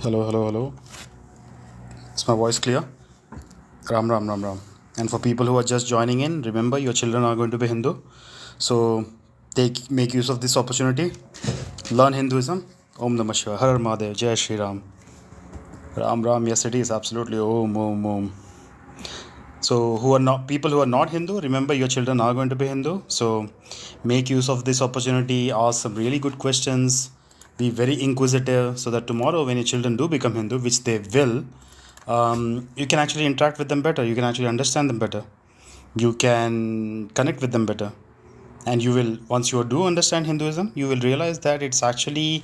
Hello, hello, hello. Is my voice clear? Ram, Ram, Ram, Ram. And for people who are just joining in, remember your children are going to be Hindu. So make use of this opportunity. Learn Hinduism. Om Namah Shivaya. Har Har Mahadev. Jai Shri Ram. Ram, Ram. Yes, it is absolutely. Om, Om, Om. So who are not people who are not Hindu, remember your children are going to be Hindu. So make use of this opportunity. Ask some really good questions. Be very inquisitive, so that tomorrow when your children do become Hindu, which they will, you can actually interact with them better. You can actually understand them better. You can connect with them better. And you will, once you do understand Hinduism, you will realize that it's actually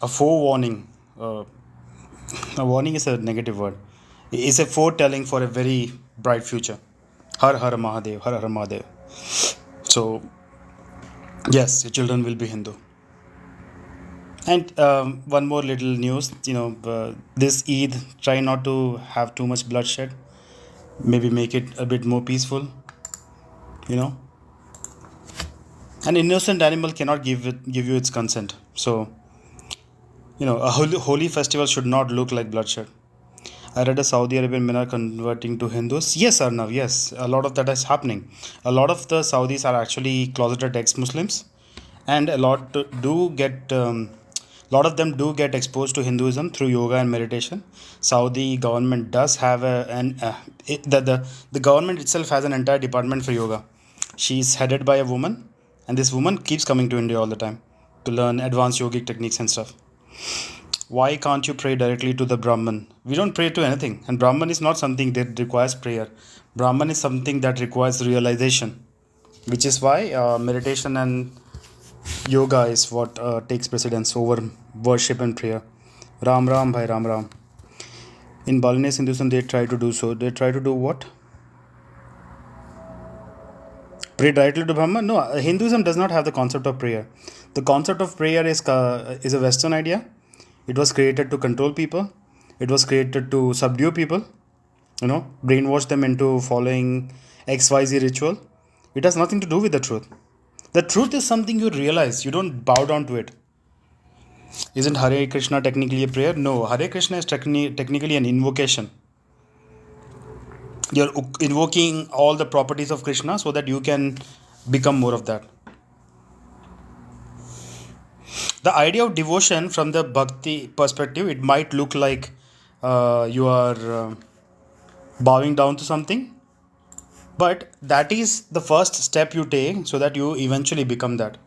a forewarning. A warning is a negative word. It's a foretelling for a very bright future. Har Har Mahadev, Har Har Mahadev. So, yes, your children will be Hindu. And one more little news, this Eid, try not to have too much bloodshed. Maybe make it a bit more peaceful. You know, an innocent animal cannot give you its consent. So, a holy festival should not look like bloodshed. I read a Saudi Arabian men are converting to Hindus. Yes, Arnav, yes. A lot of that is happening. A lot of the Saudis are actually closeted ex-Muslims, and a lot of them do get exposed to Hinduism through yoga and meditation. Saudi government does have the government itself has an entire department for yoga. She's headed by a woman, and this woman keeps coming to India all the time to learn advanced yogic techniques and stuff. Why can't you pray directly to the Brahman? We don't pray to anything, and Brahman is not something that requires prayer. Brahman is something that requires realization, which is why meditation and yoga is what takes precedence over worship and prayer. Ram Ram Bhai Ram Ram. In Balinese Hinduism, they try to do so. They try to do what? Pray directly to Brahman? No, Hinduism does not have the concept of prayer. The concept of prayer is a Western idea. It was created to control people. It was created to subdue people. Brainwash them into following XYZ ritual. It has nothing to do with the truth. The truth is something you realize. You don't bow down to it. Isn't Hare Krishna technically a prayer? No, Hare Krishna is technically an invocation. You're invoking all the properties of Krishna so that you can become more of that. The idea of devotion from the bhakti perspective, it might look like you are bowing down to something, but that is the first step you take so that you eventually become that.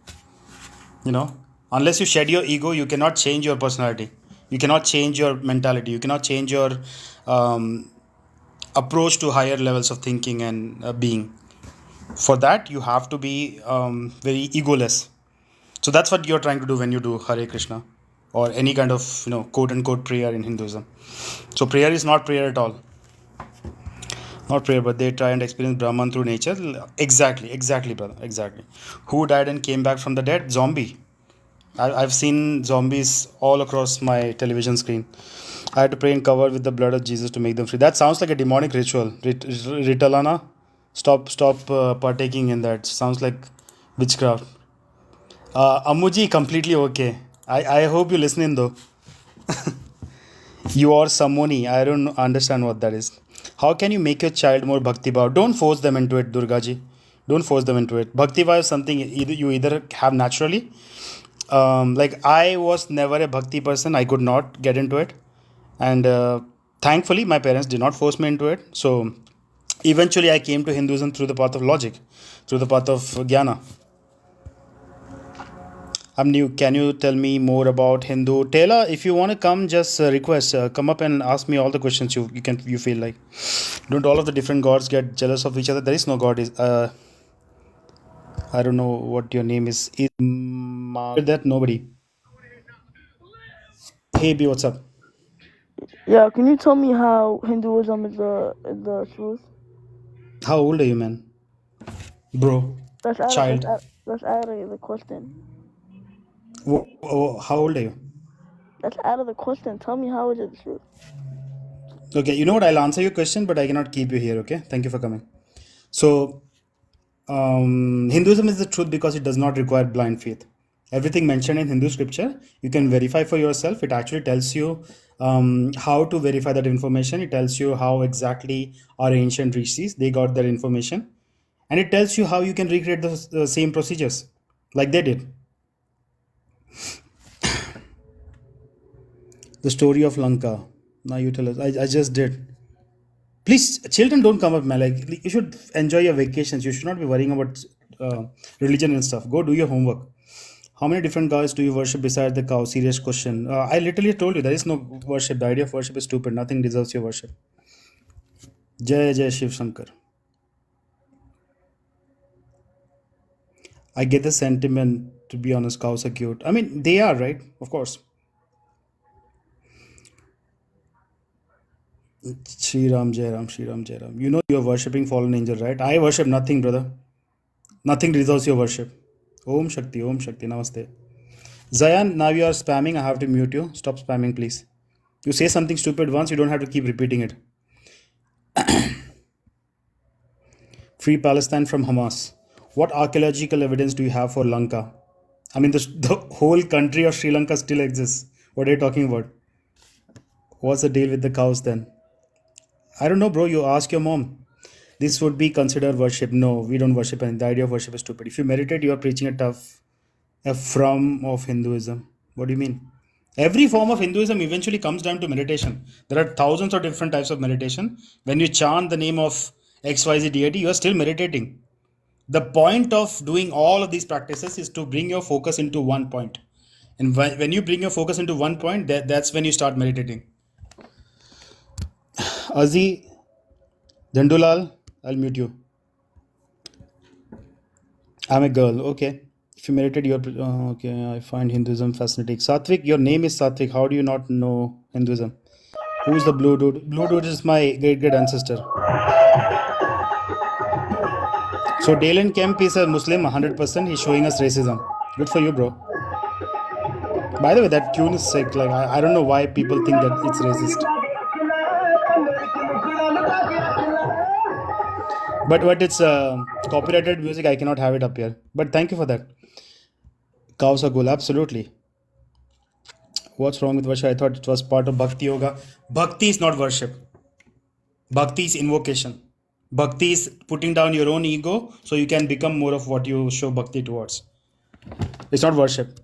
Unless you shed your ego, you cannot change your personality, you cannot change your mentality, you cannot change your um, approach to higher levels of thinking and being. For that, you have to be very egoless. So that's what you're trying to do when you do Hare Krishna or any kind of quote unquote prayer in Hinduism. So prayer is not prayer at all. Not prayer, but they try and experience Brahman through nature. Exactly, brother. Exactly. Who died and came back from the dead? Zombie. I've seen zombies all across my television screen. I had to pray and cover with the blood of Jesus to make them free. That sounds like a demonic ritual. Ritalana, stop partaking in that. Sounds like witchcraft. Amuji, completely okay. I hope you listening though. You are Samoni. I don't understand what that is. How can you make your child more bhakti bhav? Don't force them into it, Durgaji. Don't force them into it. Bhakti bhav is something you either have naturally. Like I was never a bhakti person. I could not get into it, and thankfully my parents did not force me into it. So eventually I came to Hinduism through the path of logic, through the path of jnana. I'm new. Can you tell me more about Hindu? Taylor, if you want to come, just request. Come up and ask me all the questions you feel like. Don't all of the different gods get jealous of each other? There is no god. I don't know what your name is. That nobody. Hey B, what's up? Yeah, can you tell me how Hinduism is the truth? How old are you, man? Bro, That's out of child. that's out of the question. How old are you? That's out of the question. Tell me how is it the truth? Okay, you know what? I'll answer your question, but I cannot keep you here. Okay, thank you for coming. So, Hinduism is the truth because it does not require blind faith. Everything mentioned in Hindu scripture, you can verify for yourself. It actually tells you how to verify that information. It tells you how exactly our ancient rishis they got that information, and it tells you how you can recreate the same procedures like they did. The story of Lanka. Now you tell us. I just did. Please, children, don't come up, man. Like you should enjoy your vacations. You should not be worrying about religion and stuff. Go do your homework. How many different gods do you worship besides the cow? Serious question. I literally told you there is no worship. The idea of worship is stupid. Nothing deserves your worship. Jai Jai Shiv Shankar. I get the sentiment. To be honest, cows are cute. I mean, they are right, of course. Shri Ram Jai Ram, Shri Ram Jai Ram. You know you are worshipping fallen angel, right? I worship nothing, brother. Nothing deserves your worship. Om Shakti, Om Shakti, Namaste. Zayan, now you are spamming. I have to mute you. Stop spamming, please. You say something stupid once, you don't have to keep repeating it. Free Palestine from Hamas. What archaeological evidence do you have for Lanka? I mean, the whole country of Sri Lanka still exists. What are you talking about? What's the deal with the cows then? I don't know, bro. You ask your mom. This would be considered worship. No, we don't worship, and the idea of worship is stupid. If you meditate, you are preaching a form of Hinduism. What do you mean? Every form of Hinduism eventually comes down to meditation. There are thousands of different types of meditation. When you chant the name of XYZ deity, you are still meditating. The point of doing all of these practices is to bring your focus into one point. And when you bring your focus into one point, that's when you start meditating. Azi Dhandulal, I'll mute you. I'm a girl. Okay. If you meditate, you're okay. I find Hinduism fascinating. Satvik, your name is Satvik. How do you not know Hinduism? Who's the blue dude? Blue dude is my great great ancestor. So Dalen Kemp is a Muslim, 100%. He's showing us racism. Good for you, bro. By the way, that tune is sick. Like I don't know why people think that it's racist. But it's copyrighted music. I cannot have it up here. But thank you for that. Cows are cool. Absolutely. What's wrong with worship? I thought it was part of Bhakti Yoga. Bhakti is not worship. Bhakti is invocation. Bhakti is putting down your own ego so you can become more of what you show bhakti towards. It's not worship.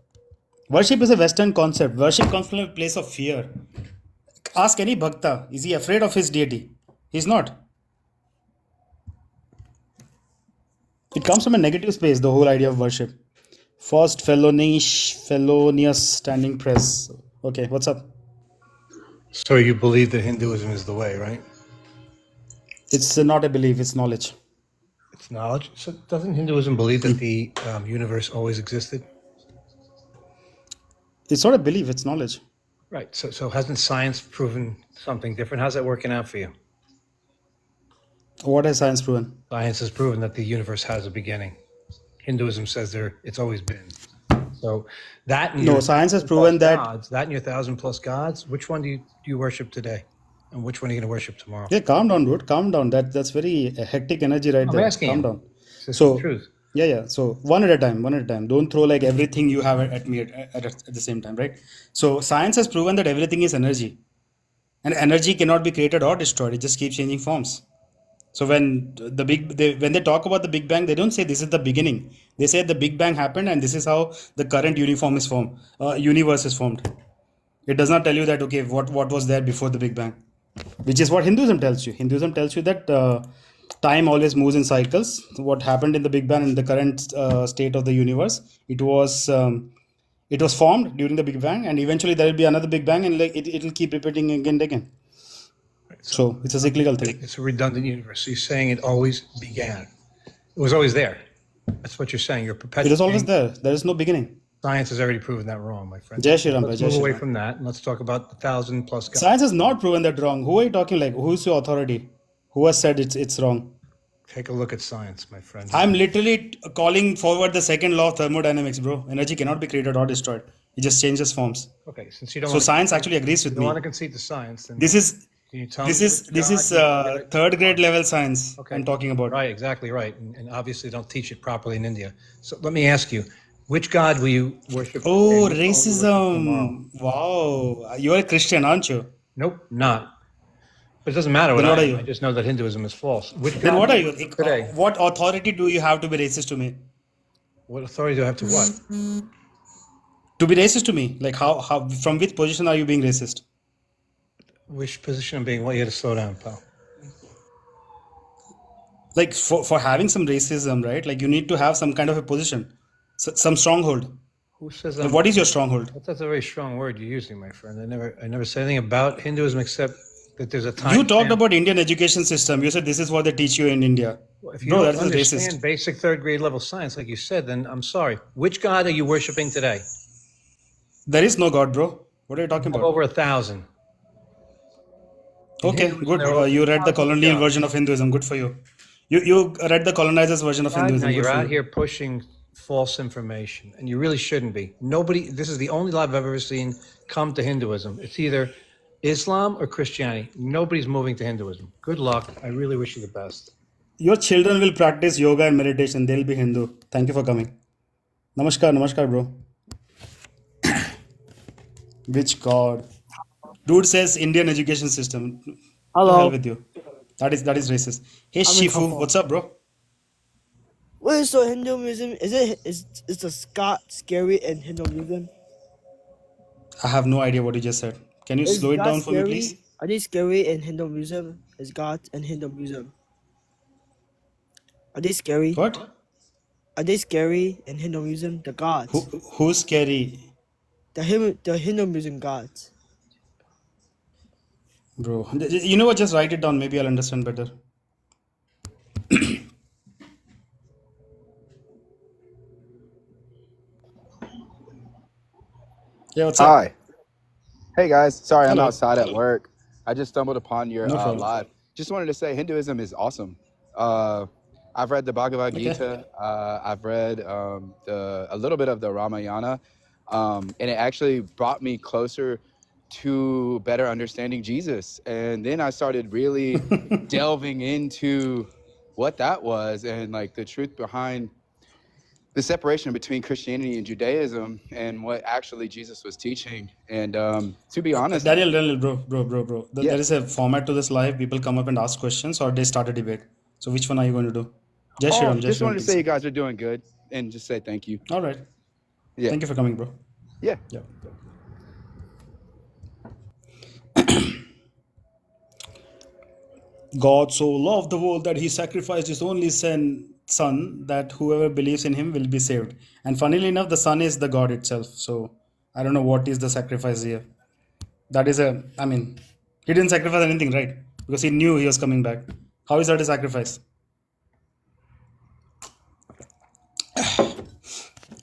Worship is a Western concept. Worship comes from a place of fear. Ask any bhakta. Is he afraid of his deity? He's not. It comes from a negative space, the whole idea of worship. First, felonious standing press. Okay, what's up? So you believe that Hinduism is the way, right? It's not a belief, it's knowledge. It's knowledge. So doesn't Hinduism believe that the universe always existed? It's not a belief, it's knowledge. Right. So hasn't science proven something different? How's that working out for you? What has science proven? Science has proven that the universe has a beginning. Hinduism says it's always been. So that and No, science has proven that. gods, that and your 1,000+ gods, which one do you worship today? And which one are you going to worship tomorrow? Yeah, calm down, dude. Calm down. That's very hectic energy right I'm there. asking Calm you. down. It's So the truth. yeah. So one at a time. One at a time. Don't throw like everything you have at me at the same time, right? So science has proven that everything is energy, and energy cannot be created or destroyed. It just keeps changing forms. So when when they talk about the Big Bang, they don't say this is the beginning. They say the Big Bang happened and this is how the current universe is formed. It does not tell you that okay, what was there before the Big Bang, which is what Hinduism tells you. Hinduism tells you that time always moves in cycles. What happened in the Big Bang in the current state of the universe, it was formed during the Big Bang, and eventually there will be another Big Bang, and like it'll keep repeating again and again. So it's a cyclical thing. It's a redundant universe. So you're saying it always began. It was always there. That's what you're saying. You're It perpetuating. is always there. There is no beginning. Science has already proven that wrong, my friend. Jai Shri Ram, Let's Jai move Shri away Ram. from that and let's talk about the 1,000+ gods. Science has not proven that wrong. Who are you talking like? Who is your authority? Who has said it's wrong? Take a look at science, my friend. I'm literally calling forward the second law of thermodynamics, bro. Energy cannot be created or destroyed. It just changes forms. Okay, since you don't So want to, science actually agrees with you don't want me. to concede to science, then This is can you tell me this is third grade level science Okay. I'm talking about. Right, exactly right. And obviously don't teach it properly in India. So let me ask you, Which God will you worship today Oh, and which one will you worship tomorrow? racism. Wow. You're a Christian, aren't you? Nope, not. But it doesn't matter what Then I what are am. I you? just know that Hinduism is false. Which Then God what do are you you? worship today? What authority do you have to be racist to me? What authority do I have to what? To be racist to me? Like how from which position are you being racist? Which position I'm being? What, you had to slow down, pal. Like for having some racism, right? Like you need to have some kind of a position, some stronghold. Who says Like I'm? what is your stronghold? That's a very strong word you're using, my friend. I never said anything about Hinduism except that there's a You time talked span. about Indian education system. You said this is what they teach you in India. Well, if you Bro, don't that is racist. understand basic third grade level science, like you said, then I'm sorry. Which God are you worshiping today? There is no God, bro. What are you You talking have about? over 1,000. In Okay, Hinduism, good. there are over You read the 1,000 colonial gods. version of Hinduism. Good for you. You read the colonizers version of God, now Hinduism. Good you're for out you. here pushing false information, and you really shouldn't be. Nobody, this is the only life I've ever seen come to Hinduism. It's either Islam or Christianity. Nobody's moving to Hinduism. Good luck. I really wish you the best. Your children will practice yoga and meditation. They'll be Hindu. Thank you for coming. Namaskar, namaskar, bro. Which God? Dude says Indian education system. To hell Hello. with you. That is racist. Hey I'm in Shifu, Kafo. what's up, bro? What is so Hinduism? Is the Scott scary in Hinduism? I have no idea what you just said. Can you Is slow it God down for me, please? scary? Are they scary in Hinduism? Is God in Hinduism? Are they scary? What? Are they scary in Hinduism? The Who gods. who's scary, The Hinduism gods. bro? You know what? Just write it down. Maybe I'll understand better. Yeah, what's up? Hi. Hey guys. Sorry, I'm Hello. outside at work. I just stumbled upon your No problem. live. Just wanted to say Hinduism is awesome. Uh, I've read the Bhagavad Okay. Gita. I've read a little bit of the Ramayana, and it actually brought me closer to better understanding Jesus. And then I started really delving into what that was and like the truth behind the separation between Christianity and Judaism and what actually Jesus was teaching. And to be honest, Daniel, bro. yeah. There is a format to this live. People come up and ask questions, or they start a debate. So which one are you going to do? Oh, Jai just Shri Ram, wanted to please. say you guys are doing good and just say thank you. All right. Yeah. Thank you for coming, bro. Yeah. Yeah. God so loved the world that he sacrificed his only son, that whoever believes in him will be saved. And funnily enough, the son is the God itself. So I don't know what is the sacrifice here. That is I mean, he didn't sacrifice anything, right? Because he knew he was coming back. How is that a sacrifice?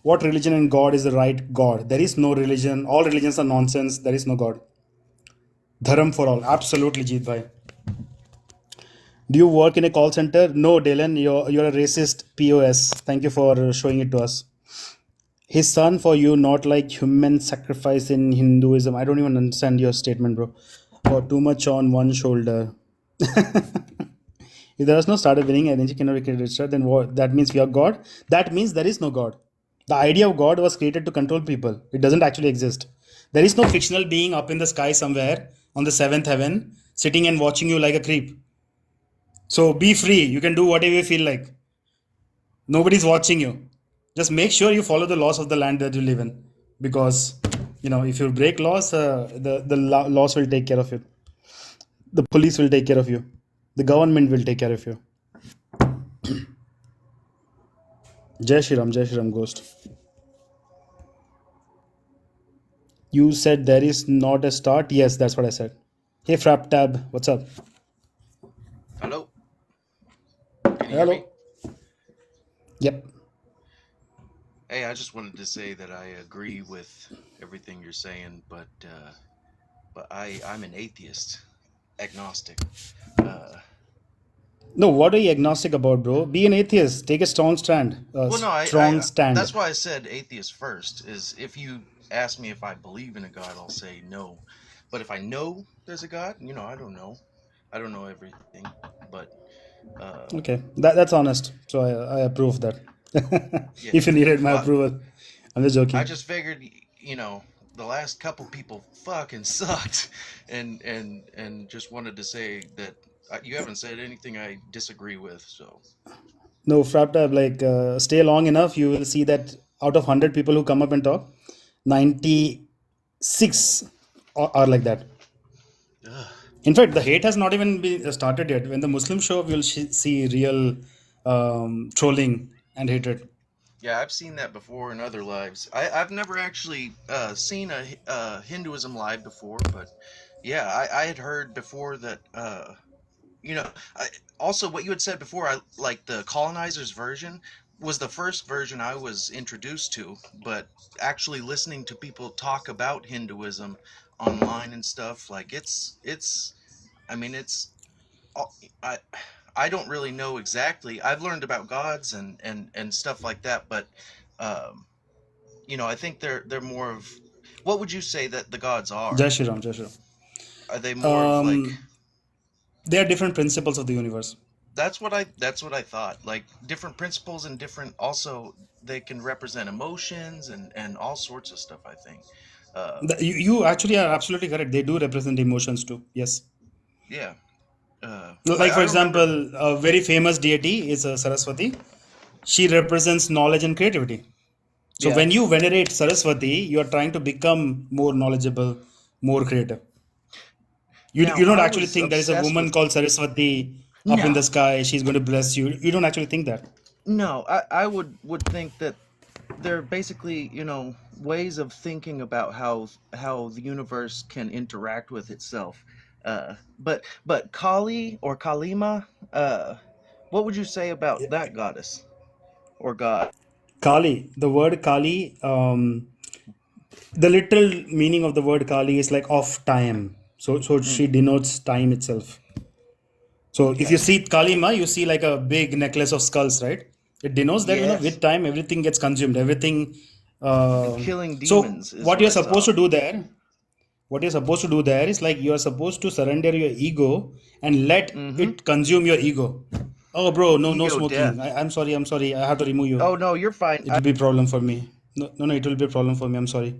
What religion and God is the right God? There is no religion. All religions are nonsense. There is no God. Dharam for all. Absolutely, Jeet bhai. Do you work in a call center? No, Dylan. You're a racist POS. Thank you for showing it to us. His son for you, not like human sacrifice in Hinduism. I don't even understand your statement, bro. Or too much on one shoulder. If there is no started winning energy cannot be created, then what? That means we are God. That means there is no God. The idea of God was created to control people. It doesn't actually exist. There is no fictional being up in the sky somewhere on the seventh heaven, sitting and watching you like a creep. So be free. You can do whatever you feel like. Nobody's watching you. Just make sure you follow the laws of the land that you live in, because if you break laws, the laws will take care of you. The police will take care of you. The government will take care of you. Jai Shri Ram, Ghost. You said there is not a start. Yes, that's what I said. Hey, Frap Tab, what's up? Hello, can you hear me? Hello. Yep. Hey, I just wanted to say that I agree with everything you're saying, but I'm an atheist, agnostic. Uh, No, what are you agnostic about, bro? Be an atheist. Take a strong stand. A well, no, strong that's stand. why I said atheist first. Is if you ask me if I believe in a God, I'll say no. But if I know there's a God, I don't know. I don't know everything, but uh, Okay, that's honest. So I approve that. Yeah. If you needed my Well, approval. I'm just I joking. just figured, the last couple people fucking sucked, and just wanted to say that you haven't said anything I disagree with. So No, Fraptab, like, stay long enough, you will see that out of 100 people who come up and talk, 96 are like that. ugh. In fact, the hate has not even been started yet. When the Muslims show up, you'll see real trolling and hatred. Yeah, I've seen that before in other lives. I've never actually seen a Hinduism live before, but yeah, I had heard before that. You know, I, also what you had said before, I like the colonizers version was the first version I was introduced to, but actually listening to people talk about Hinduism online and stuff, like it's I mean it's I I don't really know exactly. I've learned about gods and stuff like that, but um I think they're more of, what would you say that the gods Jai are? Shri Ram, Jai Shri Are they more of Ram. like, They are different principles of the universe. that's what I thought. Like different principles and different, also they can represent emotions and all sorts of stuff, I think. You actually are absolutely correct. They do represent emotions too. Yes. Yeah. Like, I for remember. example, a very famous deity is Saraswati. She represents knowledge and creativity. So Yeah. when you venerate Saraswati, you are trying to become more knowledgeable, more creative. You Now don't I actually was think there is a obsessed woman with. called Saraswati up in the No, sky. She's going to bless you. You don't actually think that. no. I would think that they're basically, ways of thinking about how the universe can interact with itself. But Kali or Kalima, what would you say about that goddess or god? Kali, the word Kali, the literal meaning of the word Kali is like of time. So Mm, she denotes time itself. So if you okay. see Kalima, you see like a big necklace of skulls, right? It denotes that Yes. with time everything gets consumed. Everything. And killing So demons is what what you're I supposed saw. to do there, what you're supposed to do there is like you are supposed to surrender your ego and let Mm-hmm. it consume your ego. Oh, bro, no Ego smoking. death. I'm sorry. I have to remove you. Oh no, you're fine. It will be a problem for me. No, it will be a problem for me. I'm sorry.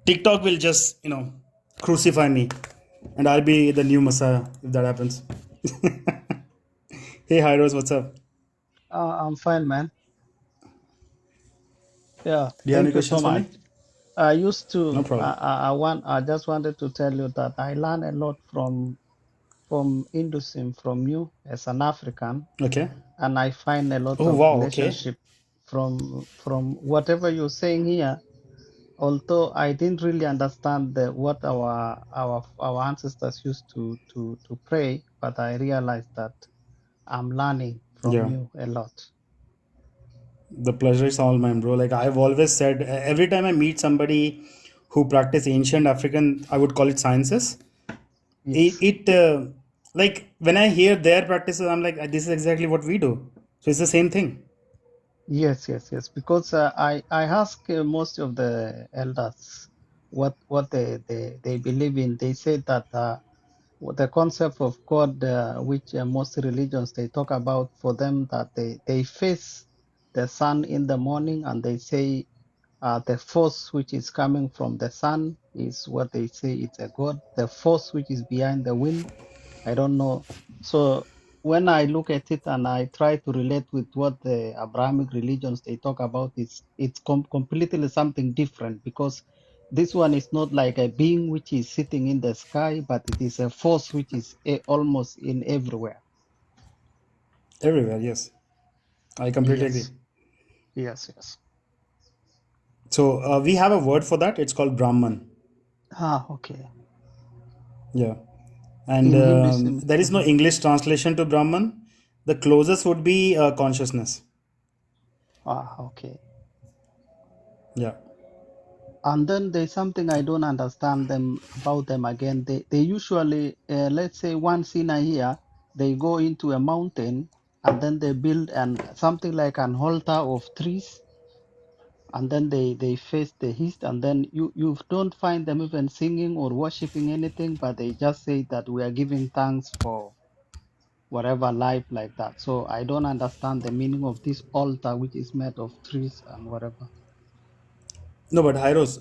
TikTok will just, crucify me, and I'll be the new Messiah if that happens. Hey, Hyros, what's up? I'm fine, man. Yeah, Do you have any thank you so questions for much. me? I used No to. problem. I just wanted to tell you that I learned a lot from Hinduism from you as an African, Okay. and I find a lot Oh, of wow. Okay. relationship from whatever you're saying here. Although I didn't really understand what our ancestors used to pray, but I realized that I'm learning from Yeah. you a lot. The pleasure is all mine, bro. Like I've always said, every time I meet somebody who practice ancient African, I would call it sciences. Yes. Like when I hear their practices, I'm like, this is exactly what we do. So it's the same thing. Yes, yes, yes. Because I ask most of the elders what they believe in. They say that the concept of God, which most religions they talk about, for them that they face the sun in the morning, and they say the force which is coming from the sun is what they say it's a God. The force which is behind the wind, I don't know. So when I look at it and I try to relate with what the Abrahamic religions they talk about, it's completely something different, because this one is not like a being which is sitting in the sky, but it is a force which is almost in everywhere. Everywhere, yes. I completely agree. Yes, yes, yes. So we have a word for that. It's called Brahman. Ah, okay. Yeah. And In Hinduism. there is no English translation to Brahman. The closest would be consciousness. Ah, okay. Yeah. And then there's something I don't understand them about them again. They usually, let's say once in a year, they go into a mountain and then they build something like an altar of trees, and then they face the east, and then you don't find them even singing or worshiping anything, but they just say that we are giving thanks for. whatever life like that. So I don't understand the meaning of this altar which is made of trees and whatever. No, but Hyros,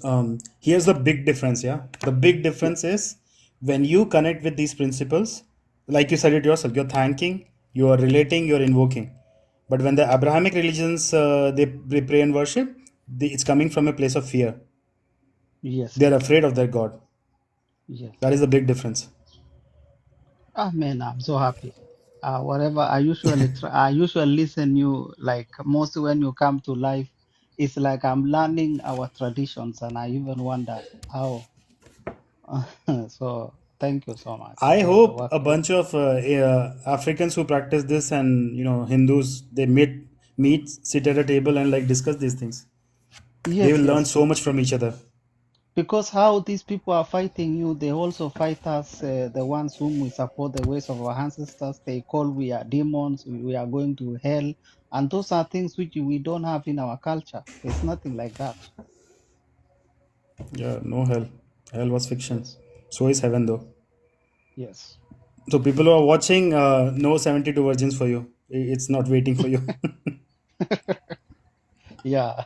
here's the big difference. Yeah, the big Y- difference is when you connect with these principles, like you said it yourself, you're thanking, you are relating, you're invoking. But when the Abrahamic religions they pray and worship, it's coming from a place of fear. Yes, They're yes, afraid of their God. yes. That is the big difference. Ah man, I'm so happy. Whatever I usually try, I usually listen you like most when you come to life. It's like I'm learning our traditions, and I even wonder how. So thank you so much I for the hope work a you. bunch of Africans who practice this and Hindus they meet sit at a table and like discuss these things. They will Yes, learn yes. so much from each other. Because how these people are fighting you, they also fight us, the ones whom we support the ways of our ancestors. They call we are demons, we are going to hell, and those are things which we don't have in our culture. There's nothing like that. Yeah, no hell. Hell was fiction. Yes, So is heaven though. yes. So people who are watching, no 72 virgins for you. It's not waiting for you. Yeah.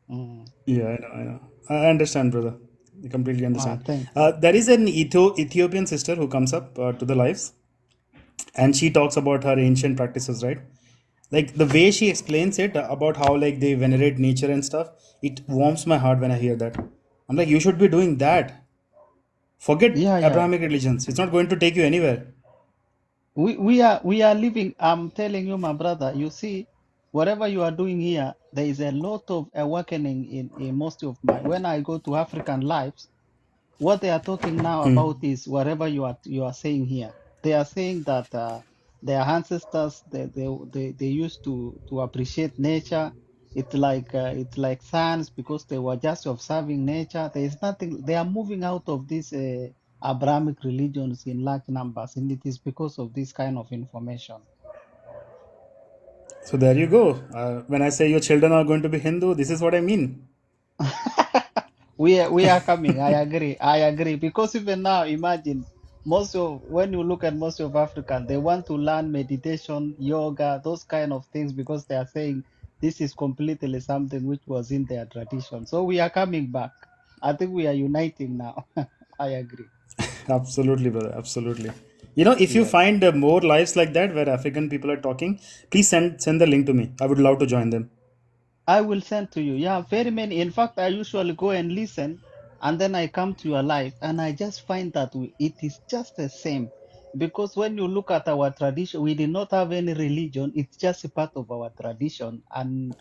Mm. Yeah, I know, I know. I understand, brother. I completely understand. Thank. There is an Ethiopian sister who comes up to the lives and she talks about her ancient practices, right? Like the way she explains it about how like they venerate nature and stuff, it warms my heart when I hear that. I'm like, you should be doing that. Forget Yeah, yeah. Abrahamic religions. It's not going to take you anywhere. We are living. I'm telling you, my brother. You see, whatever you are doing here, there is a lot of awakening in most of my. When I go to African lives. What they are talking now Hmm. about is whatever you are saying here. They are saying that their ancestors they used to appreciate nature. It's like science because they were just observing nature. There is nothing. They are moving out of these Abrahamic religions in large numbers, and it is because of this kind of information. So there you go. When I say your children are going to be Hindu, this is what I mean. We are coming. I agree. Because even now, imagine most of when you look at most of Africa, they want to learn meditation, yoga, those kind of things because they are saying this is completely something which was in their tradition. So we are coming back. I think we are uniting now. I agree. Absolutely, brother. Absolutely. If you Yes. find more lives like that where African people are talking, please send the link to me. I would love to join them. I will send to you. Yeah, very many. In fact, I usually go and listen, and then I come to your live, and I just find that it is just the same. Because when you look at our tradition, we did not have any religion. It's just a part of our tradition, and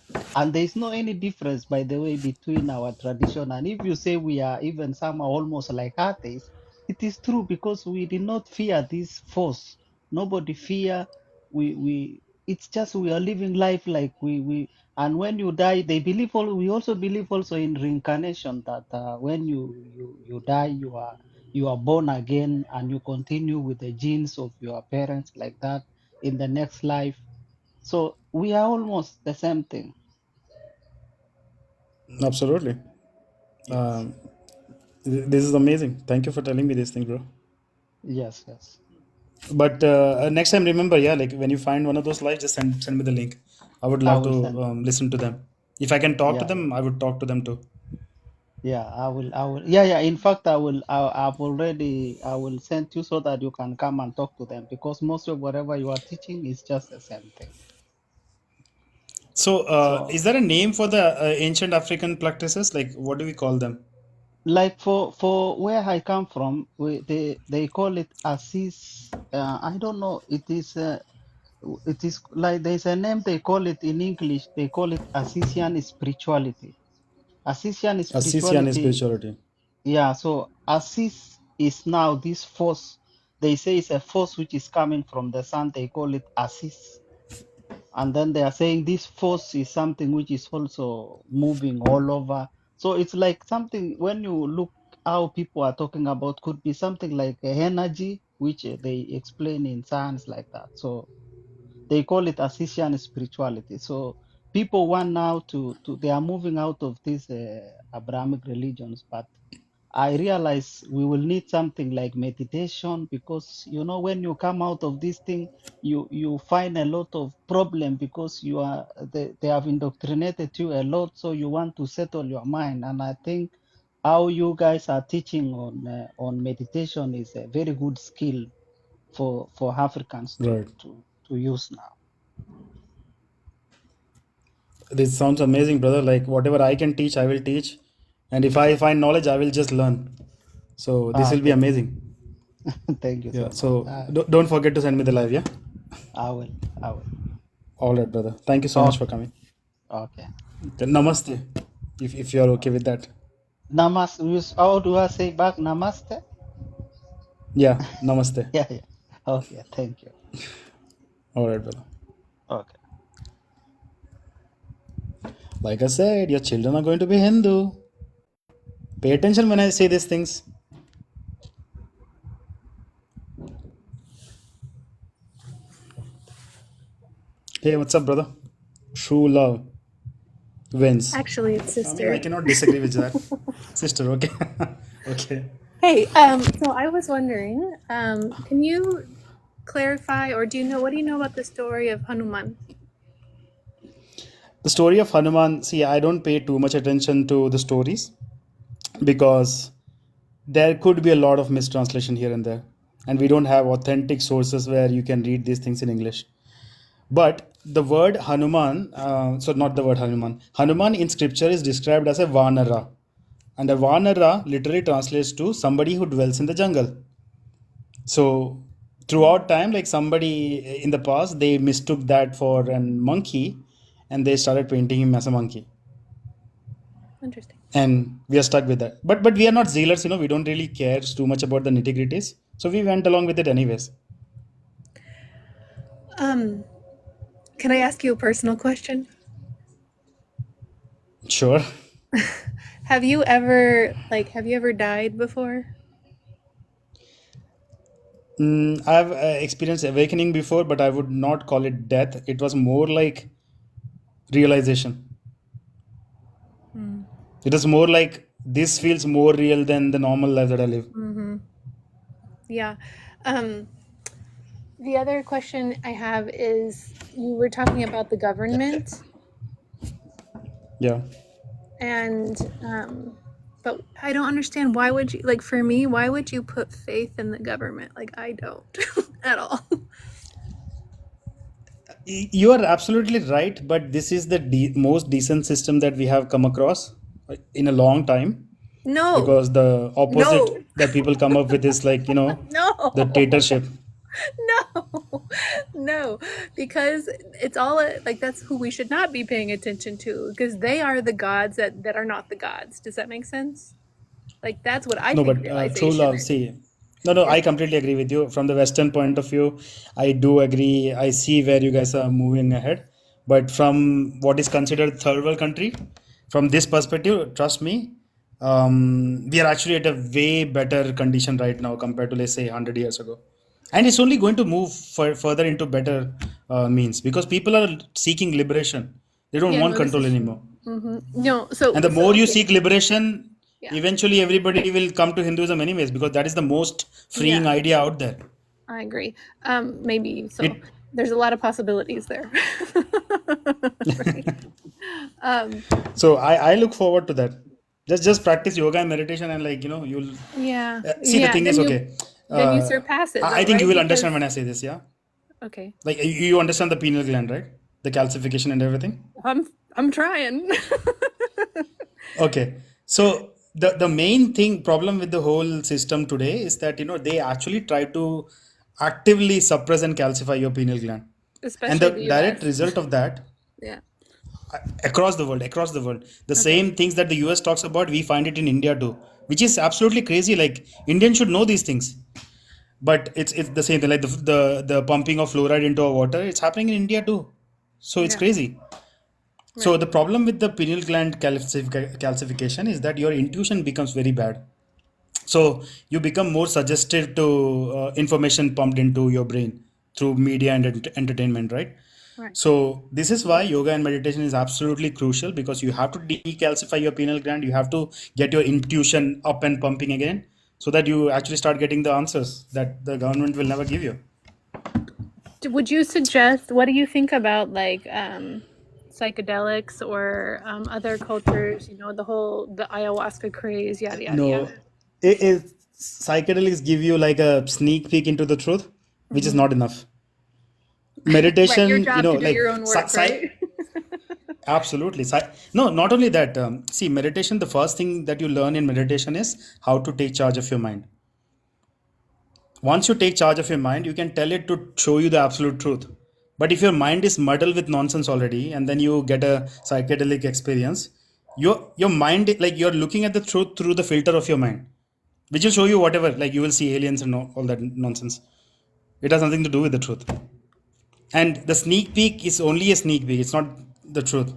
there is no any difference, by the way, between our tradition. And if you say we are even some are almost like atheists, it is true because we did not fear this force. Nobody fear. We. It's just we are living life like we and when you die, they believe we also believe also in reincarnation that when you die, you are born again and you continue with the genes of your parents like that in the next life. So we are almost the same thing. Absolutely. Yes, Um, this is amazing. Thank you for telling me this thing, bro. yes, yes. But next time, remember, yeah, like when you find one of those lives, just send me the link. I would I love will to send. listen to them. If I can talk to Yeah, yeah, them, I would talk to them too. yeah. I will. Yeah, yeah. In fact, I will send you so that you can come and talk to them because most of whatever you are teaching is just the same thing. So, So. is there a name for the ancient African practices? Like, what do we call them? Like for where I come from, they call it Assis. I don't know. It is like there's a name they call it in English. They call it Assisian spirituality. Assisian Assisian spirituality. spirituality. Yeah. So Assis is now this force. They say it's a force which is coming from the sun. They call it Assis. And then they are saying this force is something which is also moving all over. So it's like something when you look how people are talking about could be something like a energy, which they explain in science like that. So they call it Assisian spirituality. So people want now to they are moving out of these Abrahamic religions, but I realize we will need something like meditation because when you come out of this thing, you find a lot of problem because they have indoctrinated you a lot, so you want to settle your mind. And I think how you guys are teaching on meditation is a very good skill for Africans Right. to use now. This sounds amazing, brother. Like whatever I can teach, I will teach, and if I find knowledge, I will just learn. So this Ah, will be thank you. amazing. Thank you Yeah. so much. So don't forget to send me the live. Yeah. I will. I will. All right, brother. Thank you so much for Okay. coming. Okay. Then namaste, if you are okay with that. Namaste. How do I say back? Namaste. Yeah. Namaste. Yeah. Yeah. Okay. Thank you. All right, brother. Okay. Like I said, your children are going to be Hindu. Pay attention when I say these things. Hey, what's up, brother? True love wins. Actually, it's I mean, I sister. cannot disagree with that. Sister, okay. Okay. Hey, so I was wondering, can you clarify, or what do you know about the story of Hanuman? The story of Hanuman, see, I don't pay too much attention to the stories because there could be a lot of mistranslation here and there. And we don't have authentic sources where you can read these things in English. But the word Hanuman, so not the word Hanuman, Hanuman in scripture is described as a Vanara. And a Vanara literally translates to somebody who dwells in the jungle. So throughout time, like somebody in the past, they mistook that for a monkey and they started painting him as a monkey. Interesting. And we are stuck with that. But we are not zealous, we don't really care too much about the nitty gritties. So we went along with it anyways. Um, can I ask you a personal question? Sure. Have you ever died before? I've experienced awakening before, but I would not call it death. It was more like realization. Hmm. It was more like this feels more real than the normal life that I live. Mm-hmm. Yeah. Um, the other question I have is, you were talking about the government, Yeah. and but I don't understand, why would you, like, for me, why would you put faith in the government? Like, I don't at all. You are absolutely right, but this is the most decent system that we have come across in a long time, No, because the opposite no, that people come up with is like, no. the dictatorship. No, no, because it's all like, that's who we should not be paying attention to, because they are the gods that are not the gods. Does that make sense? Like, that's what I No, think but true realization love, is. see, no, Yeah, I completely agree with you. From the Western point of view, I do agree. I see where you guys are moving ahead. But from what is considered third world country, from this perspective, trust me, we are actually at a way better condition right now compared to, let's say, 100 years ago. And it's only going to move further into better means because people are seeking liberation. They don't yeah, want no, this control is true. anymore. No, And the so more you okay, seek liberation, yeah, eventually everybody will come to Hinduism anyways, because that is the most freeing yeah, idea out there. I agree. Maybe so. It There's a lot of possibilities there. Right. Um, so I look forward to that. Just practice yoga and meditation, and like you'll yeah, see. The yeah. thing is, okay, Then you uh, surpass it I though, think you right? will understand Because when I say this. Yeah, okay, like you understand the pineal gland, right? The calcification and everything. I'm I'm trying. Okay, so the main thing problem with the whole system today is that they actually try to actively suppress and calcify your pineal gland, and Especially the the direct US. result of that Yeah. across the world, the Okay. same things that the US talks about, we find it in India too, which is absolutely crazy. Like Indians should know these things, but it's the same thing. Like the pumping of fluoride into our water, it's happening in India too. So it's Yeah. crazy. So Right. the problem with the pineal gland calcification is that your intuition becomes very bad. So you become more suggestive to information pumped into your brain through media and entertainment, right? Right. So this is why yoga and meditation is absolutely crucial, because you have to decalcify your pineal gland. You have to get your intuition up and pumping again, so that you actually start getting the answers that the government will never give you. Would you suggest, what do you think about like psychedelics or other cultures, the ayahuasca craze, yada yada No, yada? psychedelics give you like a sneak peek into the truth, which is Hmm. not enough. Right, your Meditation, job to do like your own work, right? absolutely. No, not only that. See, meditation, the first thing that you learn in meditation is how to take charge of your mind. Once you take charge of your mind, you can tell it to show you the absolute truth. But if your mind is muddled with nonsense already, and then you get a psychedelic experience, your mind, like, you're looking at the truth through the filter of your mind, which will show you whatever. Like, you will see aliens and all that nonsense. It has nothing to do with the truth. And the sneak peek is only a sneak peek. It's not the truth.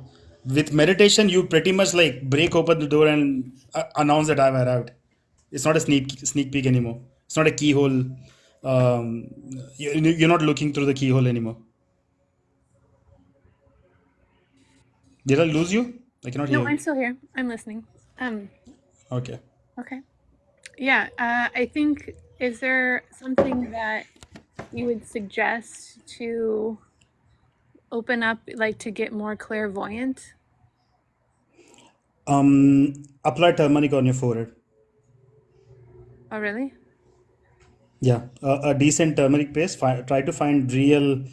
With meditation, you pretty much like break open the door and announce that I've arrived. It's not a sneak peek anymore. It's not a keyhole. You're not looking through the keyhole anymore. Did I lose you? I cannot No, hear you. I'm still here. I'm listening. Um, Okay. okay. Yeah, I think, is there something that you would suggest to open up, like to get more clairvoyant? Apply turmeric on your forehead. Oh, really? Yeah, a decent turmeric paste. Try to find real,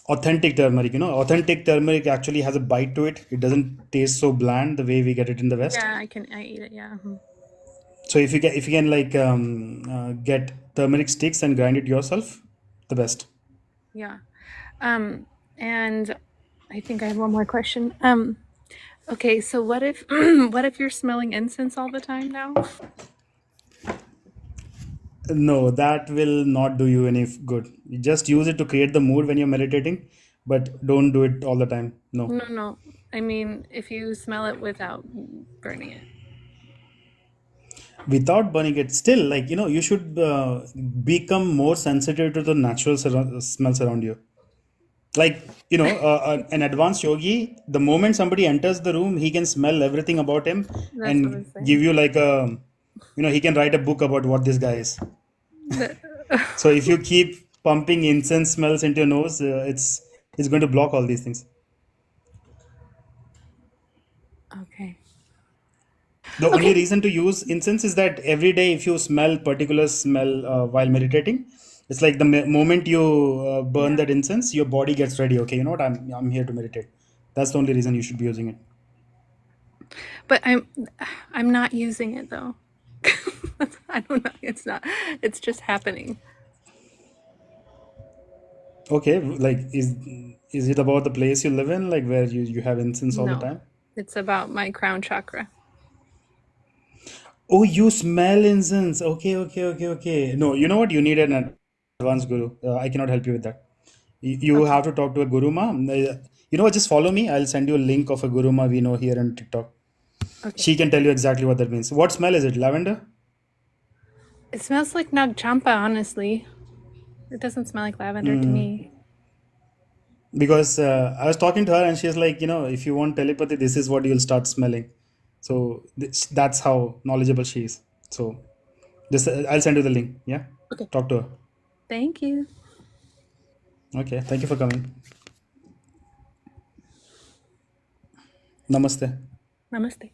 authentic turmeric. Authentic turmeric actually has a bite to it. It doesn't taste so bland the way we get it in the West. Yeah, I eat it. Yeah. Mhm. So if you can like get turmeric sticks and grind it yourself, the best. Yeah. And I think I have one more question. Okay, so what if what if you're smelling incense all the time now? No, that will not do you any good. You just use it to create the mood when you're meditating, but don't do it all the time. No. No, no. I mean, if you smell it without burning it. Without burning it, still, like, you should become more sensitive to the natural smells around you. Like, an advanced yogi, the moment somebody enters the room, he can smell everything about him That's what I and was give saying. you like a, he can write a book about what this guy is. The- So if you keep pumping incense smells into your nose, it's going to block all these things. okay. The only Okay. reason to use incense is that every day, if you smell particular smell while meditating, it's like the moment you burn Yeah. that incense, your body gets ready. Okay, you know what? I'm here to meditate. That's the only reason you should be using it. But I'm not using it though. I don't know. It's not. It's just happening. Okay, like, is it about the place you live in, like where you have incense all the No. time? It's about my crown chakra. Oh, you smell incense. Okay, okay, okay, okay. No, you know what? You need an advanced guru. I cannot help you with that. You Okay. have to talk to a guruma. You know what? Just follow me. I'll send you a link of a guruma we know here on TikTok. Okay. She can tell you exactly what that means. What smell is it? Lavender? It smells like Nag Champa, honestly. It doesn't smell like lavender to me. Because I was talking to her and she's like, if you want telepathy, this is what you'll start smelling. So that's how knowledgeable she is. So this I'll send you the link. Yeah, Okay. talk to her. Thank you. Okay, thank you for coming. Namaste. Namaste.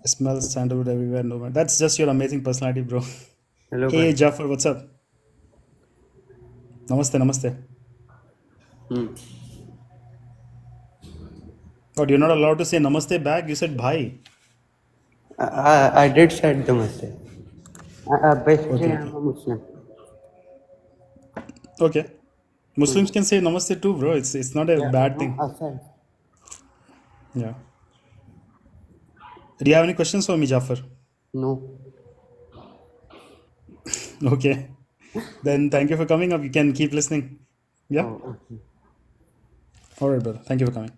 Smells sandalwood everywhere. No man. That's just your amazing personality, bro. Hello, Hey bhai. Jafar, what's up? Namaste, namaste. Hmm. But you're not allowed to say namaste back. You said bhai. I did said the mistake. Basically, Okay, I'm okay, a Muslim. okay. Muslims Hmm. can say namaste too, bro. It's not a Yeah, bad no, thing. I said. Yeah. Do you have any questions for me, Jafar? No. Okay. Then thank you for coming up. You can keep listening. Yeah. Oh, okay. All right, brother. Thank you for coming.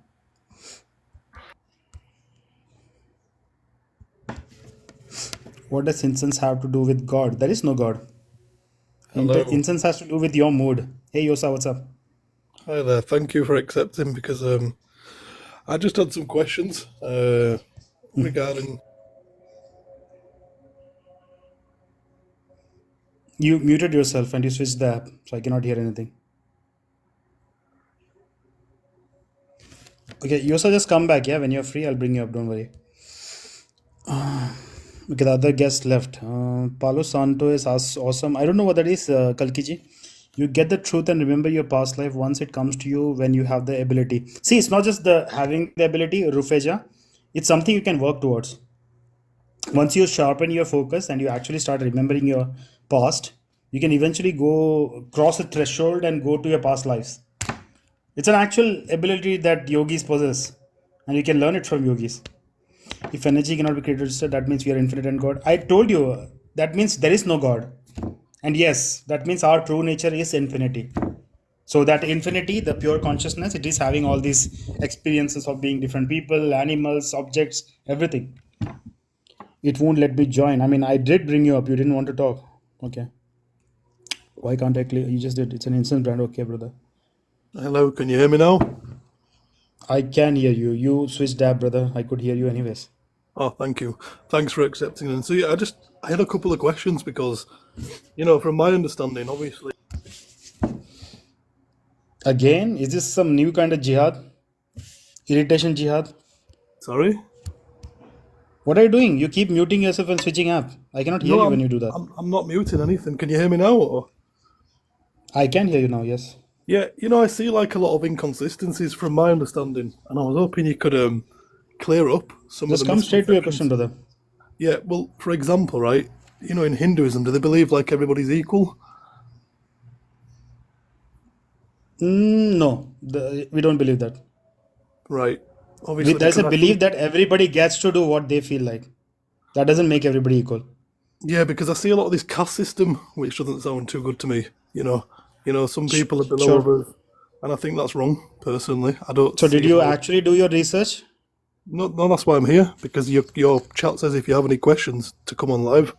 What does incense have to do with God? There is no God. Hello. Incense has to do with your mood. Hey Yosa, what's up? Hi there. Thank you for accepting because I just had some questions regarding. You muted yourself and you switched the app, so I cannot hear anything. Okay, Yosa, just come back, yeah? When you're free, I'll bring you up, don't worry. Okay, the other guest left. Palo Santo is awesome. I don't know what that is, Kalkiji. You get the truth and remember your past life once it comes to you when you have the ability. See, it's not just the having the ability, Rufeja. It's something you can work towards. Once you sharpen your focus and you actually start remembering your past, you can eventually go cross a threshold and go to your past lives. It's an actual ability that yogis possess, and you can learn it from yogis. If energy cannot be created, so that means we are infinite and God. I told you that means there is no God. And yes, that means our true nature is infinity. So that infinity, the pure consciousness, it is having all these experiences of being different people, animals, objects, everything. It won't let me join. I mean, I did bring you up. You didn't want to talk. Okay. Why can't I clear? You just did. It's an instant brand. Okay, brother. Hello, can you hear me now? I can hear you. You switched app, brother. I could hear you anyways. Oh, thank you. Thanks for accepting. And so yeah, I had a couple of questions because, from my understanding, obviously. Again, is this some new kind of jihad? Irritation jihad? Sorry. What are you doing? You keep muting yourself and switching app. I cannot hear No, you when you do that. I'm not muting anything. Can you hear me now? Or? I can hear you now, yes. Yeah, I see like a lot of inconsistencies from my understanding, and I was hoping you could clear up some of Just the come straight to your question, misconceptions. brother. Yeah, well, for example, right, in Hinduism, do they believe like everybody's equal? No, we don't believe that. Right. Obviously, There's a because I belief see, that everybody gets to do what they feel like. That doesn't make everybody equal. yeah, because I see a lot of this caste system, which doesn't sound too good to me. Some people are below Sure. others, and I think that's wrong. Personally, I don't So, did see you how. actually do your research? No, that's why I'm here because your chat says if you have any questions to come on live.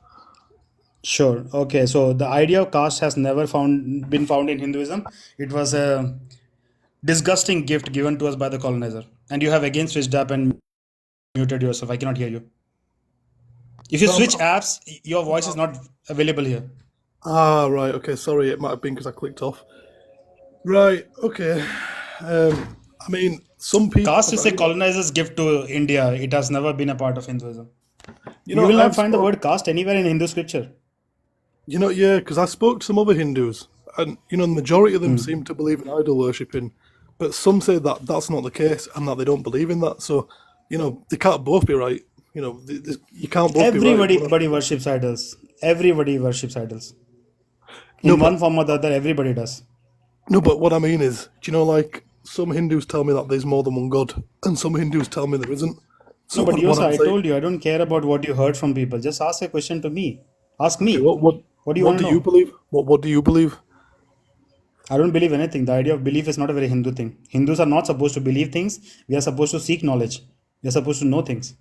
Sure. Okay. So, the idea of caste has never been found in Hinduism. It was a disgusting gift given to us by the colonizer. And you have again switched up and muted yourself. I cannot hear you. If you No, switch apps, your voice is not available here. right. Okay, sorry, it might have been because I clicked off. Right. Okay. I mean, some people Caste have. is a colonizer's gift to India. It has never been a part of Hinduism. You will not I've find the spoke. word caste anywhere in Hindu scripture. Yeah, because I spoke to some other Hindus, and the majority of them seem to believe in idol worshipping, but some say that that's not the case and that they don't believe in that. So, they can't both be right. You can't both be right. Everybody worships idols. Everybody worships idols. No, In but one form or the other, everybody does. no, but what I mean is, like some Hindus tell me that there's more than one God, and some Hindus tell me there isn't. No, So but what Yosa, I'm I saying, told you, I don't care about what you heard from people. Just ask a question to me. Ask okay, me. What do you what want to do you know? believe? What do you believe? I don't believe anything. The idea of belief is not a very Hindu thing. Hindus are not supposed to believe things. We are supposed to seek knowledge. We are supposed to know things.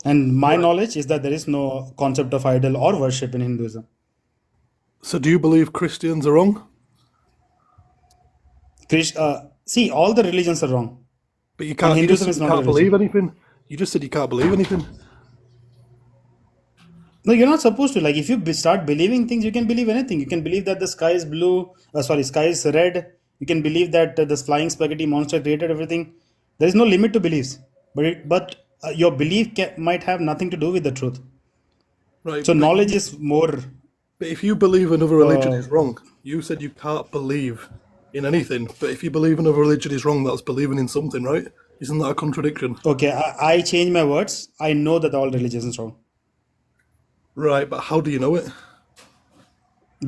And my Right. knowledge is that there is no concept of idol or worship in Hinduism. So do you believe Christians are wrong? See, all the religions are wrong. But you And can't. You just Hinduism said is you not a can't believe religion. anything. You just said you can't believe anything. No, you're not supposed to. Like, if you start believing things, you can believe anything. You can believe that the sky is blue. Sky is red. You can believe that this flying spaghetti monster created everything. There is no limit to beliefs. But your belief might have nothing to do with the truth. Right. So knowledge is more. But if you believe another religion Uh, is wrong, you said you can't believe in anything. But if you believe another religion is wrong, that's believing in something, right? Isn't that a contradiction? okay, I change my words. I know that all religions are wrong Right. But how do you know it?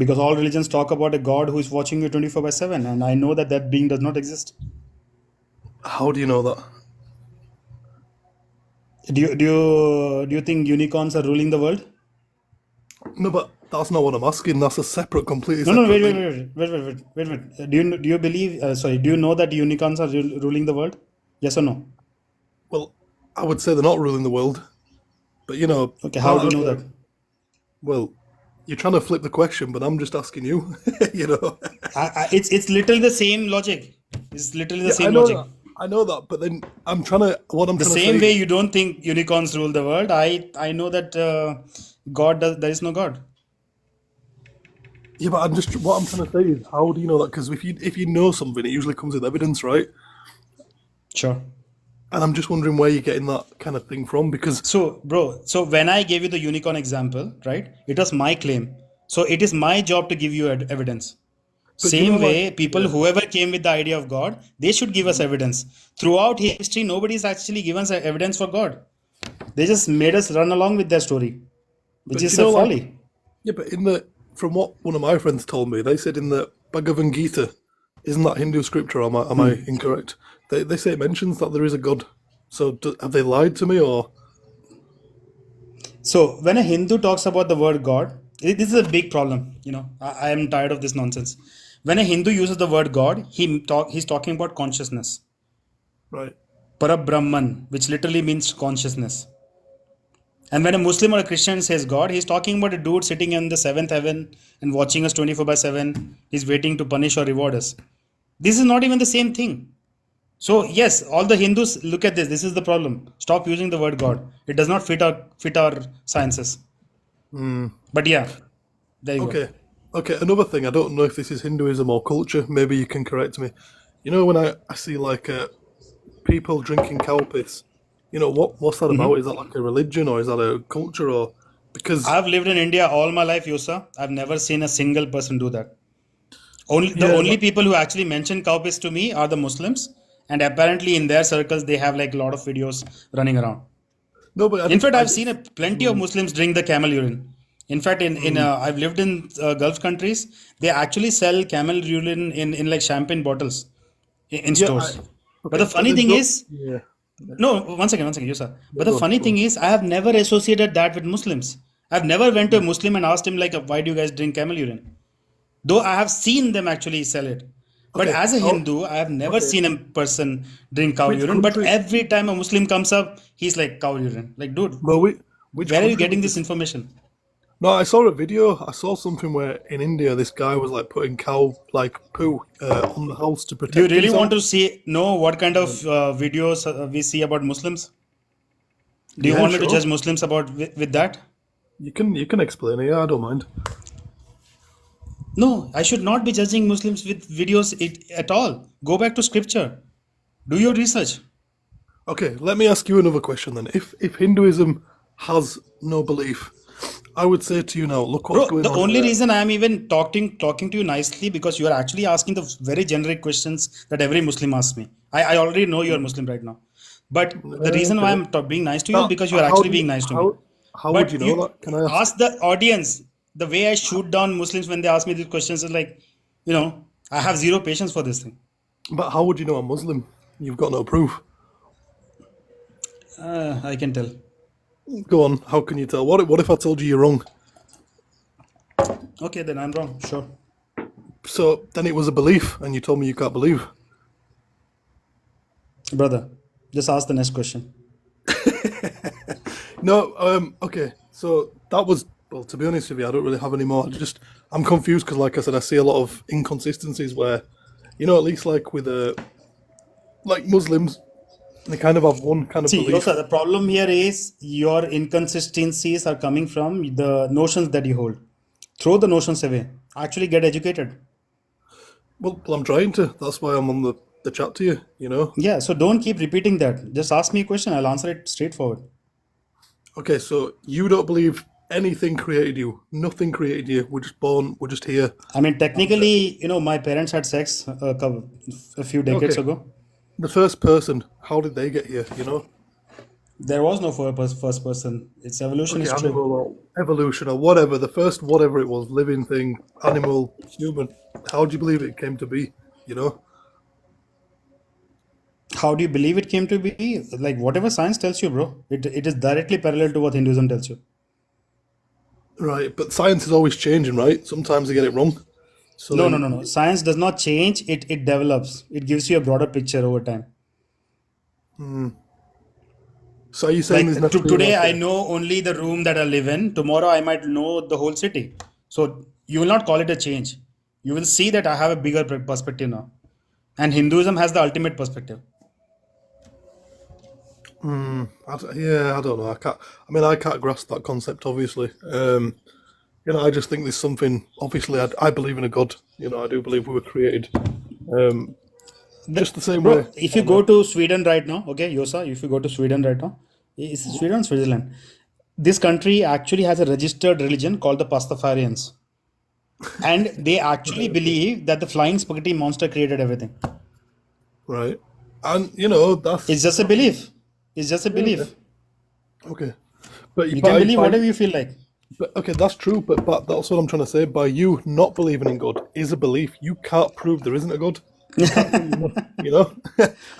because all religions talk about a God who is watching you 24/7, and I know that that being does not exist. How do you know that? Do you think unicorns are ruling the world? No, but that's not what I'm asking. That's a separate, completely No, no, separate thing. wait. Do you believe? Sorry, do you know that unicorns are ruling the world? Yes or no? Well, I would say they're not ruling the world, But you know, Okay, how do you know okay, that? well, you're trying to flip the question, but I'm just asking you. You know, It's literally the same logic. It's literally the yeah, I same know logic. that. I know that, but then what I'm The trying to say same way is, you don't think unicorns rule the world. I know that God does. There is no God. yeah, but what I'm trying to say is, how do you know that? Because if you know something, it usually comes with evidence, right? Sure. And I'm just wondering where you're getting that kind of thing from, because So, bro, so when I gave you the unicorn example, right, it was my claim. So it is my job to give you evidence. but you know, Same like, way, people, yeah, whoever came with the idea of God, they should give us evidence. Throughout history, nobody's actually given us evidence for God. They just made us run along with their story, which but is you a know, like, folly. yeah, but from what one of my friends told me, they said in the Bhagavad Gita, isn't that Hindu scripture? Or am I incorrect? They say it mentions that there is a God. So have they lied to me, or So when a Hindu talks about the word God, this is a big problem. I am tired of this nonsense. When a Hindu uses the word God, he's talking about consciousness. right? Parabrahman, which literally means consciousness. And when a Muslim or a Christian says God, he's talking about a dude sitting in the seventh heaven and watching us 24 by 7. He's waiting to punish or reward us. This is not even the same thing. So, yes, all the Hindus look at this. This is the problem. Stop using the word God. It does not fit our sciences. But yeah, there you go. Okay, okay. Another thing, I don't know if this is Hinduism or culture. Maybe you can correct me. You know, when I see like people drinking cow piss, what's that about? Is that like a religion, or is that a culture, or because I've lived in India all my life, Yosa. I've never seen a single person do that. Only the yeah, only people who actually mention cow piss to me are the Muslims, and apparently in their circles they have like a lot of videos running around. no, but In fact, I I've seen plenty of Muslims drink the camel urine. In fact, in mm, I've lived in Gulf countries. They actually sell camel urine in like champagne bottles in yeah, stores. But okay, the but funny then thing don't, is, yeah, yeah, no, one second, you sir. yeah, But the funny go on. thing is, I have never associated that with Muslims. I've never went to a Muslim and asked him like, why do you guys drink camel urine? Though I have seen them actually sell it. But Okay, as a how, Hindu, I have never okay, seen a person drink cow which urine. But country? every time a Muslim comes up, he's like cow urine. Like, dude, Well, which where are you country getting was this this? information? No, I saw a video. I saw something where in India, this guy was like putting cow like poo on the house to Do you protect really want himself. to know what kind of videos we see about Muslims? Do you Yeah, want me to sure. judge Muslims about with that? You can explain it. Yeah, I don't mind. No, I should not be judging Muslims with videos at all. Go back to scripture. Do your research. Okay, let me ask you another question then. If Hinduism has no belief, I would say to you now, look what's Bro, going the on. only reason I am even talking to you nicely because you are actually asking the very generic questions that every Muslim asks me. I already know you are Muslim right now. But the reason why Okay. I'm being nice to you is Now, because you are how actually do you being nice to me. how would you But know you that? Can I ask? ask the audience the way I shoot down Muslims when they ask me these questions is like, I have zero patience for this thing. But how would you know I'm Muslim? You've got no proof. I can tell. Go on. How can you tell? What if I told you you're wrong? Okay, then I'm wrong. Sure. So then it was a belief, and you told me you can't believe. Brother, just ask the next question. No. Okay. So that was, well. To be honest with you, I don't really have any more. I'm confused because, like I said, I see a lot of inconsistencies where, at least like with like Muslims, they kind of have one kind of See, Yosa, belief. the problem here is your inconsistencies are coming from the notions that you hold. Throw the notions away. Actually get educated. Well, I'm trying to. That's why I'm on the chat to you. Yeah, so don't keep repeating that. Just ask me a question, I'll answer it straightforward. Okay, so you don't believe anything created you. Nothing created you. We're just born. We're just here. I mean, And technically, my parents had sex a few decades okay, ago. the first person. How did they get here? There was no first person. Its evolution Okay, is true. animal or evolution or whatever. The first whatever it was, living thing, animal, human. How do you believe it came to be? You know. How do you believe it came to be? Like, whatever science tells you, bro. It is directly parallel to what Hinduism tells you. Right, but science is always changing, right? Sometimes they get it wrong. So No, no, then, no, no. Science does not change, it develops. It gives you a broader picture over time. So are you saying Like there's never been today, like I a... know only the room that I live in. Tomorrow, I might know the whole city. So you will not call it a change. You will see that I have a bigger perspective now. And Hinduism has the ultimate perspective. Yeah, I don't know. I can't. I mean, I can't grasp that concept. Obviously, I just think there's something. Obviously, I believe in a God. I do believe we were created. Um, just the same way. Bro, if you On a, go to Sweden right now, okay, Yosa, if you go to Sweden right now, is it Sweden or Switzerland? This country actually has a registered religion called the Pastafarians. And they actually believe that the flying spaghetti monster created everything. right, and It's just a belief. It's just a yeah, okay, belief. okay. But You can believe by whatever you feel like. but okay, that's true. But that's what I'm trying to say. By you not believing in God is a belief. You can't prove there isn't a God. You can't say you know,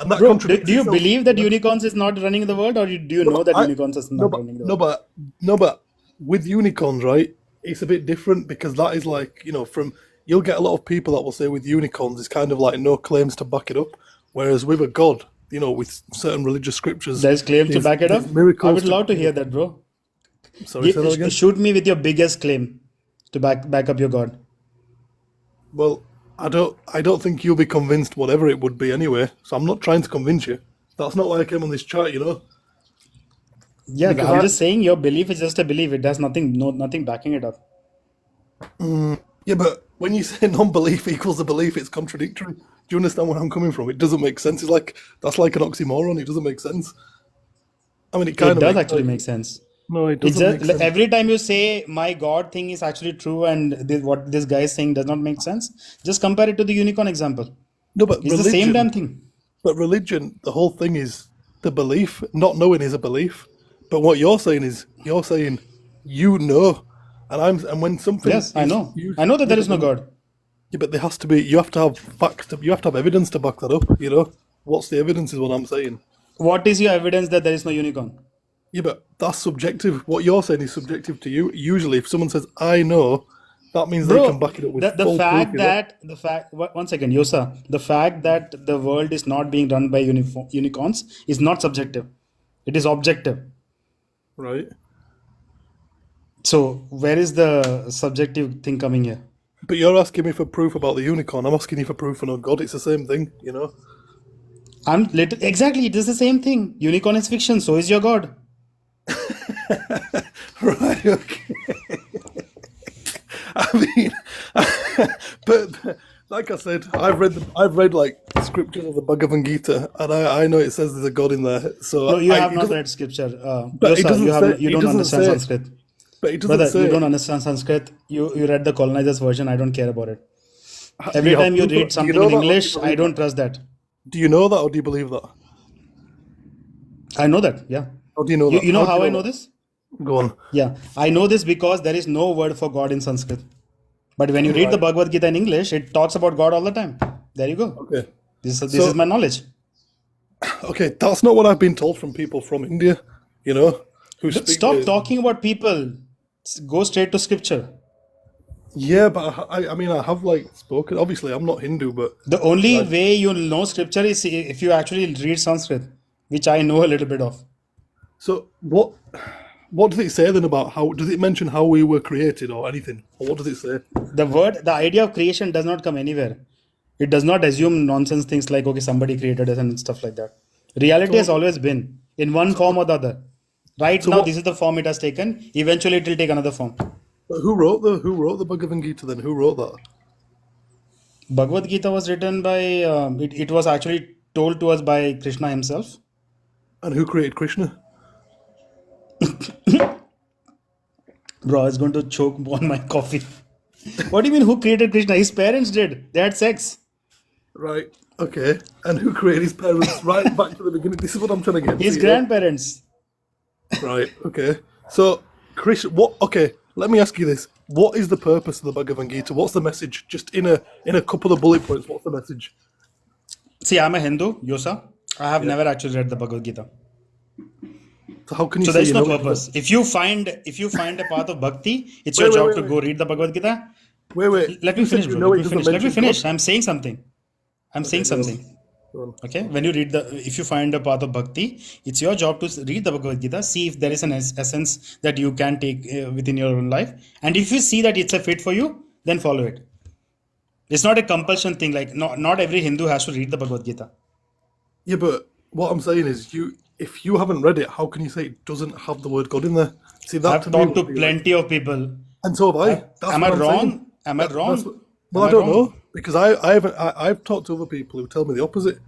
and that Bro, do, contradicts do you itself. believe that unicorns is not running the world, or do you No, know but that unicorns is no, not but running the no, world? but no, but with unicorns, right? It's a bit different because that is like from you'll get a lot of people that will say with unicorns, it's kind of like no claims to back it up. Whereas with a god, with certain religious scriptures, There's claims to back it up. there's I miracles would to love back to it hear up. that, bro. Sorry, say that again. Shoot me with your biggest claim to back up your God. Well, I don't think you'll be convinced whatever it would be anyway. So I'm not trying to convince you. That's not why I came on this chat. Yeah, Because I'm just saying your belief is just a belief. It has nothing backing it up. yeah, but when you say non-belief equals a belief, it's contradictory. Do you understand where I'm coming from? It doesn't make sense. It's like that's like an oxymoron. It doesn't make sense. I mean, it kind It of does makes actually like make sense. no, it It's doesn't just make sense. every time you say my God thing is actually true and what this guy is saying does not make sense, just compare it to the unicorn example. No, but It's the same damn religion, thing. the whole thing is the belief. Not knowing is a belief. But what you're saying is you're saying and when something Yes, I is know. I used, know that yeah, there but is no then God. yeah, but there has to be. You have to have facts. You have to have evidence to back that up. What's the evidence is what I'm saying. What is your evidence that there is no unicorn? Yeah, but that's subjective. What you're saying is subjective to you. Usually, if someone says "I know," that means they can Bro, back it up with the full proof. fact that the fact one second, Yosa, the fact that the world is not being run by unicorns is not subjective. It is objective. Right? So where is the subjective thing coming here? But you're asking me for proof about the unicorn. I'm asking you for proof for no God. It's the same thing. Exactly, it is the same thing. Unicorn is fiction, so is your God. Right? Okay. I mean, but like I said, I've read like scriptures of the Bhagavad Gita, and I know it says there's a God in there. So No, you have it not doesn't. read scripture. But it Yosa, doesn't say. you It don't doesn't understand say. Sanskrit. But it doesn't Brother, you don't say. understand Sanskrit. You read the colonizer's version. I don't care about it. Do Every you have time you proof? read Do you something know in that, or do you English, I believe that? don't trust that. Do you know that, or do you believe that? I know that. Yeah. How do you know that? You know How do how you I know know that? this? Go on. Yeah. I know this because there is no word for God in Sanskrit. But when you read the Right. Bhagavad Gita in English, it talks about God all the time. There you go. Okay. This is So my knowledge. okay, that's not what I've been told from people from India. Who speak Stop the. talking about people. Go straight to scripture. Yeah, but I mean, I have like spoken. Obviously, I'm not Hindu, but The only like, way you'll know scripture is if you actually read Sanskrit, which I know a little bit of. so what does it say then about how? Does it mention how we were created or anything? Or what does it say? The idea of creation does not come anywhere. It does not assume nonsense things like, okay, somebody created us and stuff like that. Reality has So always been in one so form or the other. Right so now, what? this is the form it has taken. Eventually, it will take another form. But who wrote the Bhagavad Gita then? Who wrote that? Bhagavad Gita was written by, it was actually told to us by Krishna himself. And who created Krishna? Bro, I was going to choke on my coffee. What do you mean, who created Krishna? His parents did. They had sex. Right. Okay. And who created his parents? Right back to the beginning. This is what I'm trying to get His to. Yeah. grandparents. Right. Okay. So, Krishna. What? Okay. Let me ask you this: what is the purpose of the Bhagavad Gita? What's the message? Just in a couple of bullet points. What's the message? See, I'm a Hindu, Yosa. I have Yeah. never actually read the Bhagavad Gita. So how can you So say there is you no know? purpose. If you find a path of bhakti, it's your Wait, wait, job wait, to wait, go read the Bhagavad Gita. wait. Let me You said finish, you bro. know Let it me doesn't finish. Let me mention God. finish. I'm saying something. I'm Okay, saying go on. something. Go on. Okay, when you read if you find a path of bhakti, it's your job to read the Bhagavad Gita, see if there is an essence that you can take within your own life, and if you see that it's a fit for you, then follow it. It's not a compulsion thing. Like not every Hindu has to read the Bhagavad Gita. Yeah, but what I'm saying is, if you haven't read it, how can you say it doesn't have the word God in there? See, that to I've me talked would to be like, plenty of people. and so have I. That's Am what I I'm saying. wrong? Am I That's wrong? well, Am I I don't wrong? know because I haven't. I've talked to other people who tell me the opposite.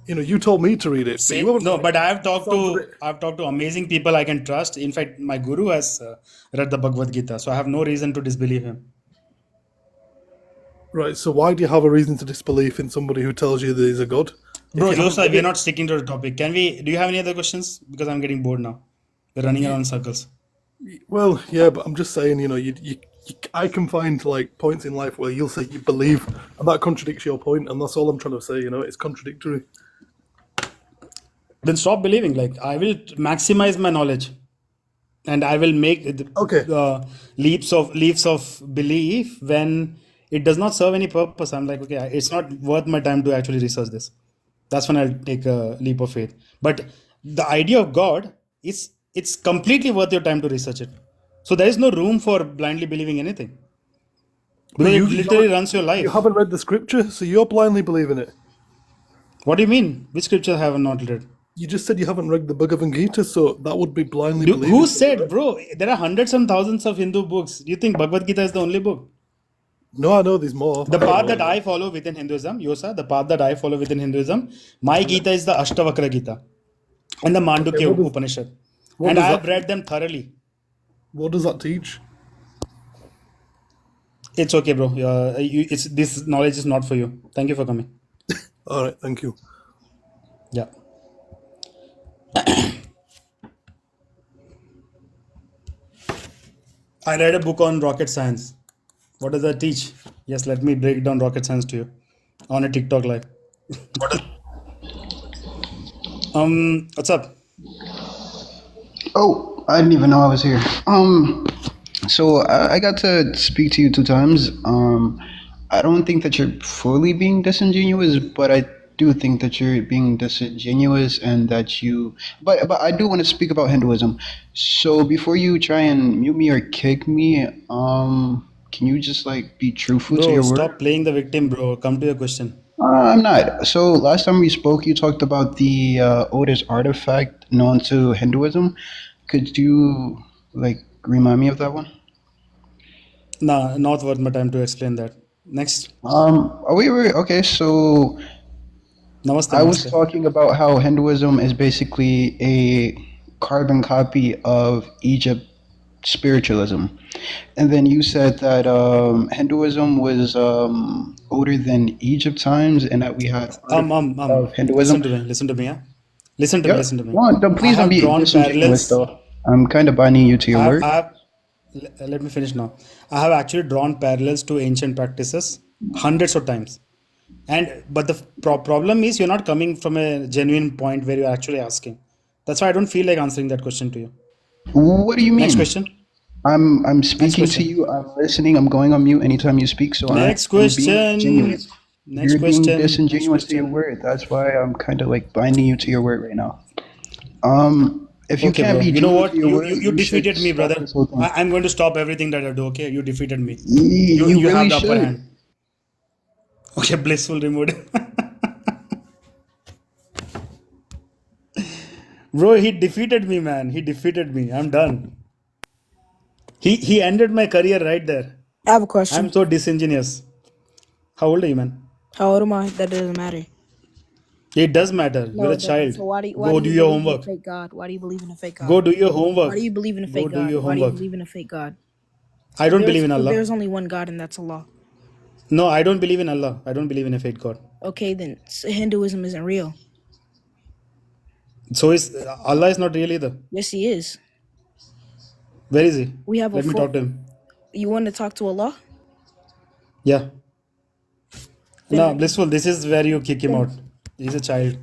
You know, you told me to read it, but you Same. haven't No, read it. but It sounds a bit I've talked to amazing people I can trust. In fact, my guru has read the Bhagavad Gita, so I have no reason to disbelieve him. right. So why do you have a reason to disbelief in somebody who tells you there is a God if Bro, you haven't Yosa, read we're it? not sticking to the topic. Can we? Do you have any other questions? Because I'm getting bored now. We're running around in circles. Well, yeah, but I'm just saying, you know, I can find like points in life where you'll say you believe, and that contradicts your point, and that's all I'm trying to say. You know, it's contradictory. Then stop believing. Like I will maximize my knowledge, and I will make Okay, leaps of belief when it does not serve any purpose. I'm like, okay, it's not worth my time to actually research this. That's when I'll take a leap of faith. But the idea of God is it's completely worth your time to research it. So there is no room for blindly believing anything but because it literally runs your you life. haven't read the scripture, so you're blindly believing it. What do you mean? Which scripture have I not read? You just said you haven't read the Bhagavad Gita, so that would be blindly believing Who something, said, right? bro? There are hundreds and thousands of Hindu books. Do you think Bhagavad Gita is the only book? No, I know there's more. The I don't path know. that I follow within Hinduism, Yosa, the path that I follow within Hinduism, my Gita is the Ashtavakra Gita and the Okay, Mandukya Upanishad. what And does I that have read them thoroughly. what does that teach? It's okay, bro. This knowledge is not for you. Thank you for coming. All right, thank you. Yeah. I read a book on rocket science. What does that teach? Yes, let me break down rocket science to you on a TikTok live. What's up? Oh, I didn't even know I was here. So I got to speak to you two times. I don't think that you're fully being disingenuous, but I do think that you're being disingenuous and that you. But I do want to speak about Hinduism. So before you try and mute me or kick me, can you just like be truthful to Bro, your word? stop playing the victim, bro. Come to your question. I'm not. So last time we spoke, you talked about the oldest artifact known to Hinduism. Could you like remind me of that one? Nah, not worth my time to explain that. Next. Oh, wait. Okay, so Namaste, I was namaste. talking about how Hinduism is basically a carbon copy of Egypt spiritualism, and then you said that Hinduism was older than Egypt times, and that we had artifacts of Listen Hinduism. to me. Listen to me. Yeah. Listen to me. Yep. Listen to me. No, don't, I please don't have be drawn disingenuous, parallels. though. I'm kind of binding you to your word. I have. Let me finish now. I have actually drawn parallels to ancient practices hundreds of times. And but the problem is you're not coming from a genuine point where you're actually asking. That's why I don't feel like answering that question to you. What do you Next mean? question. I'm Next speaking to question. you. I'm listening. I'm going on mute anytime you speak. So I Next am being question. genuine. Next You're being question. Next disingenuous to your question. word. That's why I'm kind of like binding you to your word right now. If you Okay, can't bro. be You know true to what? your word, You you should defeated me, stop brother. this whole thing. I'm going to stop everything that I do. Okay, you defeated me. You You have really the upper should. hand. Okay, blissful removed. Bro, he defeated me, man. He defeated me. I'm done. He ended my career right there. I have a I'm question. so disingenuous. How old are you, man? How old am I? That doesn't matter. It does matter. You're No, a it doesn't. child. So why do Go do you your believe in a homework. fake God? Why do you believe in a fake Go God? do your Why do homework. you believe in a Go fake do God? your Why do you homework. believe in a fake God? I don't believe in If Allah. there's only one God and that's Allah. No, I don't believe in Allah. I don't believe in a fate God. Okay, then Hinduism isn't real. So is Allah is not real either. Yes, he is. Where is he? We have a Let me full. talk to him. You want to talk to Allah? Yeah. No, Then blissful. This is where you kick him out. He's a child.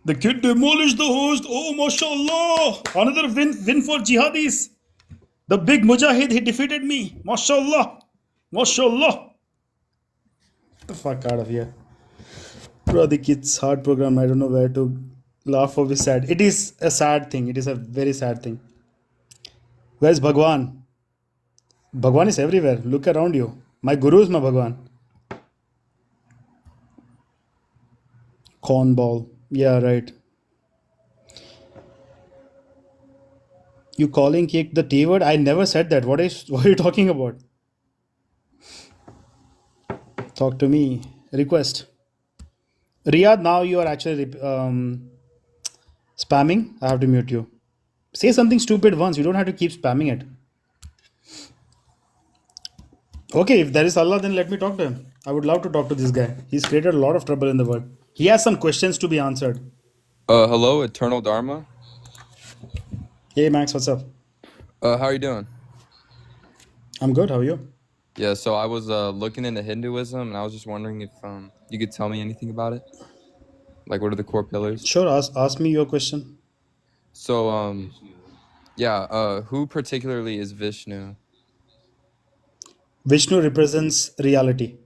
The kid demolished the host. Oh, mashallah. Another win for jihadis. The big mujahid, he defeated me. Mashallah. Mashallah. Get the fuck out of here. Bro, the kids hard program. I don't know where to laugh or be sad. It is a sad thing. It is a very sad thing. Where's Bhagwan? Bhagwan is everywhere. Look around you. My guru is my Bhagwan. Cornball. Yeah, right. You calling cake the T word? I never said that. What are you talking about? Talk to me. Request. Riyadh, now you are actually spamming. I have to mute you. Say something stupid once. You don't have to keep spamming it. Okay, if there is Allah, then let me talk to him. I would love to talk to this guy. He's created a lot of trouble in the world. He has some questions to be answered. Hello, Eternal Dharma. Hey, Max, what's up? How are you doing? I'm good. How are you? Yeah, so I was looking into Hinduism, and I was just wondering if you could tell me anything about it. Like, what are the core pillars? Sure, ask me your question. So, who particularly is Vishnu? Vishnu represents reality.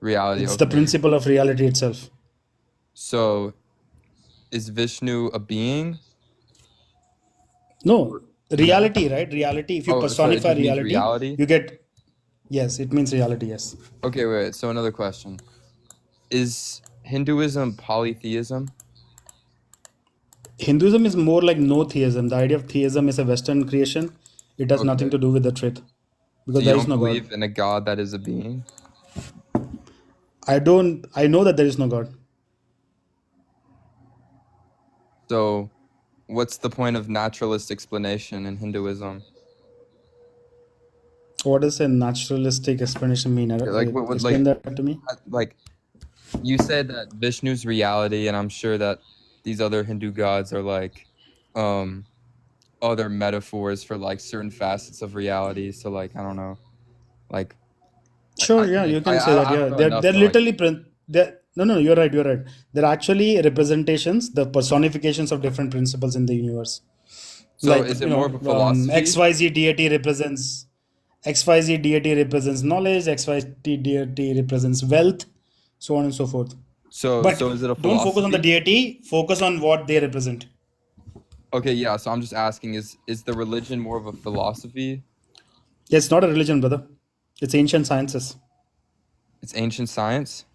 Reality, It's the okay. principle of reality itself. So, is Vishnu a being? No, reality, right? Reality. If you Oh, so it personify just means reality, reality? you get. Yes, it means reality, yes. Okay, wait, so another question. Is Hinduism polytheism? Hinduism is more like no theism. The idea of theism is a Western creation. It has nothing Okay. to do with the truth. So Because you there is don't no God. believe in a god that is a being? I know that there is no God. So, what's the point of naturalist explanation in Hinduism? What does a naturalistic explanation mean? Yeah, like what Explain that to me. like you said that Vishnu's reality, and I'm sure that these other Hindu gods are like other metaphors for like certain facets of reality. So like I don't know, like Sure, yeah, you can say that. I don't Yeah, know they're enough they're to like. literally they're, no, you're right. You're right. They're actually representations, the personifications of different principles in the universe. So Like is it more of a philosophy? XYZ deity represents XYZ deity represents knowledge. XYZ deity represents wealth, so on and so forth. So But is it a don't focus on the philosophy? deity. Focus on what they represent. Okay, yeah. So I'm just asking, is the religion more of a philosophy? It's not a religion, brother. It's ancient sciences. It's ancient science.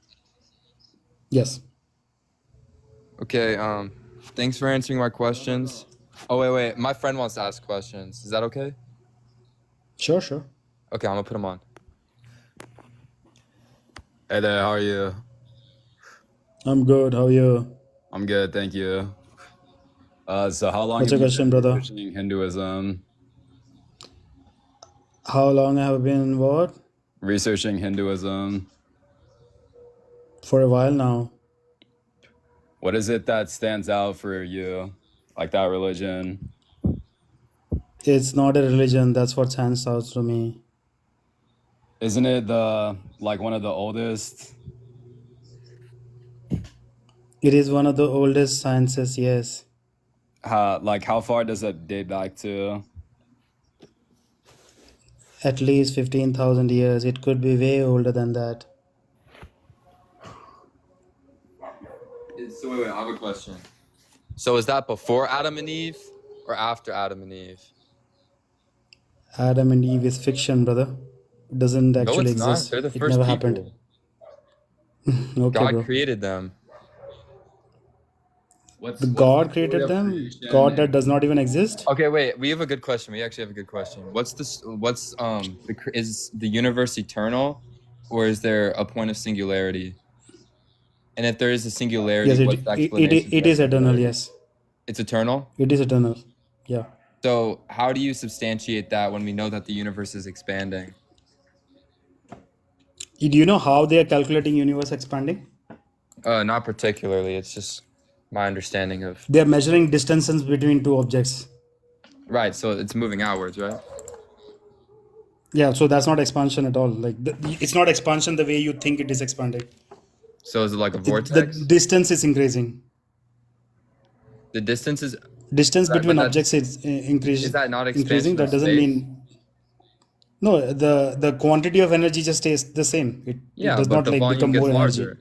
Yes. Okay. Thanks for answering my questions. Oh wait. My friend wants to ask questions. Is that okay? Sure, sure. Okay, I'm gonna put him on. Hey there, how are you? I'm good. How are you? I'm good, thank you. So how long What's have your you question, been brother? researching Hinduism? How long have I been in what? Researching Hinduism. For a while now. What is it that stands out for you? Like that religion? It's not a religion. That's what stands out to me. Isn't it one of the oldest? It is one of the oldest sciences, yes. How far does it date back to? At least 15,000 years. It could be way older than that. So wait, I have a question. So is that before Adam and Eve or after Adam and Eve? Adam and Eve is fiction, brother. It doesn't No, actually it's not. exist. They're the It first never happened. people. Okay, God bro. created them. The What's the God story created of them? creation God that and does not even exist? Okay, wait. We have a good question. We actually have a good question. Is the universe eternal, or is there a point of singularity? And if there is a singularity, Yes, what's the explanation for it that is eternal, singularity? yes. It's eternal. It is eternal. Yeah. So how do you substantiate that when we know that the universe is expanding? Do you know how they are calculating universe expanding? Not particularly. It's just my understanding of. They are measuring distances between two objects. Right. So it's moving outwards, right? Yeah, so that's not expansion at all. It's not expansion the way you think it is expanding. So is it like a The vortex? distance is increasing. The distance is, Distance but between that's objects is is that not increasing. expansion That of doesn't space? mean no. The quantity of energy just stays the same. It Yeah, does but not the volume become gets more energy. larger.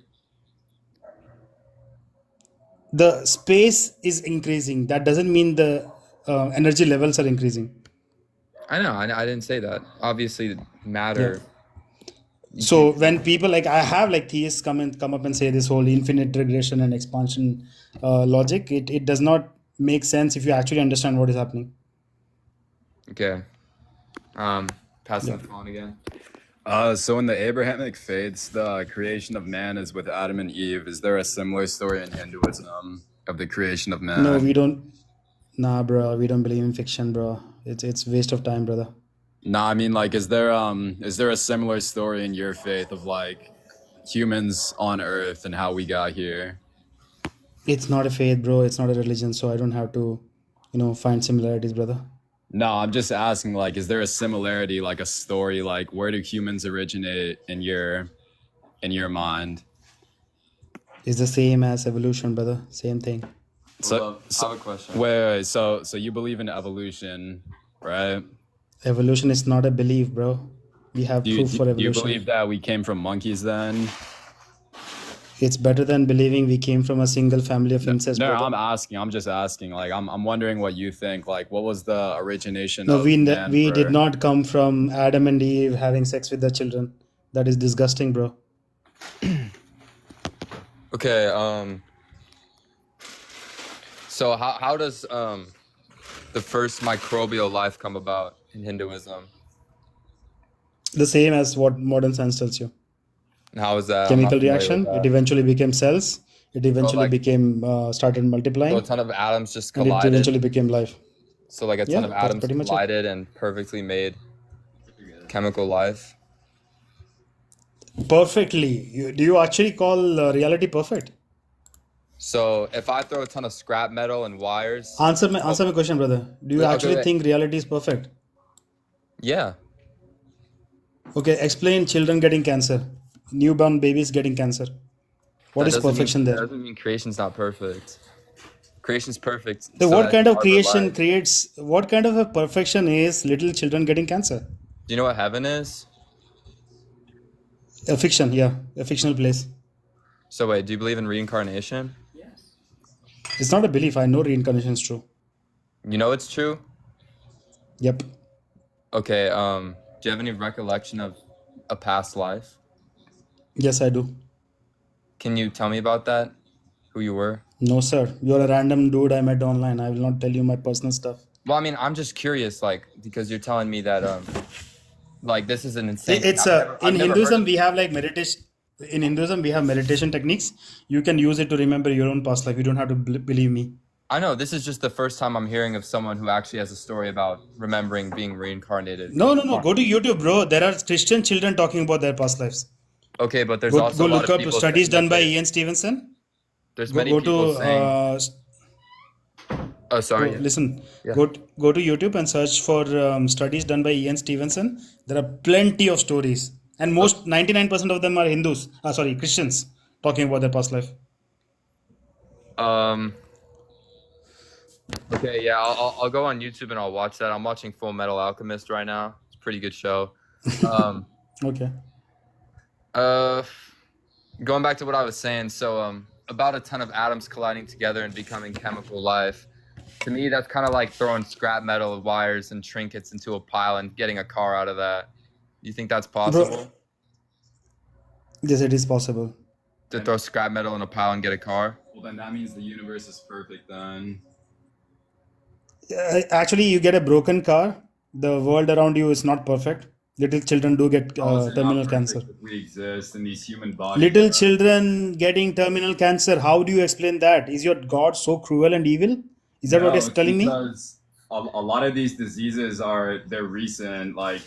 The space is increasing. That doesn't mean the energy levels are increasing. I know. I didn't say that. Obviously, Yeah. matter. You So can't. when people like I have like theists come up and say this whole infinite regression and expansion logic, it does not make sense if you actually understand what is happening. Okay. Passing Yeah. the phone again. So in the Abrahamic faiths, the creation of man is with Adam and Eve. Is there a similar story in Hinduism of the creation of No, we man? don't. Nah, bro, we don't believe in fiction, bro. It's waste of time, brother. No, I mean like is there a similar story in your faith of like humans on earth and how we got here? It's not a faith, bro. It's not a religion, so I don't have to, find similarities, brother. No, I'm just asking like is there a similarity like a story like where do humans originate in your mind? It's the same as evolution, brother. Same thing. So, I have a question. wait, so you believe in evolution, right? Evolution is not a belief, bro. We have Do you, proof do for you evolution. believe that we came from monkeys then? It's better than believing we came from a single family of incest, No, brother. I'm just asking. Like, I'm wondering what you think. Like, what was the origination No, of man we did for? not come from Adam and Eve having sex with their children. That is disgusting, bro. Okay. So how does the first microbial life come about in Hinduism? The same as what modern science tells you. And how is that? I'm not Chemical familiar with reaction. It that. eventually became cells. It eventually like- became started So a multiplying, ton of atoms just and it collided. eventually became life. So like a ton Yeah, of that's atoms pretty much it. collided and perfectly made chemical life. Perfectly. Do you actually call reality perfect? So if I throw a ton of scrap metal and wires, Answer my question, brother. Do you Okay, actually wait. think reality is perfect? Yeah. Okay, explain children getting cancer, newborn babies getting cancer. What That is doesn't perfection That there? doesn't mean creation's not perfect. Creation's perfect. So so what that kind of our creation life- creates? What kind of a perfection is little children getting cancer? Do you know what heaven is? A fiction, yeah, a fictional place. So wait, do you believe in reincarnation? It's not a belief. I know reincarnation is true. You know it's true? Yep. Okay, do you have any recollection of a past life? Yes, I do. Can you tell me about that? Who you were? No, sir. You're a random dude I met online. I will not tell you my personal stuff. Well, I mean, I'm just curious, like, because you're telling me that, like, this is an insane. It's I've in never heard Hinduism of- we have like meditation. In Hinduism we have meditation techniques. You can use it to remember your own past life. You don't have to believe me. I know this is just the first time I'm hearing of someone who actually has a story about remembering being reincarnated. No. Go to YouTube, bro. There are Christian children talking about their past lives. Okay, but there's Go also a lot look of up people studies saying done that by they- Ian Stevenson. There's Go, many go people to saying. Oh, sorry. listen. Yeah. Go to YouTube and search for studies done by Ian Stevenson. There are plenty of stories, and most 99% of them are Hindus. Christians talking about their past life. Okay, yeah, I'll go on YouTube and I'll watch that. I'm watching Full Metal Alchemist right now. It's a pretty good show. Okay. Going back to what I was saying, so about a ton of atoms colliding together and becoming chemical life. To me, that's kind of like throwing scrap metal, wires, and trinkets into a pile and getting a car out of that. You think that's possible? Yes, it is possible. To throw scrap metal in a pile and get a car? Well, then that means the universe is perfect then. Actually, you get a broken car. The world around you is not perfect. Little children do get How is it not terminal perfect cancer. if we exist in these human bodies? Little children getting terminal cancer. How do you explain that? Is your God so cruel and evil? Is that what No, you're telling me? Because a lot of these diseases they're recent. Like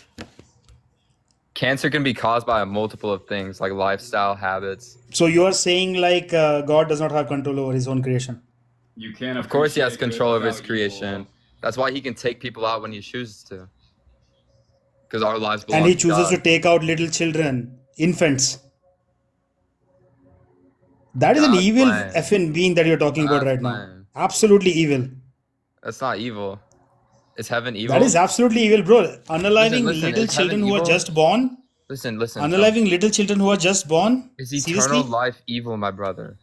Cancer can be caused by a multiple of things like lifestyle habits. So you are saying like God does not have control over his own creation. you can't. Of course, he has appreciate good control over his without creation. evil. That's why he can take people out when he chooses to. Because our lives belong And he to chooses God. to take out little children, infants. That is an God's evil plan. effing being that you're talking about God's right now. plan. Absolutely evil. That's not evil. Is heaven evil? That is absolutely evil, bro. Unaliving Listen, little is heaven children who are evil? just born. Listen. Unaliving little children who are just born. Is eternal Seriously? life evil, my brother?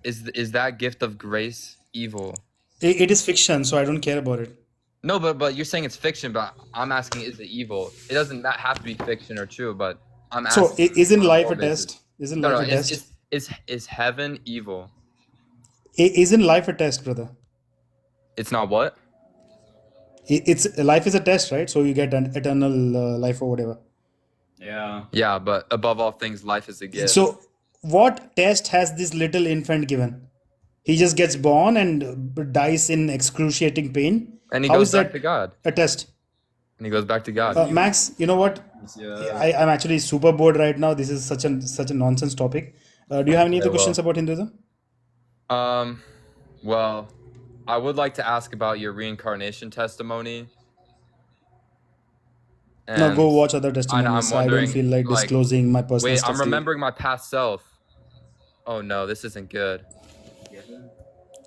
is that gift of grace evil? It is fiction, so I don't care about it. No, but you're saying it's fiction, but I'm asking, is it evil? It doesn't have to be fiction or true, but I'm So asking isn't on a life moral a basis. test? Isn't No, life no, a test? is heaven evil? Isn't life a test, brother? It's not what? It's life is a test, right? So you get an eternal life or whatever. Yeah. Yeah, but above all things, life is a gift. So what test has this little infant given? He just gets born and dies in excruciating pain. And he How goes is back that to God. a test? And he goes back to God. Max, you know what? Yeah. I'm actually super bored right now. This is such a nonsense topic. Do you have any Okay, other questions well. about Hinduism? Well, I would like to ask about your reincarnation testimony. No, go And watch other I'm testimonies. I don't wondering, feel like like, disclosing my personal wait, stuff I'm to you. remembering my past self. Oh no, this isn't good.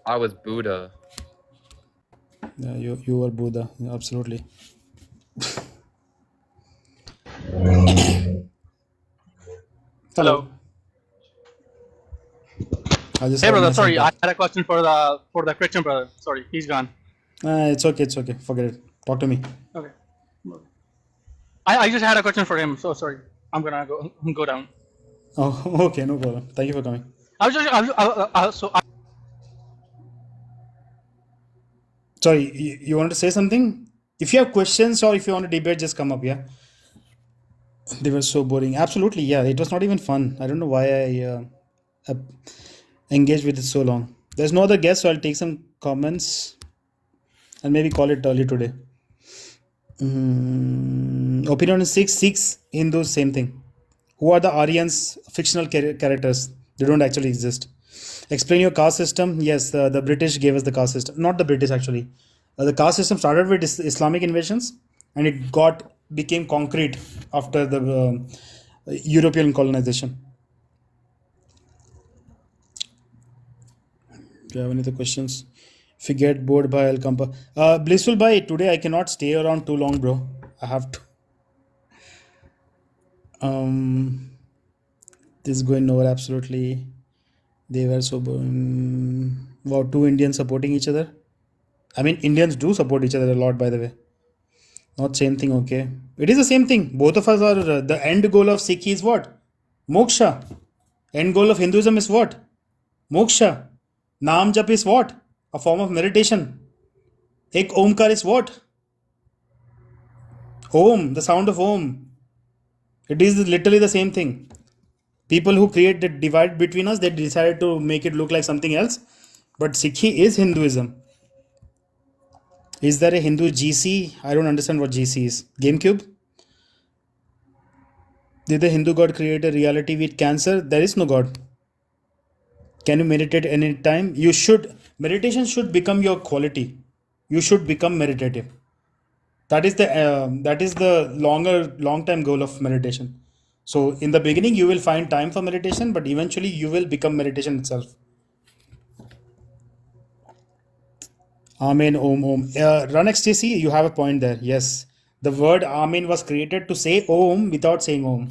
I was Buddha. Yeah, you were Buddha. Yeah, absolutely. Hello. Hello. I just Hey, had brother. my Sorry, I center. had a question for the Christian brother. Sorry, he's gone. It's okay. It's okay. Forget it. Talk to me. Okay. I just had a question for him. So sorry. I'm gonna go down. Oh, okay. No problem. Thank you for coming. I was just Sorry, you wanted to say something? If you have questions or if you want to debate, just come up. Yeah. They were so boring. Absolutely. Yeah. It was not even fun. I don't know why I engaged with it so long. There's no other guest, so I'll take some comments and maybe call it early today. Opinion on Sikhs, Hindus, same thing. Who are the Aryans? Fictional characters. They don't actually exist. Explain your caste system. Yes, the British gave us the caste system. Not the British actually. The caste system started with Islamic invasions, and it became concrete after the European colonization. Do you have any other questions? If you get bored by, I'll come. Blissful by today, I cannot stay around too long, bro. I have to. This is going nowhere. Absolutely. They were so. Wow, two Indians supporting each other. I mean, Indians do support each other a lot, by the way. Not same thing, okay? It is the same thing. Both of us are. The end goal of Sikh is what? Moksha. End goal of Hinduism is what? Moksha. Naam jap is what? A form of meditation. Ek omkar is what? Om, the sound of Om. It is literally the same thing. People who create the divide between us, they decided to make it look like something else. But Sikhi is Hinduism. Is there a Hindu GC? I don't understand what GC is. GameCube? Did the Hindu god create a reality with cancer? There is no god. Can you meditate any time? You should. Meditation should become your quality. You should become meditative. That is the long time goal of meditation. So in the beginning you will find time for meditation, but eventually you will become meditation itself. Amen, Om, Om. Run XTC, you have a point there. Yes. The word Amen was created to say Om without saying Om.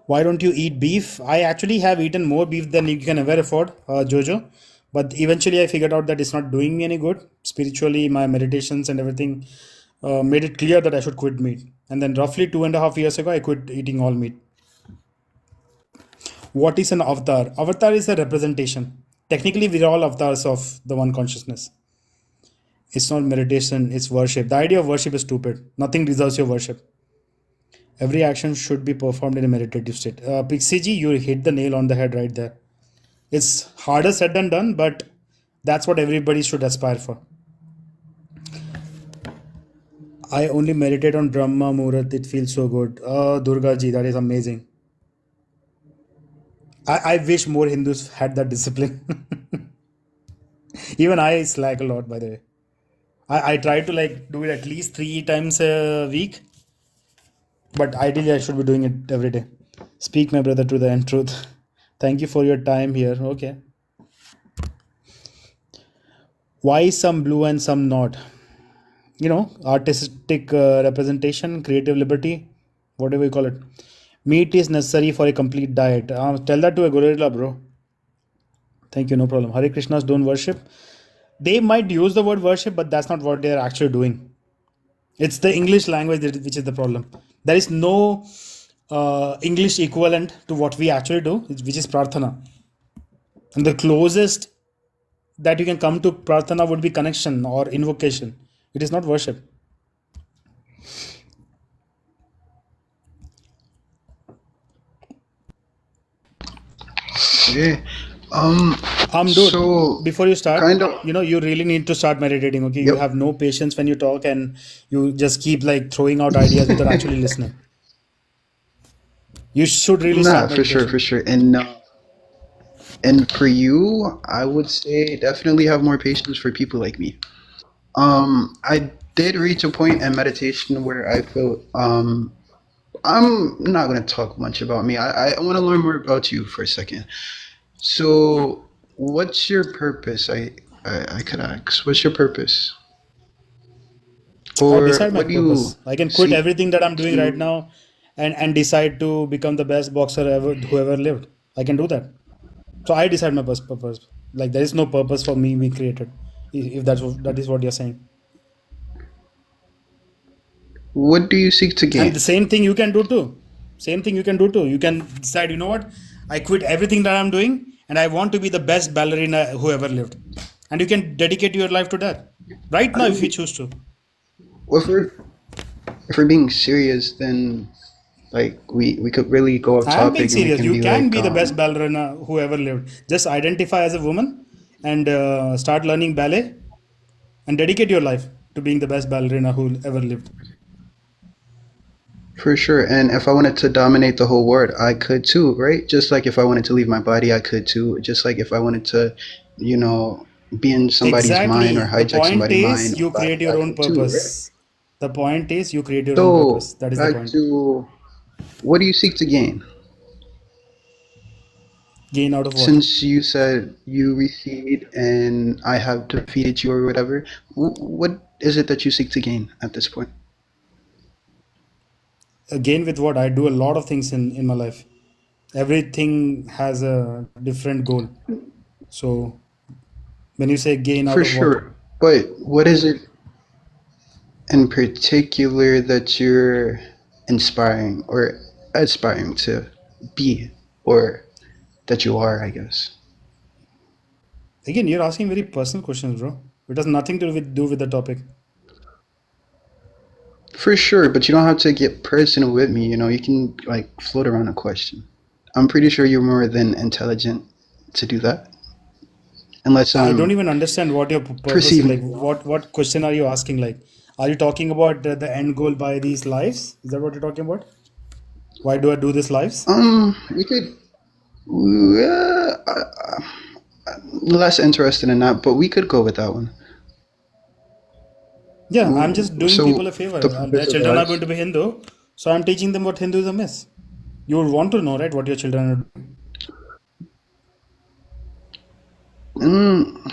Why don't you eat beef? I actually have eaten more beef than you can ever afford, Jojo. But eventually I figured out that it's not doing me any good. Spiritually, my meditations and everything made it clear that I should quit meat. And then roughly 2.5 years ago, I quit eating all meat. What is an avatar? Avatar is a representation. Technically, we're all avatars of the one consciousness. It's not meditation, it's worship. The idea of worship is stupid. Nothing deserves your worship. Every action should be performed in a meditative state. Pixie G, you hit the nail on the head right there. It's harder said than done, but that's what everybody should aspire for. I only meditate on Brahma Muhurat. It feels so good. Durga Ji, that is amazing. I wish more Hindus had that discipline. Even I slack a lot, by the way. I try to like do it at least 3 times a week, but ideally I should be doing it every day. Speak, my brother, to the end truth. Thank you for your time here. Okay. Why some blue and some not? Artistic representation, creative liberty, whatever you call it. Meat is necessary for a complete diet. Tell that to a gorilla, bro. Thank you. No problem. Hare Krishnas don't worship. They might use the word worship, but that's not what they're actually doing. It's the English language which is the problem. There is no English equivalent to what we actually do, which is prarthana. And the closest that you can come to prarthana would be connection or invocation. It is not worship. Yeah. Dude, So before you start, kind of. you really need to start meditating, okay? You Yep. have no patience when you talk and you just keep like throwing out ideas without actually listening. You should really Nah, start for sure, meditation. for sure. And for you, I would say definitely have more patience for people like me. I did reach a point in meditation where I felt I'm not gonna talk much about me. I want to learn more about you for a second. So, what's your purpose? I could ask. What's your purpose, I or decide my what do you purpose. I can quit seek everything that I'm doing right to? now and decide to become the best boxer ever who ever lived. I can do that. So I decide my purpose. Like there is no purpose for me being created. If that is what you're saying. What do you seek to And the gain? same thing you can do too. Same thing you can do too. You can decide, you know what? I quit everything that I'm doing and I want to be the best ballerina who ever lived. And you can dedicate your life to that. Right I now if you mean, choose to. if we're being serious, then like we could really go off I am being topic and we serious. can You be can like be the best ballerina who ever lived. Just identify as a woman and start learning ballet and dedicate your life to being the best ballerina who ever lived. for sure. And if I wanted to dominate the whole world, I could too, right? Just like if I wanted to leave my body, I could too. Just like if I wanted to, you know, be in somebody's mind or Exactly. The hijack point somebody's is mind or you create body, your I own could too, right? purpose. The point is you create your own purpose. So That is the back point. to what do you seek to gain? Gain out of what? Since you said you recede and I have defeated you or whatever, what is it that you seek to gain at this point? Gain with what? I do a lot of things in my life. Everything has a different goal. So when you say gain out For of what? sure. But what is it in particular that you're inspiring or aspiring to be or that you are, I guess? Again, you're asking very personal questions, bro. It has nothing to do with the topic. For sure, but you don't have to get personal with me, you know, you can like float around a question. I'm pretty sure you're more than intelligent to do that. Unless I don't I'm even understand what your purpose is. Like, perceiving. what question are you asking? Like, are you talking about the end goal by these lives? Is that what you're talking about? Why do I do these lives? We could less interested in that, but we could go with that one. Yeah, I'm just doing people So a favor. the Their purpose of children are going life. to be Hindu, so I'm teaching them what Hinduism is. You would want to know, right, what your children are doing. Mm,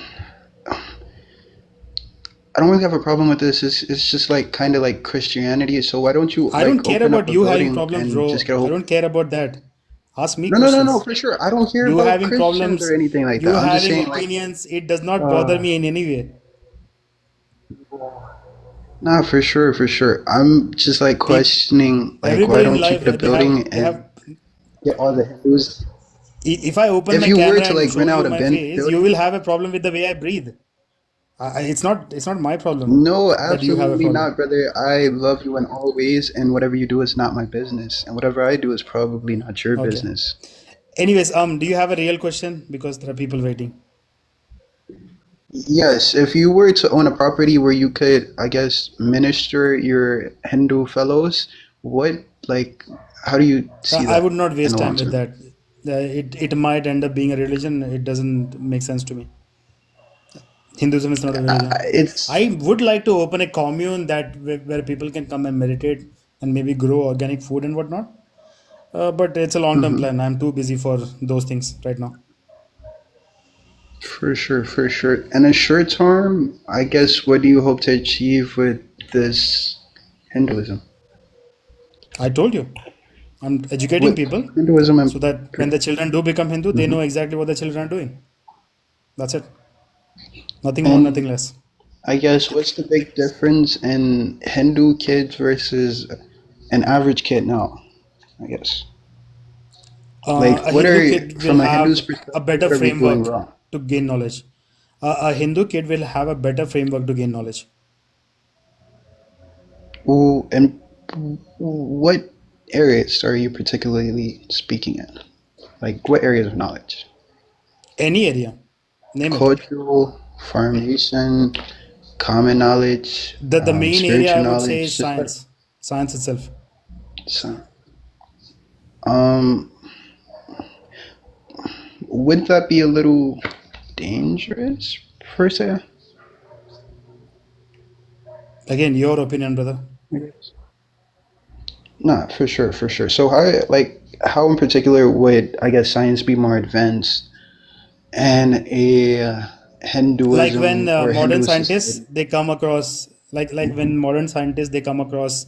I don't really have a problem with this. It's just like kind of like Christianity. So why don't you I don't like care open up about a you having building problems, and just bro. get a I whole. don't care about that. Ask me No, questions. for sure. I don't care You about having Christians or problems, anything like you that. I'm just having saying like, opinions, it does not bother uh, me in any way. nah, for sure, for sure. I'm just like Peop questioning like why Everybody in don't you life, get a building they have. and get all the Hindus? If I open If my you were camera to and like show rent you out a my face, you building. will have a problem with the way I breathe. It's not my problem No, that you have a absolutely problem. not, brother. I love you in all ways, and whatever you do is not my business, and whatever I do is probably not your Okay. business. Anyways, do you have a real question? Because there are people waiting. Yes, if you were to own a property where you could, I guess, minister your Hindu fellows, what, like, how do you see I would that not in waste the time long with term? that. It might end up being a religion. It doesn't make sense to me. Hinduism is not a religion. It's I would like to open a commune where people can come and meditate and maybe grow organic food and whatnot. But it's a long-term mhm, plan. I'm too busy for those things right now. for sure, for sure. In a short term, I guess, what do you hope to achieve with this Hinduism? I told you, I'm educating With people Hinduism so and that when the children do become Hindu, they know mhm. exactly what the children are doing. That's it. Nothing more, nothing And less. I guess what's the big difference in Hindu kids versus an average kid now? I guess. Like, A what Hindu are, kid will from a Hindu's have a perspective, better what are we doing framework wrong? to gain knowledge. A Hindu kid will have a better framework to gain knowledge. Well, and what areas are you particularly speaking in? Like, what areas of knowledge? Any area, name it. Cultural, formation, common knowledge, The main area I spiritual would say is knowledge, just what? science, science itself. So, um, would that be a little dangerous per se? Again, your opinion, brother. I guess. Nah, for sure, for sure. So how in particular would I guess science be more advanced and a Like when Hinduism or modern Hindu scientists society? they come across like when modern scientists they come across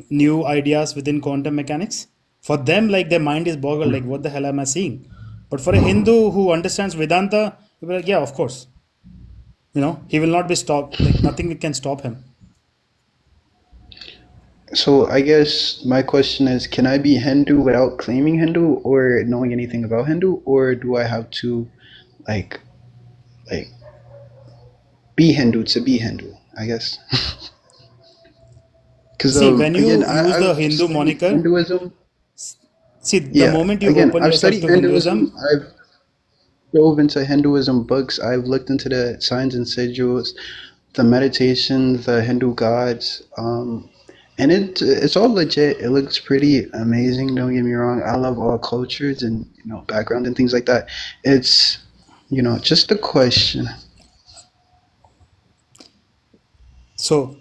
new ideas within quantum mechanics. For them, like their mind is boggled. Like, what the hell am I seeing? But for a Hindu who understands Vedanta, he'll be like, yeah, of course. He will not be stopped. Like nothing can stop him. So I guess my question is, can I be Hindu without claiming Hindu or knowing anything about Hindu, or do I have to like like be Hindu to be Hindu? I guess because See, when again you use the I've Hindu studied moniker, Hinduism. see, the Yeah, moment you again open I've yourself studied to Hinduism. Hinduism, I've dove into Hinduism books. I've looked into the signs and sigils, the meditation, the Hindu gods, and it's all legit. It looks pretty amazing. Don't get me wrong. I love all cultures and background and things like that. It's just a question. so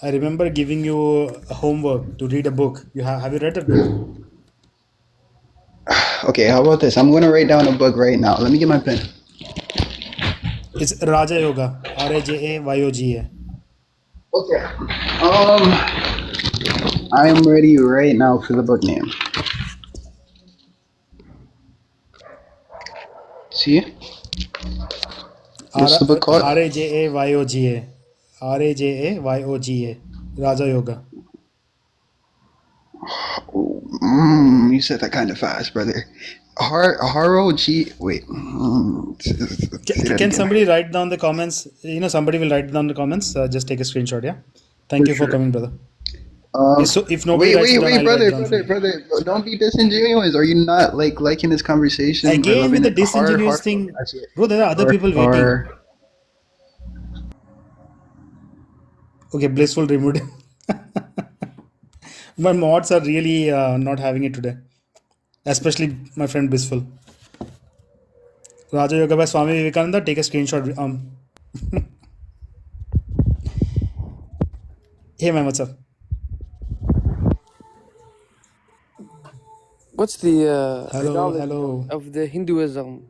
I remember giving you a homework to read a book. Have you read that book? Okay, how about this? I'm gonna write down a book right now. Let me get my pen. It's Raja Yoga, Rajayoga. Okay. I am ready right now for the book name. See, what's the book called? Rajayoga, Rajayoga, Raja Yoga. You said that kind of fast, brother. Haro G. Wait. Say that Can again. somebody write down the comments? Somebody will write down the comments. Just take a screenshot. Yeah. Thank For you for sure. coming, brother. So if nobody writes it down, I'll write it Brother, down for you. brother. Don't be disingenuous. Are you not liking this conversation or Again with loving the it? disingenuous thing, I see it. bro. There are other Har, people waiting. har. Okay, blissful removed. My mods are really not having it today, especially my friend Blissful. Raja Yoga by Swami Vivekananda. Take a screenshot. Hey man, what's up? What's the Hello, ideology hello. of the Hinduism?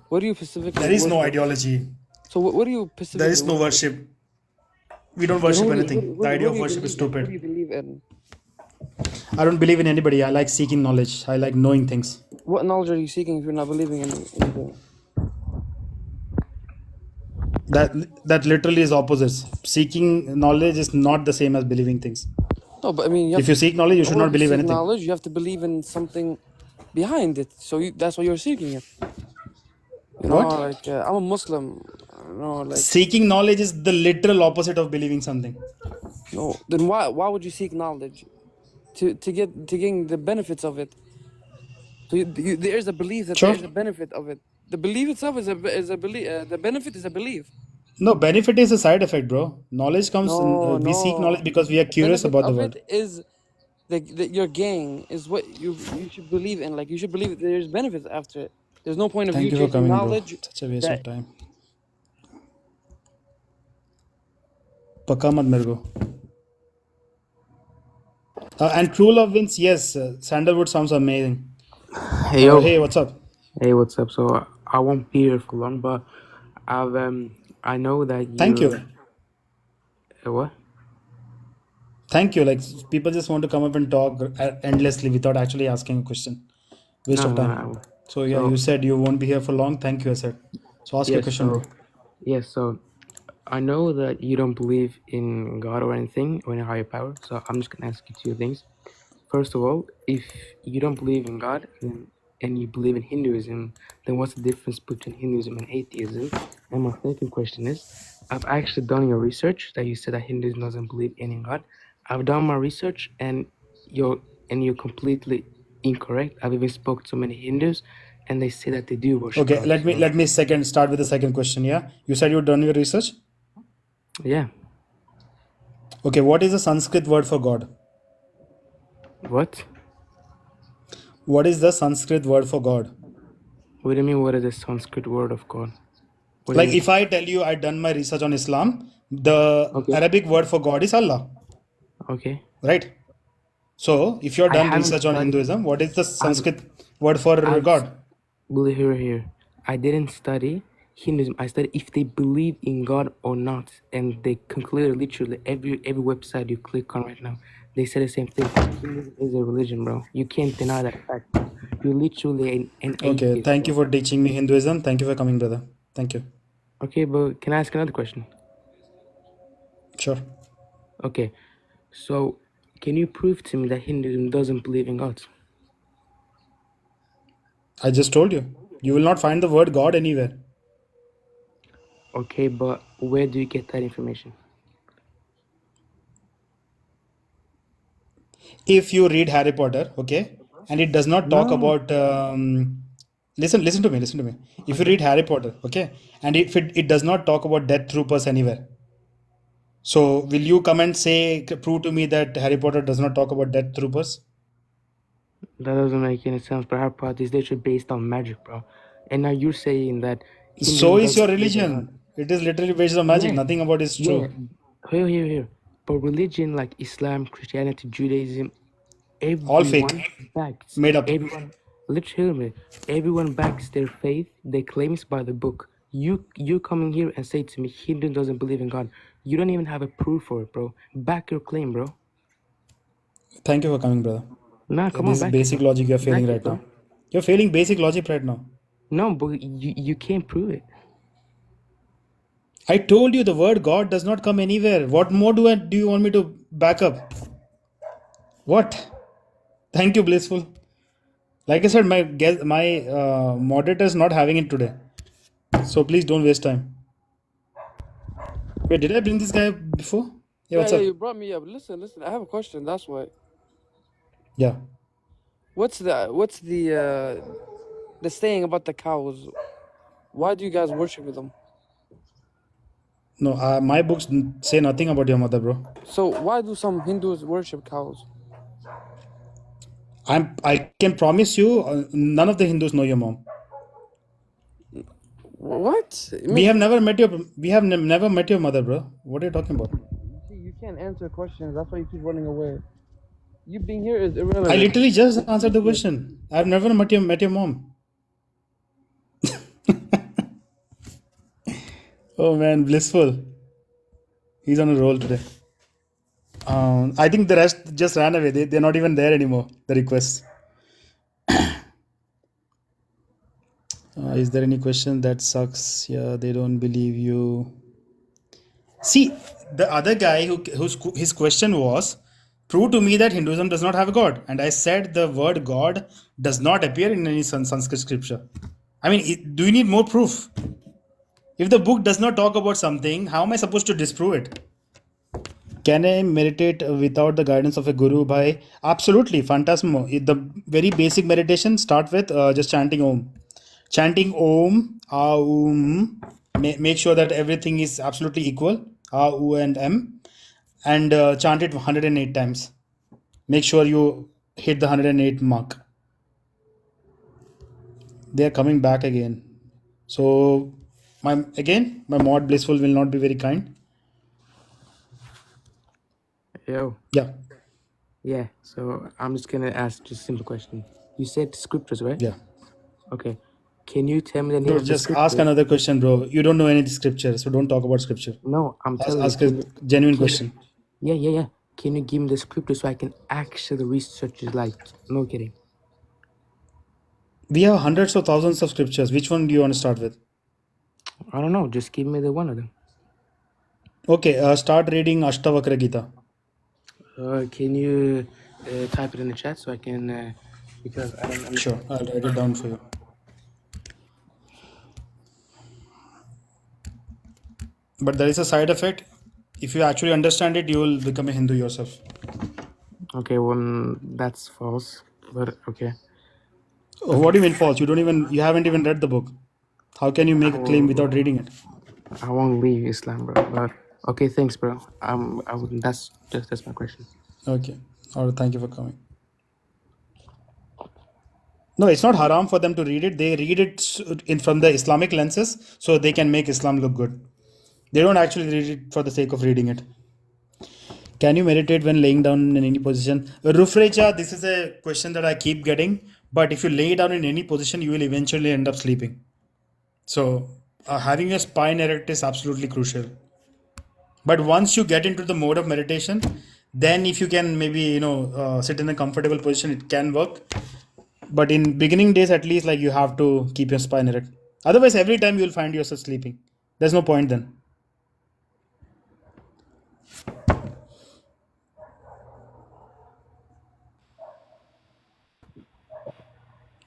What do you specifically There is no worship? ideology. So what do you There specifically is no worship? worship. We don't Then worship anything. The idea what of do you worship is believe in? What do stupid. you believe in? I don't believe in anybody. I like seeking knowledge. I like knowing things. What knowledge are you seeking if you're not believing in anything? That literally is opposites. Seeking knowledge is not the same as believing things. No, but I mean, If you seek knowledge, you in should order not to believe seek anything. knowledge, you have to believe in something behind it. So that's why you're seeking it. What? Like I'm a Muslim. Like Seeking knowledge is the literal opposite of believing something. no. Then why would you seek knowledge? To gain the benefits of it. So there's a belief that Sure. there's a benefit of it. The belief itself is a belief. The benefit is a belief. No, benefit is a side effect, bro. Knowledge comes. We seek knowledge No. because we are The curious benefit about the of world. it is your gain is what you should believe in. Like you should believe that there's benefits after it. There's no point of you Thank you for chasing coming, bro. knowledge Such a waste that of time. Pakka mat mere ko. And true love wins. Yes, sandalwood sounds amazing. Hey yo, Hey, what's up? hey, what's up? So I won't be here for long, but I know that Thank you you. what? Thank you. Like people just want to come up and talk endlessly without actually asking a question. Waste No, of no, time. So yeah, So you said you won't be here for long. Thank you, I said. So ask your yes, question, bro. so I know that you don't believe in God or anything or any higher power. So I'm just gonna ask you two things. First of all, if you don't believe in God and you believe in Hinduism, then what's the difference between Hinduism and atheism? And my second question is, I've actually done your research that you said that Hinduism doesn't believe in God. I've done my research and you're completely incorrect. I've even spoken to many Hindus and they say that they do worship Okay, God. So let me start with the second question. Yeah, you said you've done your research. yeah. Okay, what is the Sanskrit word for God? What? What is the Sanskrit word for God? What do you mean what is the Sanskrit word of God? What do you Like mean? if I tell you I've done my research on Islam, the Okay. Arabic word for God is Allah, Okay. right? So if you're I done haven't research on studied Hinduism, what is the I've Sanskrit word for I've God? believe here. I didn't study Hinduism. I studied if they believe in God or not, and they concluded literally every website you click on right now, they say the same thing. Hinduism is a religion, bro. You can't deny that fact, bro. You're literally an Okay, atheist, thank you bro. for teaching me Hinduism. Thank you for coming, brother. Thank you. Okay, but can I ask another question? Sure. Okay, so can you prove to me that Hinduism doesn't believe in God? I just told you. You will not find the word God anywhere. Okay, but where do you get that information? If you read Harry Potter, okay, and it does not talk No. about listen to me. If you Okay. read Harry Potter, okay, and if it does not talk about death troopers anywhere, so will you come and say prove to me that Harry Potter does not talk about death troopers? That doesn't make any sense, but Harry Potter is literally based on magic, bro. And now you're saying that So Hinduism is your doesn't believe in God. religion. It is literally based on magic. Yeah, Nothing about it is yeah. true. Here. But religion like Islam, Christianity, Judaism, All fake, everyone backs, made up. everyone, literally, everyone backs their faith, their claims by the book. You coming here and say to me Hindu doesn't believe in God. You don't even have a proof for it, bro. Back your claim, bro. Thank you for coming, brother. Nah, come This on, is back it, basic bro. logic you're failing Back it, right bro. now. You're failing basic logic right now. No, but you can't prove it. I told you the word God does not come anywhere. What more do you want me to back up? What? Thank you, Blissful. Like I said, my moderator is not having it today. So please don't waste time. Wait, did I bring this guy before? Yeah, what's Yeah, up? you brought me up. Listen. I have a question. That's why. Yeah. What's the saying about the cows? Why do you guys worship them? No, my books say nothing about your mother, bro. So why do some Hindus worship cows? I can promise you, none of the Hindus know your mom. What? I We mean, have never met your never met your mother, bro. What are you talking about? you see, you can't answer questions. That's why you keep running away. You being here is I irrelevant. literally just answered the Yes. question. I've never met your mom. Oh man, blissful. He's on a roll today. I think the rest just ran away. They're not even there anymore. The requests. Is there any question that sucks? Yeah, they don't believe you. See, the other guy whose his question was, prove to me that Hinduism does not have a god, and I said the word god does not appear in any Sanskrit scripture. I mean, do you need more proof? If the book does not talk about something, how am I supposed to disprove it? Can I meditate without the guidance of a guru? Bhai, absolutely, phantasmo. The very basic meditation start with just chanting Om. Chanting Om, Aum. Make sure that everything is absolutely equal. A, U, and M, and chant it 108 times. Make sure you hit the 108 mark. They are coming back again. So, my mod blissful will not be very kind. Yo. Yeah, Yeah, so I'm just gonna ask just a simple question. You said scriptures, right? yeah. Okay. Can you tell me the name Bro, of the just ask scriptures? another question, bro. You don't know any scripture, so don't talk about scripture. No, I'm telling you, Ask a can you genuine can you question. yeah. Can you give me the scripture so I can actually research it like no kidding. We have hundreds of thousands of scriptures. Which one do you want to start with? I don't know. Just give me the one of them. Okay, start reading Ashtavakra Gita. Can you type it in the chat so I can? Because I don't Sure, understand. I'll write it down for you. But there is a side effect. If you actually understand it, you will become a Hindu yourself. Okay, well that's false. But okay. What do you mean false? You haven't even read the book. How can you make a claim without reading it? I won't leave Islam, bro. But okay, thanks, bro. I would. That's my question. Okay. All right, thank you for coming. No, it's not haram for them to read it. They read it in from the Islamic lenses so they can make Islam look good. They don't actually read it for the sake of reading it. Can you meditate when laying down in any position? Rufreja, this is a question that I keep getting. But if you lay down in any position, you will eventually end up sleeping. So having your spine erect is absolutely crucial. But once you get into the mode of meditation, then if you can maybe sit in a comfortable position, it can work. But in beginning days, at least, like, you have to keep your spine erect. Otherwise, every time you'll find yourself sleeping. There's no point then.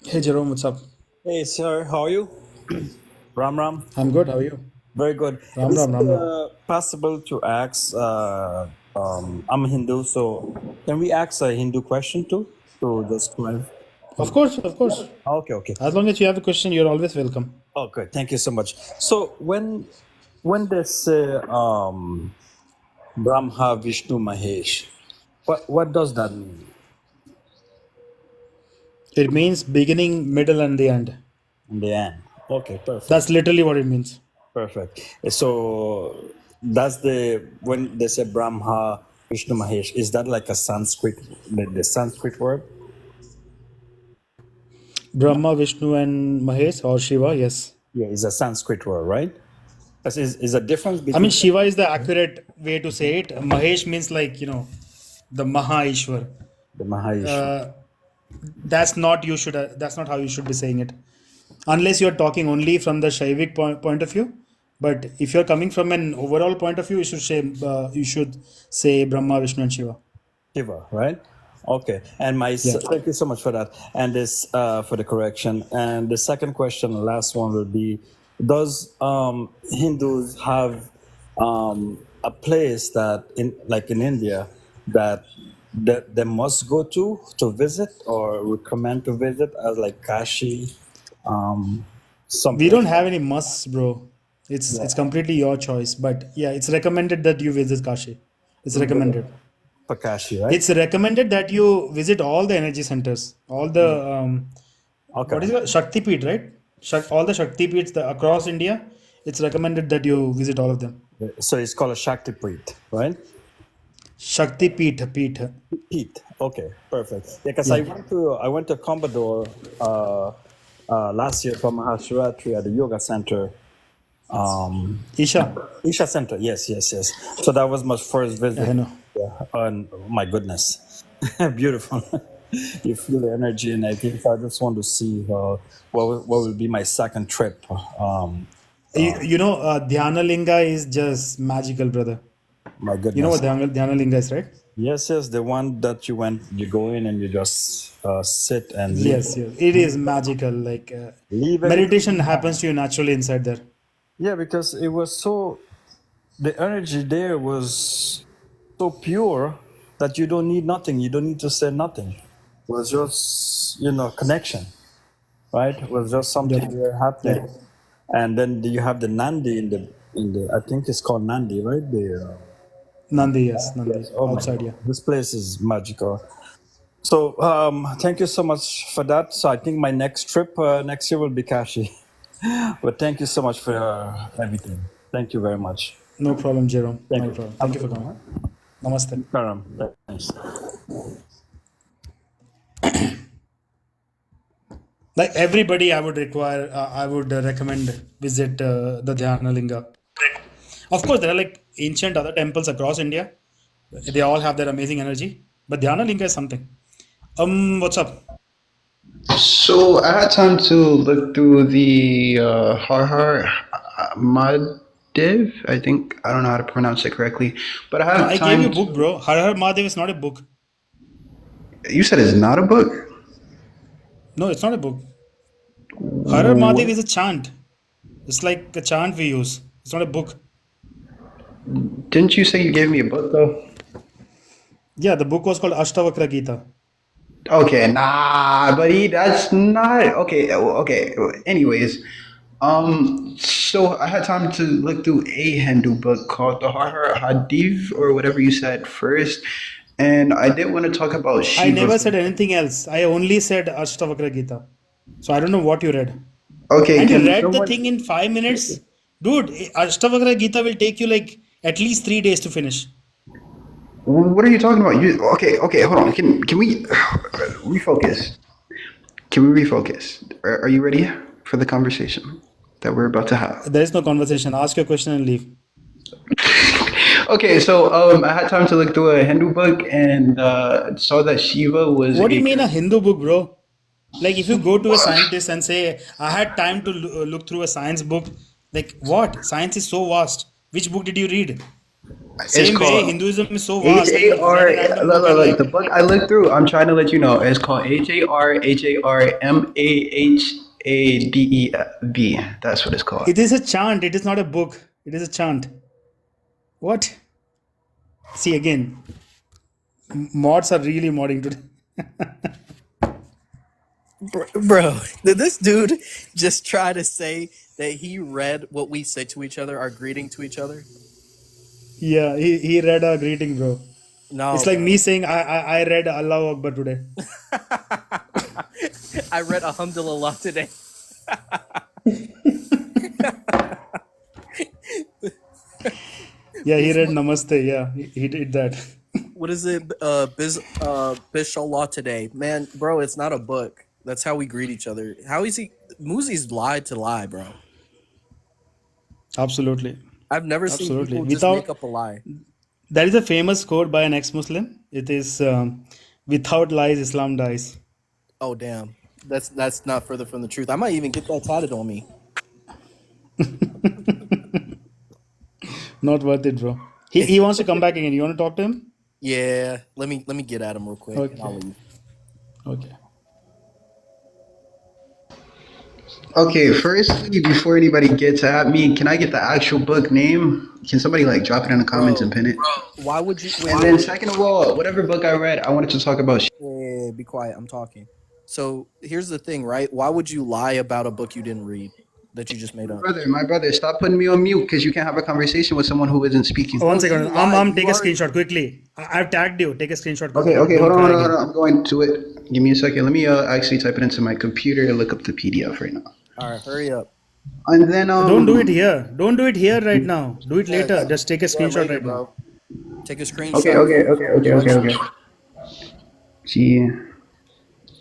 Hey Jerome, what's up? Hey, sir, how are you? Ram Ram. I'm good. How are you? Very good. Ram Is Ram it Ram Ram. possible to ask? I'm a Hindu, so can we ask a Hindu question too? To just clarify. Of course, of course. Okay, okay. As long as you have a question, you're always welcome. Oh, good. Thank you so much. So when they say Brahma, Vishnu, Mahesh, what does that mean It means beginning, middle, and the end. in the end? Okay, perfect. That's literally what it means. Perfect. So that's when they say Brahma, Vishnu, Mahesh, is that like a Sanskrit, the Sanskrit word? Brahma, Vishnu, and Mahesh or Shiva, yes. Yeah, it's a Sanskrit word, right? Is a difference I mean, between Shiva is the accurate way to say it. Mahesh means, like, the Maha Ishwar. the Mahaish? That's not how you should be saying it. Unless you're talking only from the Shaivik point of view. But if you're coming from an overall point of view, you should say Brahma, Vishnu, and Shiva. Shiva, right? Okay. And Yeah. thank you so much for that. And this for the correction. And the second question, the last one will be: does Hindus have a place that in India that they must go to visit or recommend to visit, as like Kashi, some We place? don't have any musts, bro. It's completely your choice. But yeah, it's recommended that you visit Kashi. It's recommended. For Kashi, right? It's recommended that you visit all the energy centers, all the what is Okay. it? Shakti Peeth, right? All the Shakti Peeths across India. It's recommended that you visit all of them. So it's called a Shakti Preet, right? Shakti Peeth. Pete. Okay, perfect. Yeah, because Yeah. I went to Commodore last year for Mahashivratri at the yoga center. Isha. Isha Center. Yes, yes, yes. So that was my first visit. I know. Yeah. And oh my goodness, beautiful. You feel the energy, and I think I just want to see what will be my second trip. Dhyana Linga is just magical, brother. My You know goodness. what Dhyana Linga is, right? Yes, yes, the one that you go in and you just sit and Yes, yes. It is magical. Like, leave everything meditation behind. happens to you naturally inside there. Yeah, because it was the energy there was so pure that you don't need nothing. You don't need to say nothing. It was just, connection, right? It was just Yep. something there Yep. happening. And then you have the Nandi in the I think it's called Nandi, right? Nandi, yes. Nandi. Yes. Oh my Outside, God. yeah. This place is magical. So thank you so much for that. So I think my next trip next year will be Kashi. But thank you so much for everything. Thank you very much. No problem, Jerome. Thank Not a you. problem. Have Thank a you for good coming. one. Namaste. Karam. Thanks. Like everybody, I would recommend visit the Dhyana Linga. Of course, there are like ancient other temples across India. They all have their amazing energy. But Dhyana Linga is something. What's up? So I had time to look through the Har Har Mahadev. I think I don't know how to pronounce it correctly, but I No, have I gave you time a book, to. bro. Har Har Mahadev is not a book. You said it's not a book. No, it's not a book. Har Har Mahadev What? is a chant. It's like a chant we use. It's not a book. Didn't you say you gave me a book though? Yeah, the book was called Ashtavakra Gita. Okay, nah, buddy, that's not okay. Okay. Anyways, so I had time to look through a Hindu book called the Har Har Hadith or whatever you said first, and I did want to talk about I Shiva. never said anything else. I only said Ashtavakra Gita. So I don't know what you read. Okay, And you can read the someone? thing in 5 minutes? Dude, Ashtavakra Gita will take you like at least 3 days to finish. What are you talking about? Okay, hold on. Can we refocus? Can we refocus? Are you ready for the conversation that we're about to have? There is no conversation. Ask your question and leave. Okay, so I had time to look through a Hindu book and saw that Shiva was What do you a. mean a Hindu book, bro? Like if you go to a scientist and say, I had time to look through a science book, like what? Science is so vast. Which book did you read? It's Same way, called Hinduism is so H vast. Like A you read R. a random book and Look, like, the book I looked through. I'm trying to let you know. It's called HARMAHADEV. That's what it's called. it is a chant. It is not a book. It is a chant. What? See again, mods are really modding today. Bro, did this dude just try to say that he read what we say to each other, our greeting to each other? Yeah, he read a greeting, bro. No, It's like bro. me saying I read Allahu Akbar today. I read Alhamdulillah today. Yeah, he read Namaste. Yeah, he did that. What is it? Bishallah today. Man, bro, it's not a book. That's how we greet each other. How is he? Muzi's lied to lie, bro. Absolutely. I've never seen Absolutely. people just make up a lie. There is a famous quote by an ex-Muslim. It is, without lies, Islam dies. Oh, damn. That's not further from the truth. I might even get that tatted on me. Not worth it, bro. He wants to come back again. You want to talk to him? Yeah, let me get at him real quick. Okay. And I'll leave. Okay. Okay, firstly, before anybody gets at me, can I get the actual book name? Can somebody like drop it in the comments and pin it? Why would you? And then second of all, whatever book I read, I wanted to talk about. Yeah, be quiet. I'm talking. So here's the thing, right? Why would you lie about a book you didn't read that you just made up? My brother, stop putting me on mute because you can't have a conversation with someone who isn't speaking. One second. Take a screenshot quickly. I've tagged you. Take a screenshot quickly. Okay, Don't hold cry on. again. I'm going to it. Give me a second. Let me actually type it into my computer and look up the PDF right now. All right, hurry up. And then Don't do it here. Don't do it here right now. Do it later. Just take a screenshot later, right now. bro. Take a screenshot. Okay. See.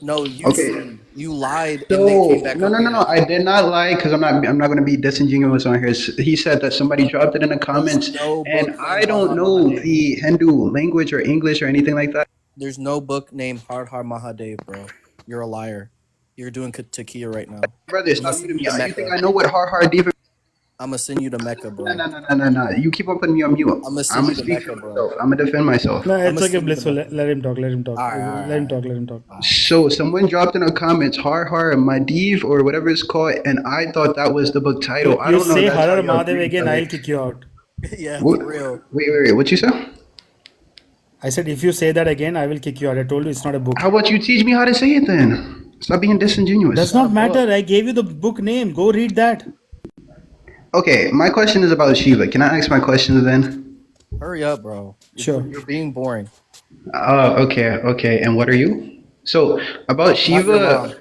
No, you Okay. you lied So and they came back up. no. I did not lie because I'm not going to be disingenuous on here. He said that somebody dropped it in the comments, no and book I named don't Har know Mahadev. the Hindu language or English or anything like that. There's no book named Har Mahadev, bro. You're a liar. You're doing takia right now. Brother, stop muting me. You think I know what hard deep? I'm gonna send you to Mecca, bro. No. You keep on putting me on mute. I'm gonna send you to Mecca, bro. I'm gonna defend myself. No, it's okay, Blissful. Let him talk. Let him talk. All right. Let him talk. So someone dropped in the comments Har Madiv or whatever it's called, and I thought that was the book title. I You don't know. say That's how Har y'all Mahadev greet again, each other. I'll kick you out. Yeah, What? for real. Wait. What you say? I said, if you say that again, I will kick you out. I told you it's not a book. How about you teach me how to say it then? Stop being disingenuous. Does not matter. I gave you the book name. Go read that. Okay, my question is about Shiva. Can I ask my questions then? Hurry up, bro. Sure. You're being boring. Okay. And what are you? So about Shiva.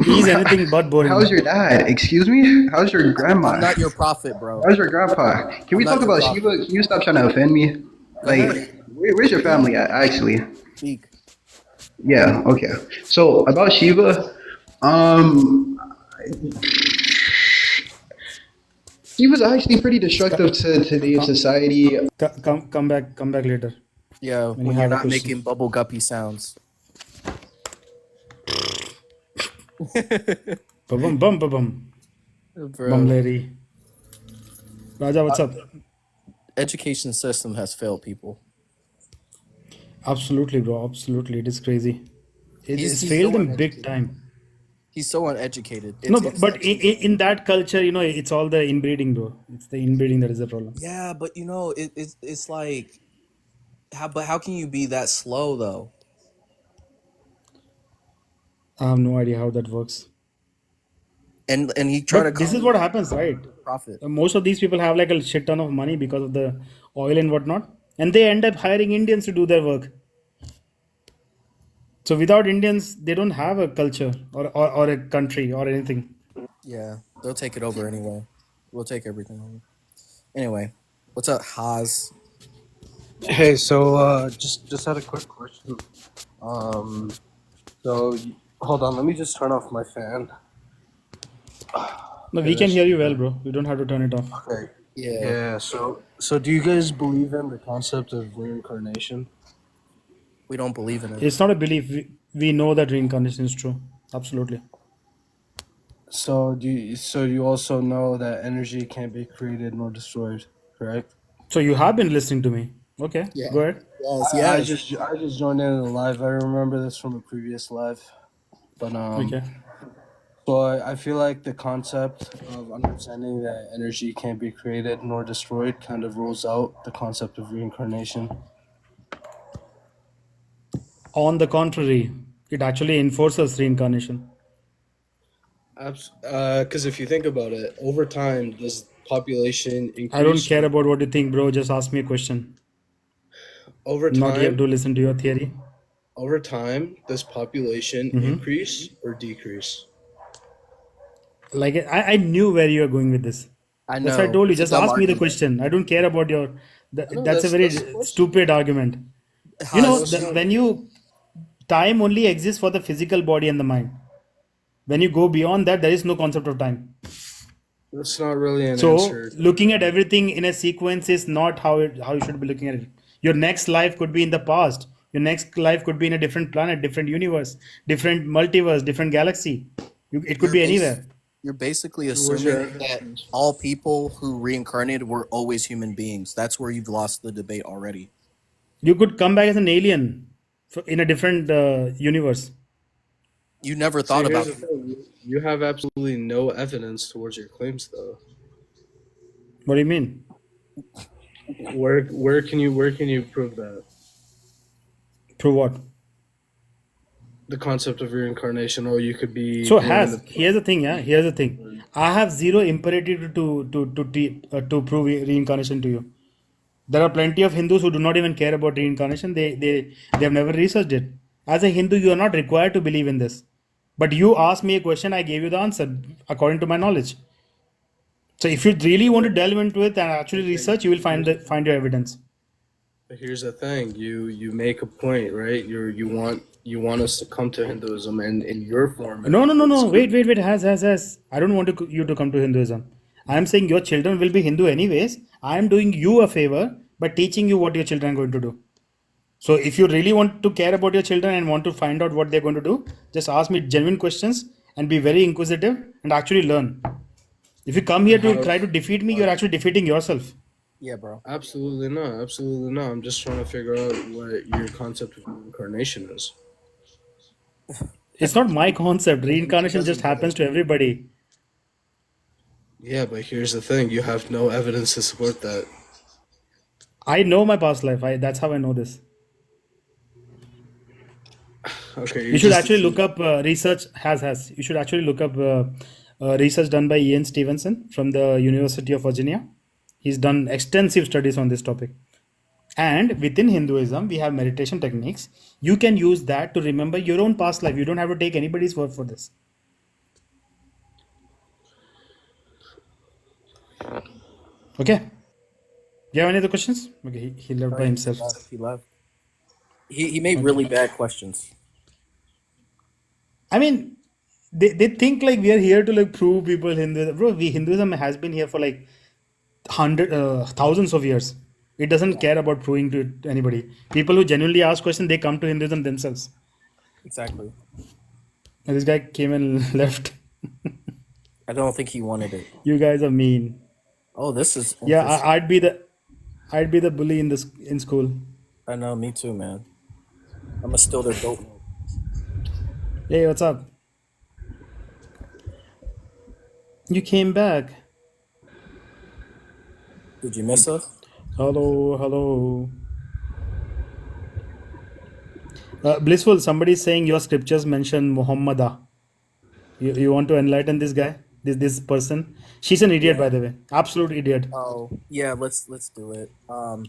He's anything but boring. How's your dad? Excuse me? How's your grandma? I'm not your prophet, bro. How's your grandpa? Can we talk about Shiva? Can you stop trying to offend me? Like, where's your family at, actually? Speak. Yeah, okay. So, about Shiva, he was actually pretty destructive to the society. Come back later. Yeah, when you're not making bubble guppy sounds. Bum bum bum bum. Bum Bro, Larry. Raja, what's up? education system has failed people. Absolutely, bro. Absolutely. It is crazy. It's He's failed so them big uneducated. time. He's so uneducated. No, It's but actually in that culture, it's all the inbreeding, bro. It's the inbreeding that is the problem. yeah, but it's like how can you be that slow though? I have no idea how that works. And he try to But this call is what himself happens, right? prophet. Most of these people have like a shit ton of money because of the oil and whatnot, and they end up hiring Indians to do their work. So without Indians, they don't have a culture or a country or anything. Yeah, they'll take it over anyway. We'll take everything over. Anyway, what's up, Haas? Hey, so just had a quick question. Um, hold on, let me just turn off my fan. No, Okay, we can this hear should be you well, better. bro. You don't have to turn it off. Okay. Yeah, Yeah. So do you guys believe in the concept of reincarnation? we don't believe in it. It's not a belief. We know that reincarnation is true. Absolutely. So you also know that energy can't be created nor destroyed, correct? So you have been listening to me. Okay, Yeah. go ahead. Yes. I Yes. just I just joined in the live. I remember this from a previous live, but Okay. so I feel like the concept of understanding that energy can't be created nor destroyed kind of rules out the concept of reincarnation. On the contrary, it actually enforces reincarnation. Because if you think about it, over time, does population I don't increase care or about what you think, bro. Just ask me a question. over I'm not here time? to listen to your theory. Over time, does population Hmm. increase or decrease? Like I knew where you are going with this. I That's why I know told you. it's a Just dumb ask me the argument. question. I don't care about your. I know That's a very that's the question. stupid argument. No, Haas, it's not. When you time only exists for the physical body and the mind. When you go beyond that, there is no concept of time. That's not really an So answer. looking at everything in a sequence is not how you should be looking at it. Your next life could be in the past. Your next life could be in a different planet, different universe, different multiverse, different galaxy. It could you're be base anywhere. you're basically So where's your assuming evidence that for this? all people who reincarnated were always human beings. That's where you've lost the debate already. You could come back as an alien in a different universe. You never See, thought here's about the thing. You have absolutely no evidence towards your claims, though. What do you mean? Where can you prove that? Through what? The concept of reincarnation, or you could be So born in has the here's the thing, yeah. Here's the thing. I have zero imperative to prove reincarnation to you. There are plenty of Hindus who do not even care about reincarnation. They have never researched it. As a Hindu, you are not required to believe in this. But you asked me a question, I gave you the answer according to my knowledge. So if you really want to delve into it and actually Okay, research, you will here's the find your evidence. here's the thing. You make a point, right? You want us to come to Hinduism, and in your format, No. it's Wait. Has. I don't want you to come to Hinduism. I am saying your children will be Hindu anyways. I am doing you a favor by teaching you what your children are going to do. So if you really want to care about your children and want to find out what they're going to do, just ask me genuine questions and be very inquisitive and actually learn. If you come here and to how. try to defeat me, you're actually defeating yourself. yeah, bro. Absolutely not. Absolutely not. I'm just trying to figure out what your concept of reincarnation is. It's not my concept. He Reincarnation just doesn't get it. happens to everybody. Yeah, but here's the thing. You have no evidence to support that. I know my past life. That's how I know this. Okay, You you're should just actually look defeating. up research has. You should actually look up research done by Ian Stevenson from the University of Virginia. He's done extensive studies on this topic. And within Hinduism, we have meditation techniques. You can use that to remember your own past life. You don't have to take anybody's word for this. Okay. Do you have any other questions? Okay, he left Oh by yeah, he himself. left. He left. He made Okay. really bad questions. I mean, they think like we are here to like prove people Hinduism. Bro, Hinduism has been here for like thousands of years. It doesn't Yeah, care about proving to anybody. People who genuinely ask questions, they come to Hinduism themselves. exactly. And this guy came and left. I don't think he wanted it. You guys are mean. Oh, this is Yeah, interesting. I'd be the bully in school. I know, me too, man. I'm gonna steal their goat milk. Hey, what's up? You came back. Did you miss us? Hello, hello. Blissful, somebody is saying your scriptures mention Muhammadah. You want to enlighten this guy? This person? She's an idiot, Yeah. by the way. Absolute idiot. Oh, yeah. Let's do it.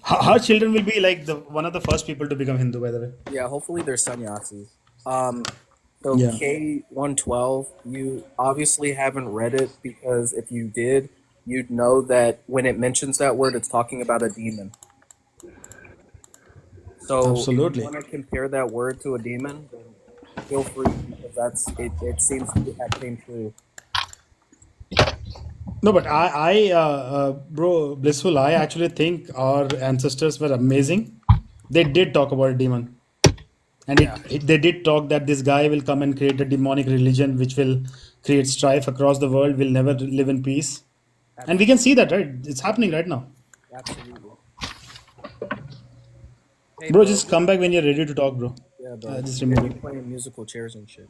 Her children will be like the one of the first people to become Hindu, by the way. Yeah. Hopefully they're sannyasis. So Yeah. K112, you obviously haven't read it because if you did, you'd know that when it mentions that word, it's talking about a demon. So if you Absolutely. want to compare that word to a demon, then feel free because that's it. It seems that came true. No, but bro, Blissful, I actually think our ancestors were amazing. They did talk about a demon. And Yeah, they did talk that this guy will come and create a demonic religion which will create strife across the world, will never live in peace. And we can absolutely, see that, right? It's happening right now. absolutely. Hey, Bro, bro. just come back when you're ready to talk, bro. Yeah, bro. Just We hear remove you it. playing musical chairs and shit.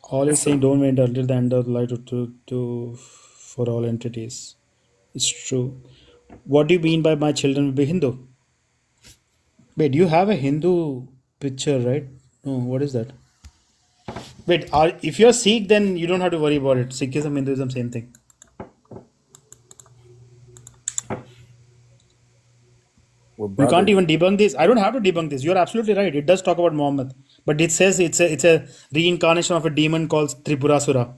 All is saying don't wait until the end of the light for all entities. It's true. What do you mean by my children will be Hindu? Wait, you have a Hindu picture, right? No, what is that? Wait, if you're Sikh, then you don't have to worry about it. Sikhism, Hinduism, same thing. We're You can't brothers. even debunk this. I don't have to debunk this. You're absolutely right. It does talk about Muhammad, but it says it's a reincarnation of a demon called Tripurasura.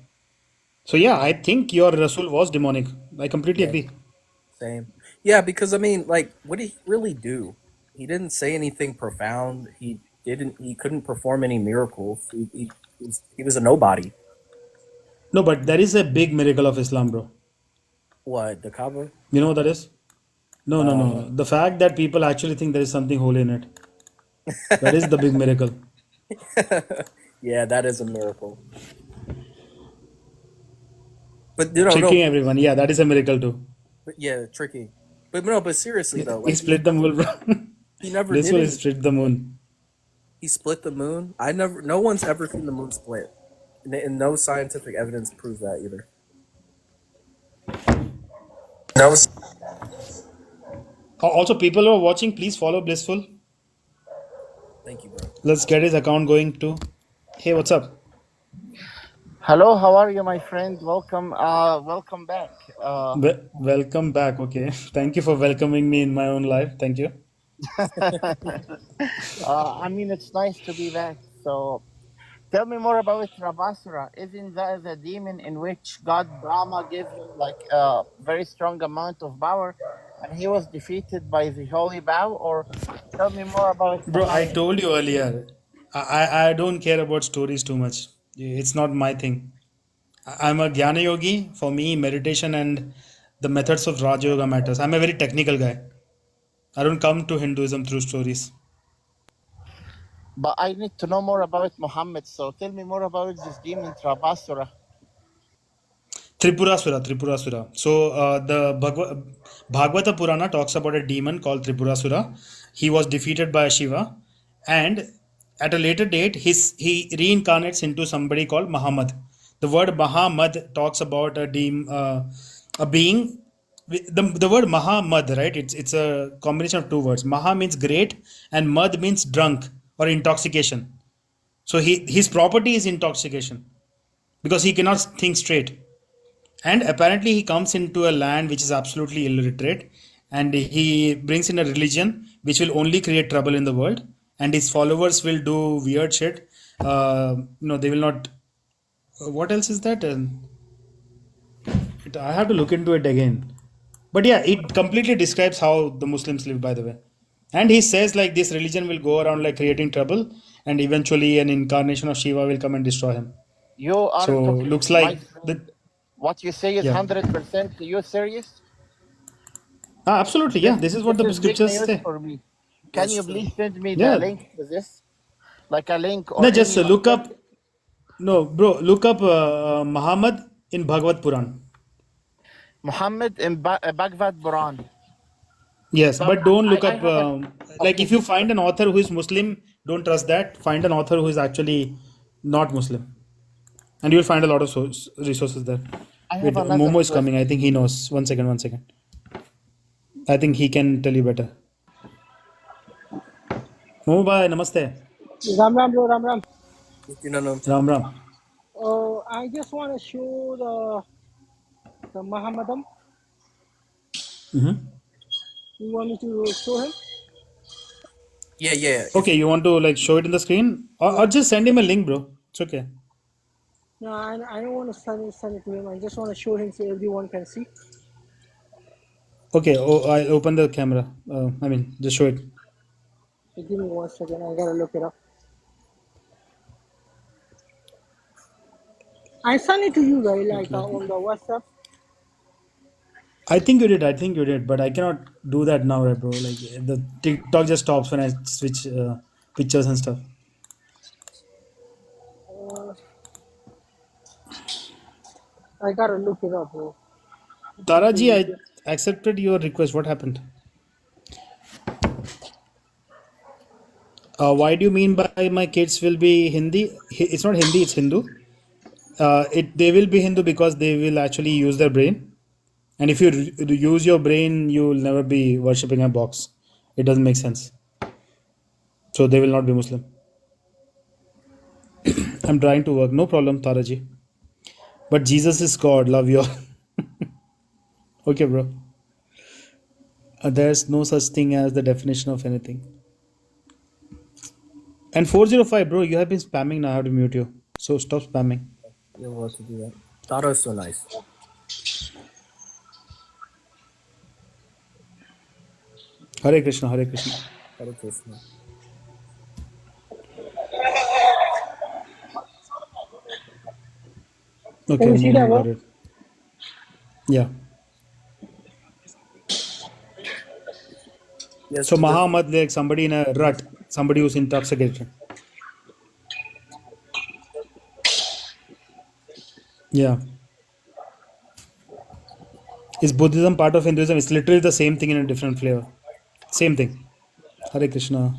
So yeah, I think your Rasul was demonic. I completely Yeah, agree. same. Yeah, because I mean, like, what did he really do? He didn't say anything profound. He didn't. He couldn't perform any miracles. He was a nobody. No, but there is a big miracle of Islam, bro. What, the Kaaba? You know what that is? No, no, no. No. The fact that people actually think there is something holy in it. That is the big miracle. Yeah, that is a miracle. But no. Tricking everyone. Yeah, that is a miracle too. But yeah, tricky. But no, but seriously though, He like split the moon, bro. he never did Blissful is any. split the moon. He split the moon. I never. No one's ever seen the moon split, and no scientific evidence proves that either. No. Also, people who are watching, please follow Blissful. Thank you, bro. Let's get his account going too. Hey, what's up? Hello, how are you, my friend? Welcome, welcome back. Welcome back. Okay. Thank you for welcoming me in my own life. Thank you. I mean, it's nice to be back. So, tell me more about Ravasura. Isn't that the demon in which God Brahma gave him like a very strong amount of power, and he was defeated by the holy bow? Or tell me more about Bro, I Muhammad. told you earlier, I don't care about stories too much. It's not my thing. I'm a Jnana Yogi. For me, meditation and the methods of Raja Yoga matters. I'm a very technical guy. I don't come to Hinduism through stories. But I need to know more about Muhammad. So, tell me more about this demon Ravasura. Tripurasura, Tripurasura. So the Bhagavata Purana talks about a demon called Tripurasura. He was defeated by Shiva, and at a later date, he reincarnates into somebody called Muhammad. The word Muhammad talks about a being. The word Muhammad, right? It's a combination of two words. Maha means great, and Mad means drunk or intoxication. So his property is intoxication because he cannot think straight, and apparently he comes into a land which is absolutely illiterate, and he brings in a religion which will only create trouble in the world, and his followers will do weird shit. They will not. What else is that? I have to look into it again. But yeah, it completely describes how the Muslims live, by the way. And he says like this religion will go around like creating trouble, and eventually an incarnation of Shiva will come and destroy him. You are So talking, looks my like friend. the What you say is yeah. 100%. You serious? Absolutely, yeah. This is what This the is big scriptures news say. for me. Can That's you true. please send me the Yeah, link to this? like a link No, or just any like look that? up. No, bro, look up Muhammad in Bhagavad Puran. Muhammad in Bhagavad Puran. Yes, But but don't look I up. have an Like, okay. if you find an author who is Muslim, don't trust that. Find an author who is actually not Muslim, and you'll find a lot of resources there. I have Wait, another Momo is coming. I question. think he knows. One second, one second. I think he can tell you better. Momo bhai, namaste. Ram Ram bro, Ram Ram. You know, Ram Ram. Oh, I just want to show the Muhammadan. Mm-hmm. You want me to show him? yeah, yeah. If Okay, you want to like show it in the screen, or Yeah. just send him a link, bro. It's okay. No, I don't want to send it to him. I just want to show him so everyone can see. Okay, oh, I'll open the camera. I mean, just show it. So give me 1 second. I gotta look it up. I sent it to you, right? Wait, Like let me. on the WhatsApp. I think you did. I think you did, but I cannot do that now, right, bro? Like, the TikTok just stops when I switch pictures and stuff. Uh, I gotta look it up, bro. Taraji, To I accepted your request. What happened? Why do you mean by my kids will be Hindi? It's not Hindi. It's Hindu. It They will be Hindu because they will actually use their brain. And if you use your brain, you will never be worshipping a box. It doesn't make sense. So they will not be Muslim. I'm trying to work. No problem, Taraji. But Jesus is God. Love you all. Okay, bro. There's no such thing as the definition of anything. And 405, bro, you have been spamming now. I have to mute you. So stop spamming. you're allowed to do that. Taro is so nice. Hare Krishna, Hare Krishna. Hare Krishna. can Okay, you see that, Momo bro? got it. Yeah. Yes, So the Muhammad, like somebody in a rut, somebody who's intoxicated. Yeah. Is Buddhism part of Hinduism? It's literally the same thing in a different flavor. Same thing. Hare Krishna.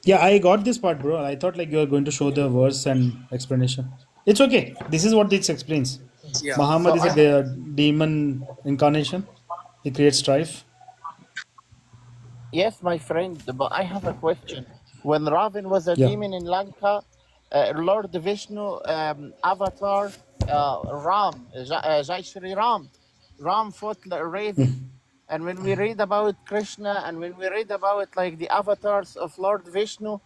Yeah, I got this part, bro. I thought like you were going to show the verse and explanation. It's okay. This is what it explains. yeah. Muhammad So is a demon incarnation. He creates strife. yes, my friend, but I have a question. When Raven was a Yeah. demon in Lanka, Lord Vishnu avatar Jai Shri Ram, Ram fought the Raven. And when we read about Krishna and when we read about like the avatars of Lord Vishnu,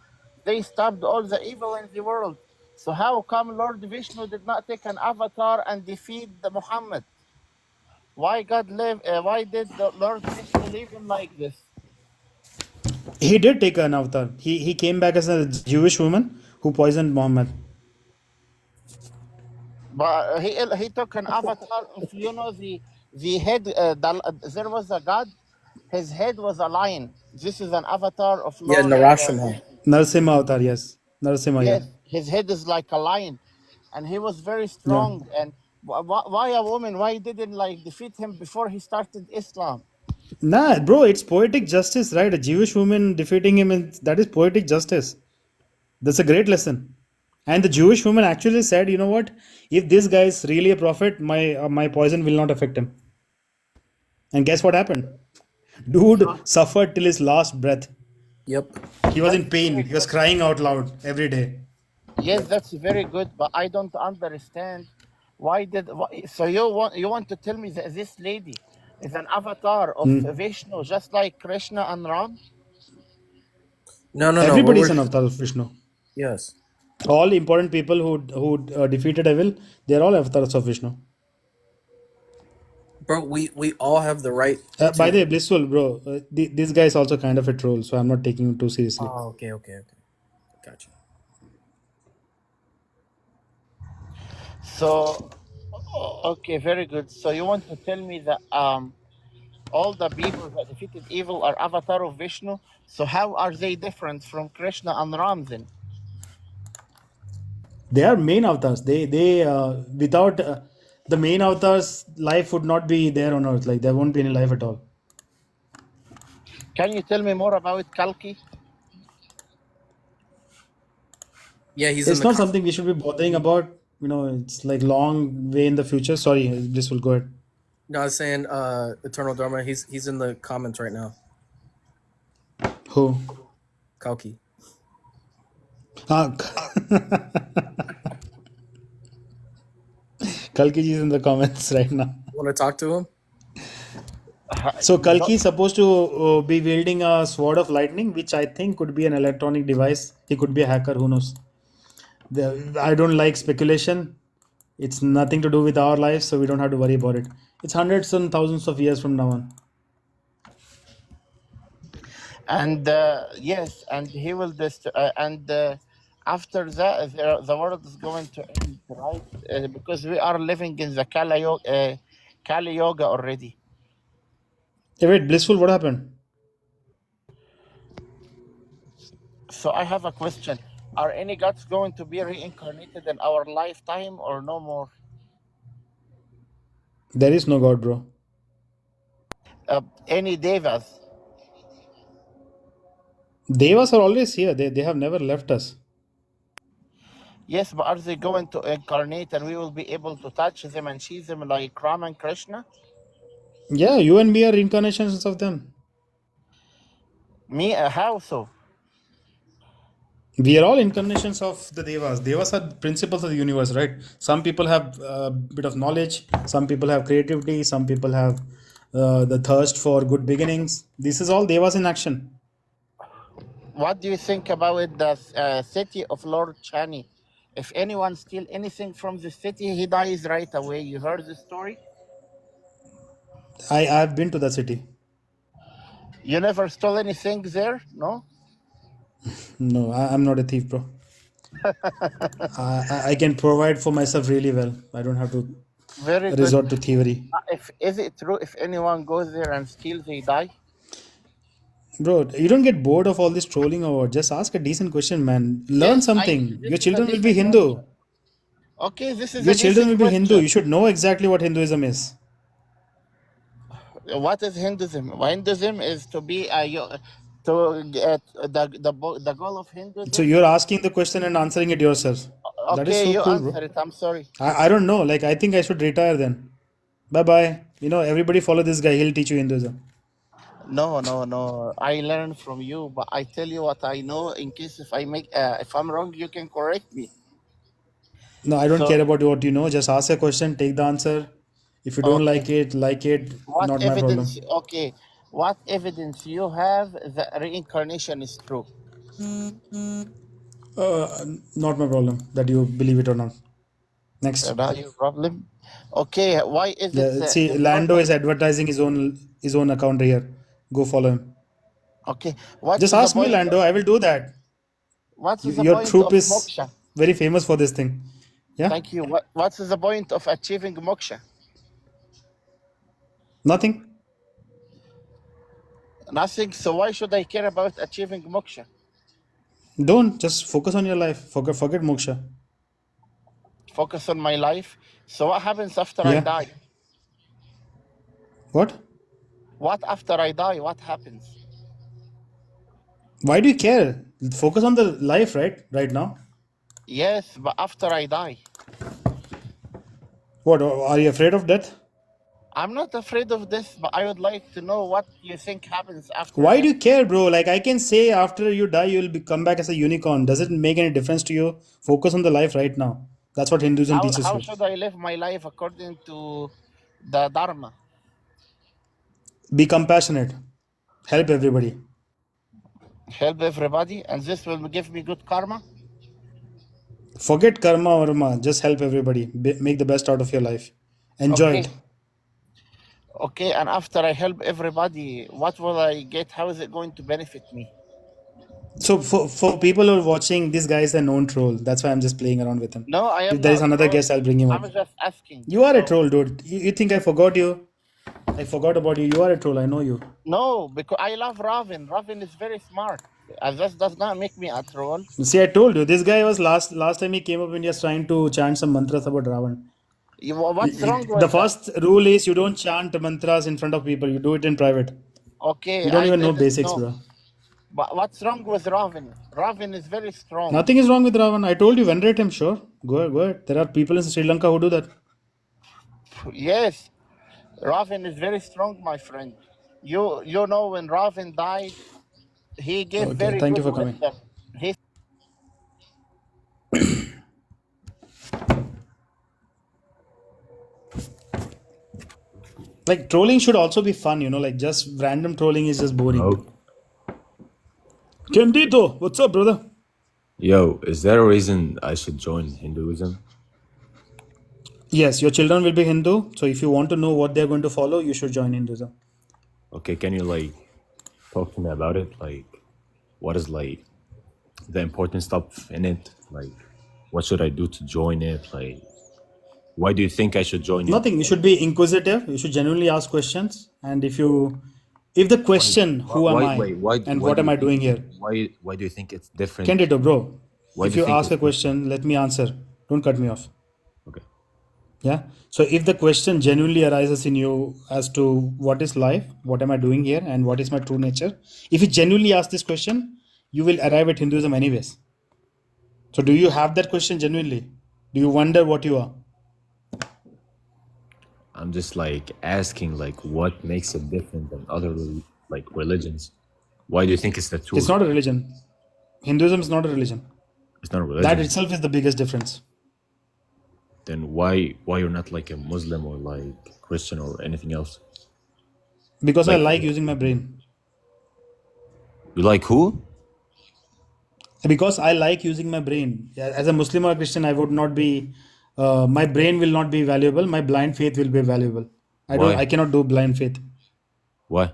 they stopped all the evil in the world. So how come Lord Vishnu did not take an avatar and defeat the Muhammad? Why God live? Why did the Lord Vishnu leave him like this? He did take an avatar. He came back as a Jewish woman who poisoned Muhammad. But he took an avatar of the head. There was a god. His head was a lion. This is an avatar of Yeah, Lord Narashima. Vishnu. Narasimha avatar, yes. Narasimha, yeah. Yes, his head is like a lion, and he was very Yeah. strong. And why a woman? Why didn't like defeat him before he started Islam? Nah, bro, it's poetic justice, right? A Jewish woman defeating him, that is poetic justice. That's a great lesson. And the Jewish woman actually said, you know what? If this guy is really a prophet, my poison will not affect him. And guess what happened? Dude suffered till his last breath. Yep. He was in That's pain. very He was good. crying out loud every day. Yes, that's very good. But I don't understand why did. So you want to tell me that this lady is an avatar of Hmm. Vishnu, just like Krishna and Ram? No, no, no. Everybody is an avatar of Vishnu. Yes, All important people who defeated evil, they are all avatars of Vishnu. bro. We all have the right By the to. way, blissful bro, this guy is also kind of a troll, so I'm not taking him too seriously. Oh, okay, okay, okay. Gotcha. So okay, very good. So you want to tell me that all the people that defeated evil are avatar of Vishnu. So how are they different from Krishna and Ram then? They are main avatars. They without the main avatars, life would not be there on earth. Like there won't be any life at all. Can you tell me more about Kalki? Yeah, he's in It's the not com- something we should be bothering about. You know, it's like long way in the future. Sorry, this will go ahead. No, I was saying Eternal Dharma. He's in the comments right now. Who? Kalki. Ah, Kalki ji is in the comments right now. Want to talk to him? So Kalki is supposed to be wielding a sword of lightning, which I think could be an electronic device. He could be a hacker. Who knows? I don't like speculation. It's nothing to do with our lives, so we don't have to worry about it. It's hundreds and thousands of years from now on. And yes, and he will after that the world is going to end, right? Because we are living in the Kali Yoga already. Hey, wait, blissful, what happened? So I have a question: are any gods going to be reincarnated in our lifetime or no more? There is no God, bro. Any devas? Devas are always here. They have never left us. Yes, but are they going to incarnate and we will be able to touch them and see them like Ram and Krishna? Yeah, you and me are reincarnations of them. Me? How so? We are all incarnations of the Devas. Devas are principles of the universe, right? Some people have a bit of knowledge, some people have creativity, some people have the thirst for good beginnings. This is all Devas in action. What do you think about the city of Lord Chani? If anyone steals anything from the city, he dies right away. You heard the story? I've been to the city. You never stole anything there? No? No, I'm not a thief, bro. I can provide for myself really well. I don't have to Very good. resort to thievery. Is it true if anyone goes there and steals, they die? Bro, you don't get bored of all this trolling or what? Just ask a decent question, man. Learn Yes, something. this Your is a children will be decent Hindu. question. Okay, this is Your a children decent will be Hindu. question. You should know exactly what Hinduism is. What is Hinduism? Hinduism is to be to get the goal of So Hinduism. you're asking the question and answering it yourself. That is Okay, so you cool, bro. answer it. I'm sorry. I don't know. Like, I think I should retire then. Bye bye. You know, everybody follow this guy. He'll teach you Hinduism. No, no, no. I learn from you, but I tell you what I know in case if I'm wrong, you can correct me. No, I don't So care about what you know. Just ask a question, take the answer. If you don't okay, like it, what not my evidence? problem. Okay, what evidence you have that reincarnation is true? Not my problem that you believe it or not. Next. Not your problem. Okay, why is it Yeah, see, the Lando northern? is advertising his own account here. Go follow him. Okay, what's Just the ask me, point? Lando. I will do that. What's the Your point troop of is moksha? very famous for this thing. Yeah, Thank you. What's the point of achieving moksha? nothing. Nothing. So why should I care about achieving moksha? Don't just focus on your life. Forget moksha. Focus on my life. So what happens after I Yeah. die? What? What after I die? What happens? Why do you care? Focus on the life, right? Right now. Yes, but after I die, What? Are you afraid of death? I'm not afraid of this, but I would like to know what you think happens after Why do death. you care, bro? Like I can say after you die, come back as a unicorn. Does it make any difference to you? Focus on the life right now. That's what Hinduism teaches How you. should I live my life according to the Dharma? Be compassionate. Help everybody. Help everybody, and this will give me good karma. Forget karma or karma. Just help everybody. Make the best out of your life. Enjoy Okay, it. okay, and after I help everybody, what will I get? How is it going to benefit me? So for people who are watching, this guy is a known troll. That's why I'm just playing around with him. No, I If am there is not another trolling. guest, I'll bring him up. I'm just asking. You are a So troll, dude. You think I forgot you? I forgot about you. You are a troll. I know you. No, because I love Raven. Raven is very smart. That does not make me a troll. See, I told you. This guy was last time he came up India trying to chant some mantras about Ravan. What's wrong The with that? first rule is you don't chant mantras in front of people. You do it in private. Okay, You don't I even know didn't basics, know. bro. But what's wrong with Raven? Raven is very strong. Nothing is wrong with Ravan. I told you, venerate him, sure. Go ahead, go ahead. There are people in Sri Lanka who do that. Yes, Raven is very strong, my friend. You know when Raven died, he gave Okay, very thank you good for coming. wisdom. He Like, trolling should also be fun, like just random trolling is just boring. Hello? Kendito, what's up, brother? Yo, is there a reason I should join Hinduism? Yes, your children will be Hindu. So if you want to know what they're going to follow, you should join Hinduism. Okay, can you talk to me about it? What is the important stuff in it? What should I do to join it? Why do you think I should join it? Nothing. You should be inquisitive. You should genuinely ask questions. And if the Why? question, who am Why? I Wait. Why? and Why what do am you I think? doing here? Why do you think it's different? Candidate, bro. Why If do you you think ask it's a different? question, let me answer. Don't cut me off. Okay. Yeah. So if the question genuinely arises in you as to what is life, what am I doing here, and what is my true nature, if you genuinely ask this question, you will arrive at Hinduism anyways. So do you have that question genuinely? Do you wonder what you are? I'm just asking what makes it different than other religions? Why do you think it's the It's truth? not a religion. Hinduism is not a religion. It's not a That religion. itself is the biggest difference. Then why you're not a Muslim or Christian or anything else? Because I Like like using my brain. you like who? Because I like using my brain. Yeah, as a Muslim or a Christian, I would not be. My brain will not be valuable. My blind faith will be valuable. I Why? cannot do blind faith. Why?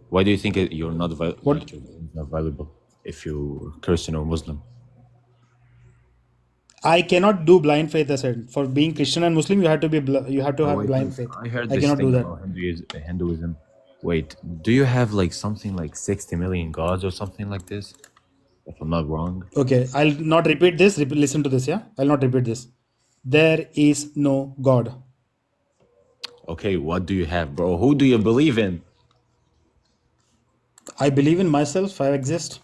Why do you think you're not What? your brain's not valuable if you're Christian or Muslim? I cannot do blind faith. I said for being Christian and Muslim, you have to Oh have wait, blind faith. I heard I this cannot do thing that. about Hinduism. Wait, do you have something like 60 million gods or something like this? If I'm not wrong. Okay, I'll not repeat this. Listen to this. Yeah, I'll not repeat this. There is no God. Okay, what do you have, bro? Who do you believe in? I believe in myself. I exist.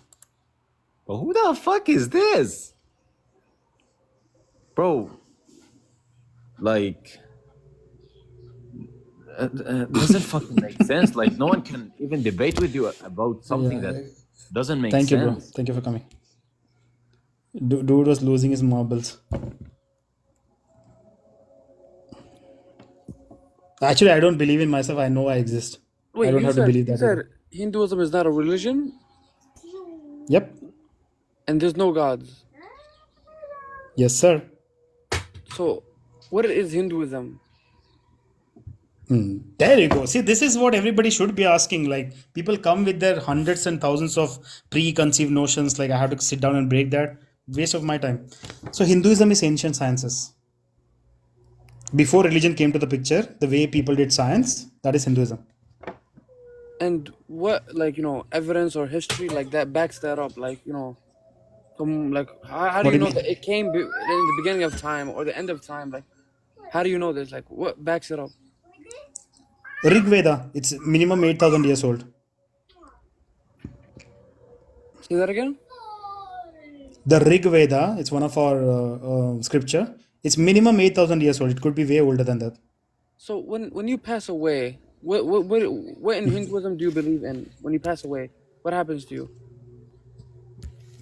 But who the fuck is this? Bro, like, doesn't fucking make sense. No one can even debate with you about something that Yeah. doesn't make Thank you, bro. sense. Thank you for coming. Dude was losing his marbles. Actually, I don't believe in myself. I know I exist. I Wait, don't have to believe you that said either. Hinduism is not a religion Yep. and there's no gods. Yes, sir. So, what is Hinduism? There you go. See, this is what everybody should be asking. Like, people come with their hundreds and thousands of preconceived notions. Like, I have to sit down and break that. Waste of my time. So, Hinduism is ancient sciences. Before religion came to the picture, the way people did science, that is Hinduism. And what, evidence or history that backs that up? How do What you do you know that mean? it came in the beginning of time or the end of time? How do you know this? What backs it up? Rig Veda, it's minimum 8,000 years old. Say that again? The Rig Veda, it's one of our scripture. It's minimum 8,000 years old. It could be way older than that. So when you pass away, what in Hinduism do you believe in? When you pass away, what happens to you?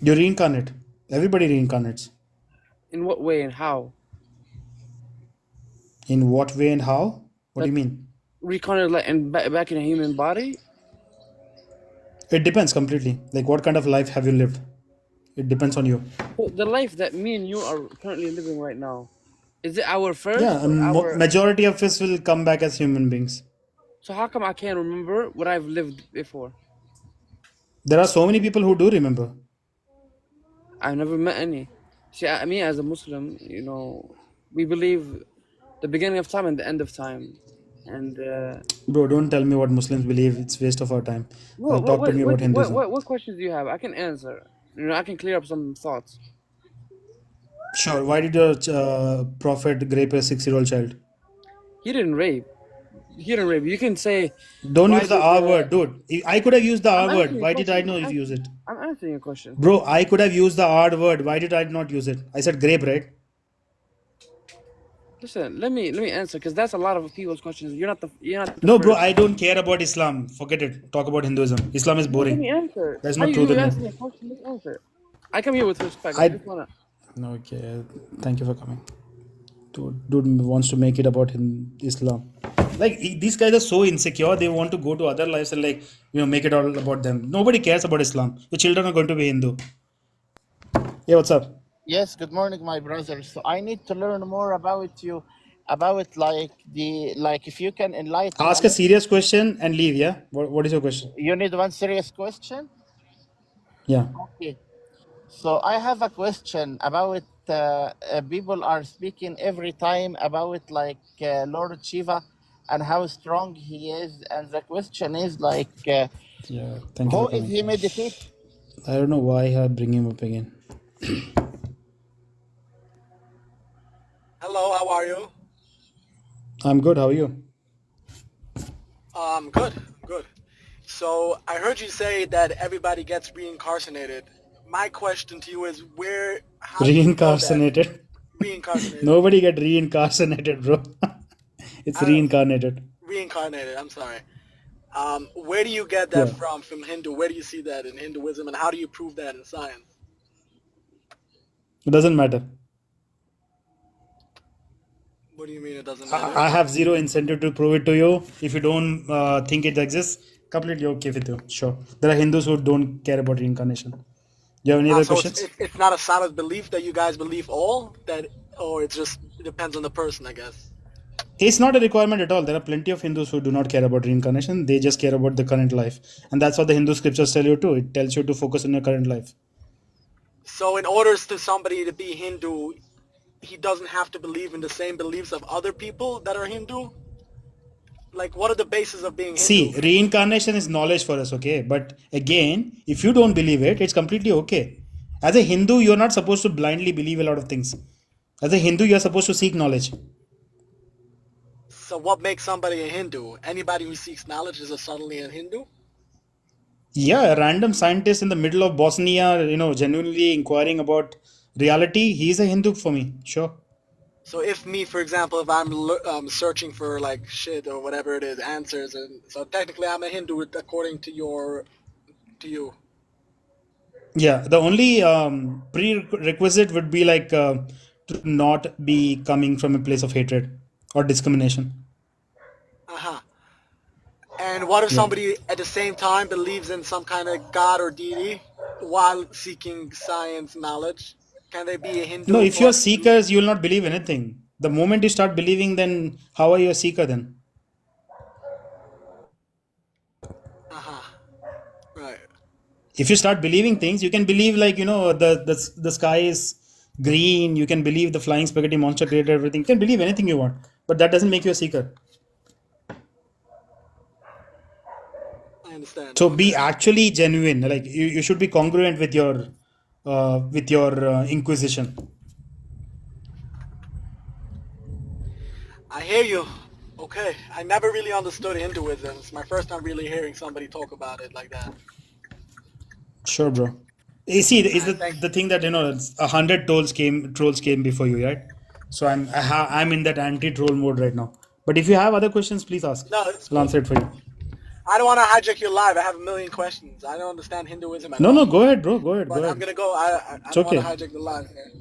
You reincarnate. Everybody reincarnates. In what way and how? In what way and how? What do you mean? Reincarnate back in a human body? It depends completely. Like, what kind of life have you lived? It depends on you. So the life that me and you are currently living right now, is it our first Yeah, or our? majority of us will come back as human beings. So how come I can't remember what I've lived before? There are so many people who do remember. I've never met any. See, me as a Muslim, we believe the beginning of time and the end of time. And Bro, don't tell me what Muslims believe. It's waste of our time. what Talk to what me what about Hinduism. what questions do you have? I can answer. I can clear up some thoughts. Sure. Why did your prophet rape a 6-year-old child? He didn't rape. He didn't rape. You can say, Don't why use the did R word, dude. I could have used the I'm R word. answering your Why did I question. not use it? I'm answering your question. Bro, I could have used the R word. Why did I not use it? I said grape, right? Listen, let me answer because that's a lot of people's questions. You're not the No, bro, first. I don't care about Islam. Forget it. Talk about Hinduism. Islam is No, let me boring. answer. There's How no truth you in it. asking me a question? Let me answer. I come here with respect. I I. just wanna. Okay. Thank you for coming. Dude wants to make it about Islam. Like these guys are so insecure. They want to go to other lives and make it all about them. Nobody cares about Islam. Your children are going to be Hindu. Yeah, what's up? Yes, good morning, my brother. So I need to learn more about you, about like if you can enlighten a Ask a little. serious question and leave. Yeah. What is your question? You need one serious question. Yeah. Okay. So I have a question about people are speaking every time about Lord Shiva and how strong he is, and the question is Yeah. Thank you for who is coming. he meditate? I don't know why I bring him up again. Hello, how are you? I'm good. How are you? Good, good. So I heard you say that everybody gets reincarnated. My question to you is how do you know that Reincarnated. reincarnated? Nobody get reincarnated, bro. It's I don't reincarnated. reincarnated, I'm sorry. Where do you get that Yeah. from Hindu? Where do you see that in Hinduism and how do you prove that in science? It doesn't matter. What do you mean it doesn't matter? I have zero incentive to prove it to you. If you don't think it exists, completely okay with you. Sure. There are Hindus who don't care about reincarnation. Do you have any other So it's questions? it, it's not a solid belief that you guys believe all that, or it depends on the person, I guess. It's not a requirement at all. There are plenty of Hindus who do not care about reincarnation. They just care about the current life. And that's what the Hindu scriptures tell you too. It tells you to focus on your current life. So in order to somebody to be Hindu, he doesn't have to believe in the same beliefs of other people that are Hindu? Like, what are the bases of being Hindu? See, reincarnation is knowledge for us, okay? But again, if you don't believe it, it's completely okay. As a Hindu, you're not supposed to blindly believe a lot of things. As a Hindu, you're supposed to seek knowledge. So what makes somebody a Hindu? Anybody who seeks knowledge is suddenly a Hindu? Yeah, a random scientist in the middle of Bosnia, genuinely inquiring about reality, he's a Hindu for me, sure. So if me, for example, if I'm searching for like shit or whatever it is, answers, and so technically I'm a Hindu according to you. Yeah, the only prerequisite would be to not be coming from a place of hatred or discrimination. Uh-huh. And what if Yeah. somebody at the same time believes in some kind of god or deity while seeking science knowledge? Can they be a No, Hindu if you're plus do? seekers, you will not believe anything. The moment you start believing, then how are you a seeker then? Uh-huh. Right. If you start believing things, you can believe the sky is green. You can believe the flying spaghetti monster created everything. You can believe anything you want, but that doesn't make you a seeker. I understand. So Okay. be actually genuine. Like you should be congruent with your inquisition. I hear you. Okay. I never really understood Hinduism. It's my first time really hearing somebody talk about it like that. Sure, bro. You see, is Thank the thing that 100 trolls came before you, right? So I'm in that anti-troll mode right now. But if you have other questions, please ask. No, it's I'll cool. answer it for you. I don't want to hijack your live. I have a million questions. I don't understand Hinduism at No, no, all. go ahead, bro. Go ahead, go But I'm ahead. gonna go. I It's don't want to okay. hijack the live here.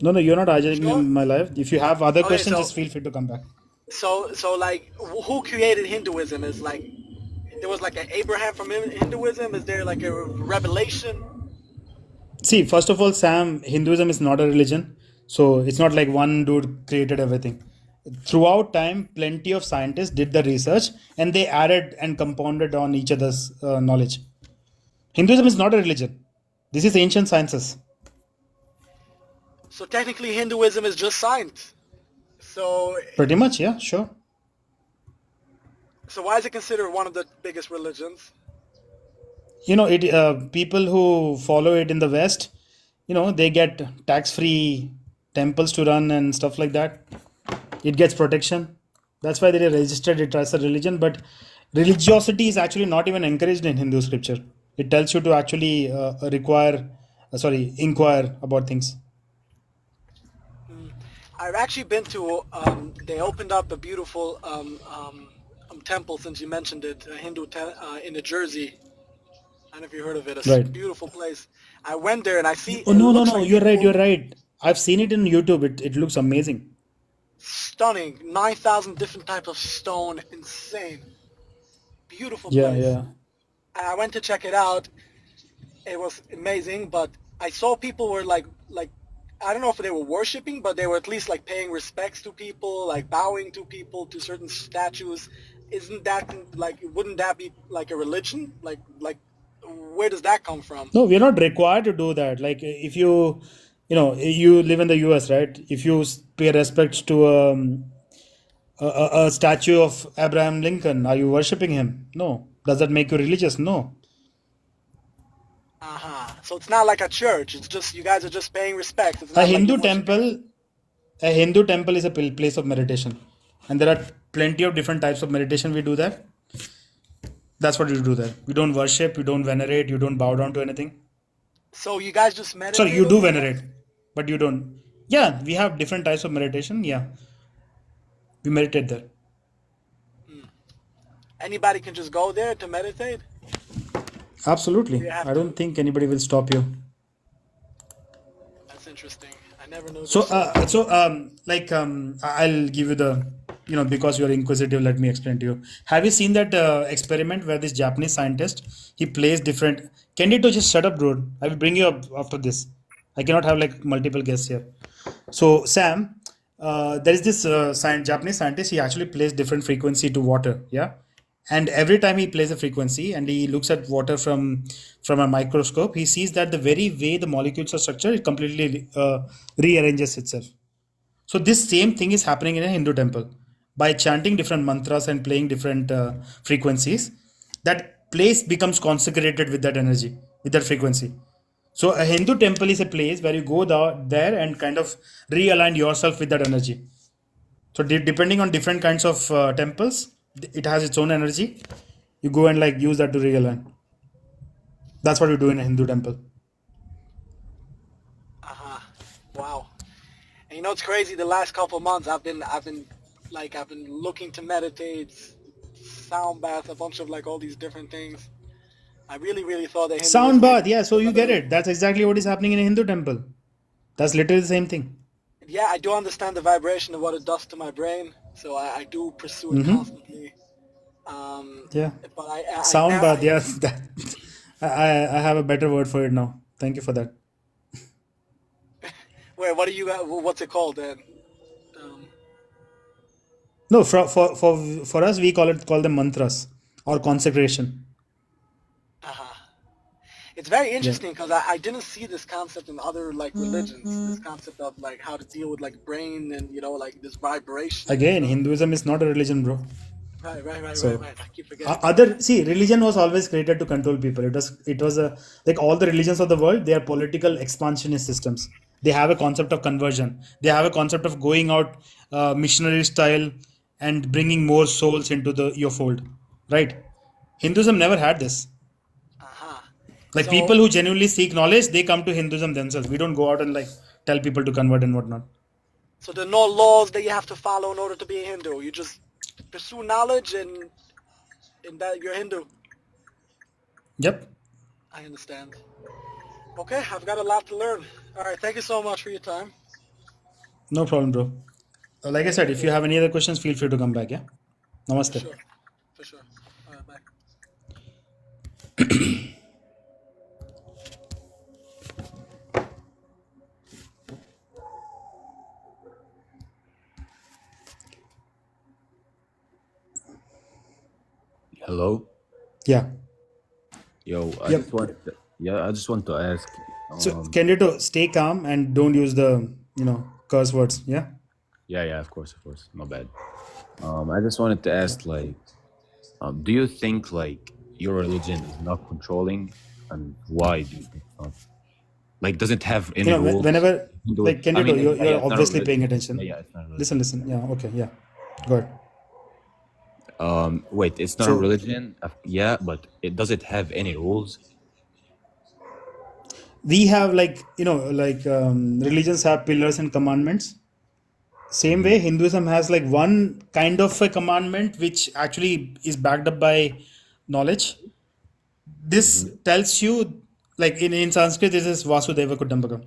No, no, you're not You hijacking sure? my life. If you have other Okay. questions, So just feel free to come back. like, who created Hinduism? Is like there was like an Abraham from Hinduism. Is there like a revelation? See, first of all, Sam, Hinduism is not a religion. So it's not like one dude created everything. Throughout time, plenty of scientists did the research and they added and compounded on each other's knowledge. Hinduism is not a religion. This is ancient sciences. So technically, Hinduism is just science. So Pretty much, yeah, sure. So why is it considered one of the biggest religions? It people who follow it in the West, they get tax-free temples to run and stuff like that. It gets protection. That's why they registered it as a religion. But religiosity is actually not even encouraged in Hindu scripture. It tells you to actually inquire about things. Mm. I've actually been to. They opened up a beautiful temple, since you mentioned it, a in New Jersey. I don't know if you heard of it. Right. Beautiful place. I went there and I see Oh, it no, no, looks no. like You're right. people You're right. I've seen it in YouTube. It looks amazing. stunning. 9,000 different types of stone. Insane. Beautiful Yeah, place. yeah. I went to check it out. It was amazing, but I saw people were like I don't know if they were worshiping, but they were at least like paying respects to people, like bowing to people, to certain statues. Isn't that like, wouldn't that be like a religion? Like where does that come from? No, we're not required to do that. Like, if you live in the US, right? If you pay respects to a statue of Abraham Lincoln, are you worshiping him? No. Does that make you religious? No. Uh-huh. So it's not like a church. It's just you guys are just paying respects. It's A not like you're Hindu worshiping. temple, a Hindu temple is a place of meditation, and there are plenty of different types of meditation. We do that. That's what we do there. We don't worship. You don't venerate. You don't bow down to anything. So you guys just Sorry, meditate you do over there? venerate, but you don't. Yeah, we have different types of meditation. Yeah, we meditate there. Hmm. Anybody can just go there to meditate? Or Absolutely. you have I to. don't think anybody will stop you. That's interesting. I never knew So, this. I'll give you because you're inquisitive, let me explain to you. Have you seen that experiment where this Japanese scientist, he plays different. Can you just shut up, dude? I will bring you up after this. I cannot have like multiple guests here. So, Sam, there is this Japanese scientist. He actually plays different frequency to water. Yeah, and every time he plays a frequency and he looks at water from a microscope, he sees that the very way the molecules are structured, it completely rearranges itself. So this same thing is happening in a Hindu temple. By chanting different mantras and playing different frequencies, that place becomes consecrated with that energy, with that frequency. So a Hindu temple is a place where you go there and kind of realign yourself with that energy. So depending on different kinds of temples, it has its own energy. You go and like use that to realign. That's what you do in a Hindu temple. Uh-huh. Wow. And you know it's crazy. The last couple of months, I've been looking to meditate, sound bath, a bunch of like all these different things. I really, really thought that Sound Hinduism was bath, yeah. So you another get religion. it. That's exactly what is happening in a Hindu temple. That's literally the same thing. Yeah, I do understand the vibration of what it does to my brain, so I do pursue it Mm-hmm. constantly. Um, Yeah. but Sound bath, yeah. That, I have a better word for it now. Thank you for that. wait, what do you what's it called then? Um, No, for us we call them mantras or consecration. uh-huh. It's very Yeah. interesting because I didn't see this concept in other like religions. This concept of like how to deal with like brain and like this vibration and Again, stuff. Hinduism is not a religion, bro. Right, right, right, right, So right. I keep forgetting. other see, religion was always created to control people. It was a like all the religions of the world. They are political expansionist systems. They have a concept of conversion. They have a concept of going out missionary style and bringing more souls into the your fold. Right? Hinduism never had this. Uh-huh. Like So people who genuinely seek knowledge, they come to Hinduism themselves. We don't go out and like tell people to convert and whatnot. so there are no laws that you have to follow in order to be a Hindu. You just pursue knowledge and that you're Hindu. Yep. I understand. Okay, I've got a lot to learn. All right, thank you so much for your time. No problem, bro. Like I said, if you Okay, have any other questions, feel free to come back. Yeah. for Namaste. sure, for sure. All right, bye. Hello. Yeah. Yo, Yep. I just want to ask. So can you to stay calm and don't use the curse words? Yeah. Yeah, yeah, of course, my bad. I just wanted to ask, like, Do you think like your religion is not controlling, and why do you think it's not? Like, does it have any rules? Whenever, like, I mean, Candito, yeah, yeah, you're it's not a obviously paying religion. attention. Yeah, it's not a religion. Listen. Yeah, okay, yeah. Go ahead. Wait, it's not a So religion. Yeah, but does it have any rules? we have, like, religions have pillars and commandments. Same way, Hinduism has like one kind of a commandment which actually is backed up by knowledge. This tells you, like in Sanskrit, this is Vasudeva Kudambakam,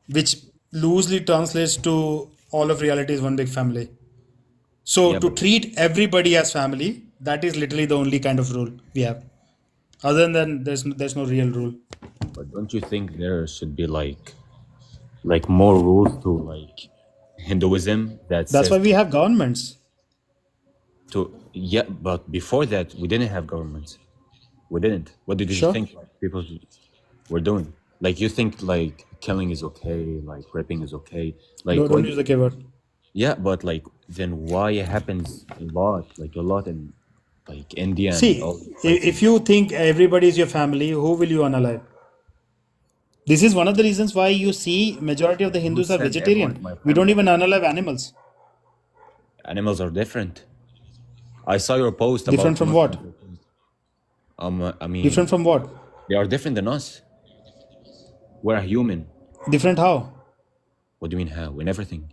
which loosely translates to all of reality is one big family. So Yeah, to but treat everybody as family, that is literally the only kind of rule we have. Other than that, there's no real rule. don't you think there should be like more rules to like Hinduism that That's why says we have governments. yeah, but before that we didn't have governments. We didn't. What did you Sure. think people were doing? Like, you think like killing is okay, like raping is okay, like Don't use the K word. yeah, but like then why it happens a lot in like India and See, all these if places? you think everybody is your family, who will you unalive? This is one of the reasons why you see majority of the Who Hindus are said everyone is vegetarian. my We don't family? even unalive animals. Animals are different. I saw your post Different about from what? Muslims. I Different mean, from what? they are different than us. We're human. Different how? What do you mean how? In everything.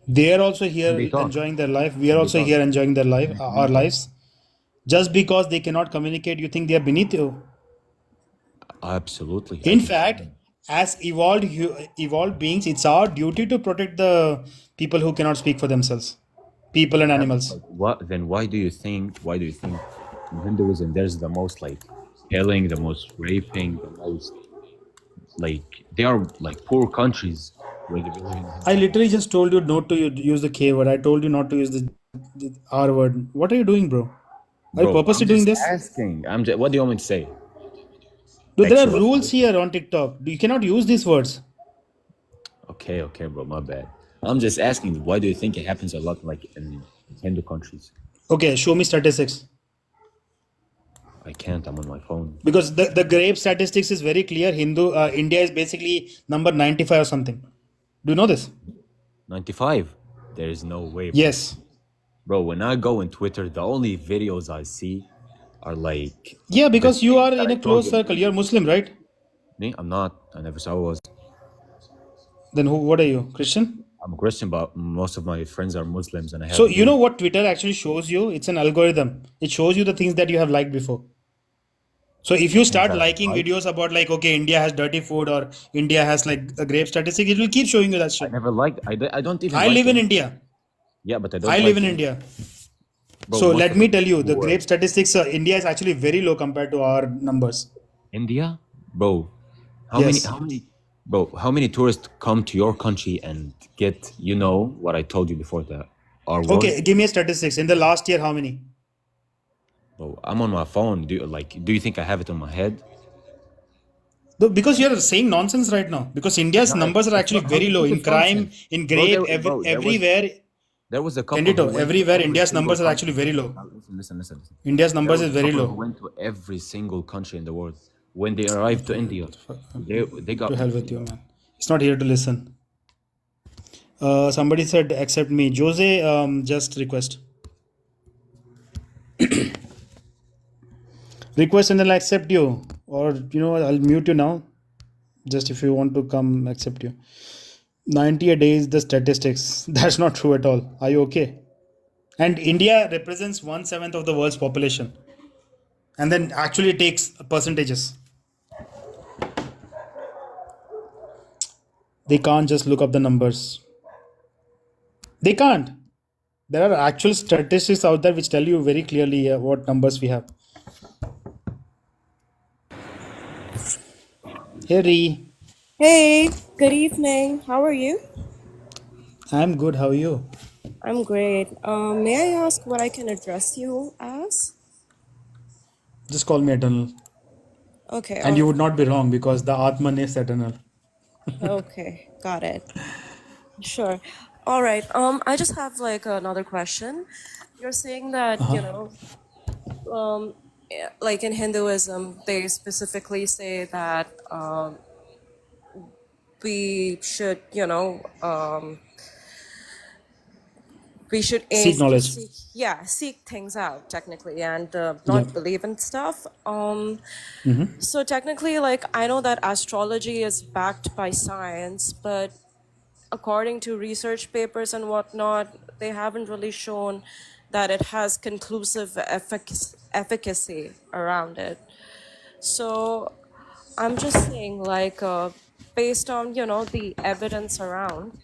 They are also When they here talk. enjoying their life. We are When they also talk. here enjoying their life, When they our communicate. lives. Just because they cannot communicate, you think they are beneath you? Absolutely. I In think so. fact, as evolved beings, it's our duty to protect the people who cannot speak for themselves, people and Yeah, but animals. like, why do you think in Hinduism there's the most like killing, the most raping, the most like they are like poor countries where they believe in I Hinduism. literally just told you not to use the K word. I told you not to use the R word. What are you doing, bro? Are you Bro, I'm purposely doing just this? asking. What do you want me to say? Dude, there are Actually. rules here on TikTok. You cannot use these words. Okay, bro, my bad. I'm just asking, why do you think it happens a lot like in Hindu countries? Okay, show me statistics. I can't, I'm on my phone. Because the grave statistics is very clear. India is basically number 95 or something. Do you know this? 95? There is no way, bro. Yes. Bro, when I go on Twitter, the only videos I see are like Yeah, the because you things are that in I a told close you in circle. You're English. Muslim, right? Me? I'm not. I never saw I was. Then what are you? Christian? I'm a Christian, but most of my friends are Muslims and I So have you know good. what Twitter actually shows you? It's an algorithm. It shows you the things that you have liked before. So if you Things start that I liking like. videos about like, okay, India has dirty food or India has like a grave statistic, it will keep showing you that I shit. never liked. I don't even I like live in India. India. Yeah, but I I don't live like in India. India. Bro, So most let of the me tell people you, the who were grape statistics, India is actually very low compared to our numbers. India, bro. How many? Yes. How many? Bro, how many tourists come to your country and get what I told you before the R word? Okay, give me a statistics. In the last year, how many? Bro, I'm on my phone. Do you think I have it on my head? Because you're saying nonsense right now. Because India's No, numbers are it's actually not. very low Because in it's crime, nonsense, in bro. grape, everywhere. There was a couple who Candito, went to everywhere every India's single numbers are actually country. very low. Now listen. India's There numbers was is a very couple who low. went to every single country in the world. When they arrived to India, they got To hell with you, man. It's not here to listen. Somebody said accept me. Jose, just request. Request and then I'll accept you. Or I'll mute you now. Just if you want to come accept you. 90 a day is the statistics. That's not true at all. Are you okay? And India represents 1/7 of the world's population. And then actually takes percentages. They can't just look up the numbers. They can't. There are actual statistics out there which tell you very clearly what numbers we have. Harry, Hey, good evening. How are you? I'm good. How are you? I'm great. May I ask what I can address you as? Just call me eternal. Okay, And you would not be wrong because the Atman is eternal. okay, got it. Sure. All right. I just have like another question. You're saying that, like in Hinduism, they specifically say that we should, we should aim Seek to knowledge. seek, yeah, seek things out technically, and Yep. not believe in stuff. So technically, like, I know that astrology is backed by science, but according to research papers and whatnot, they haven't really shown that it has conclusive efficacy around it. So I'm just saying, like, based on, the evidence around,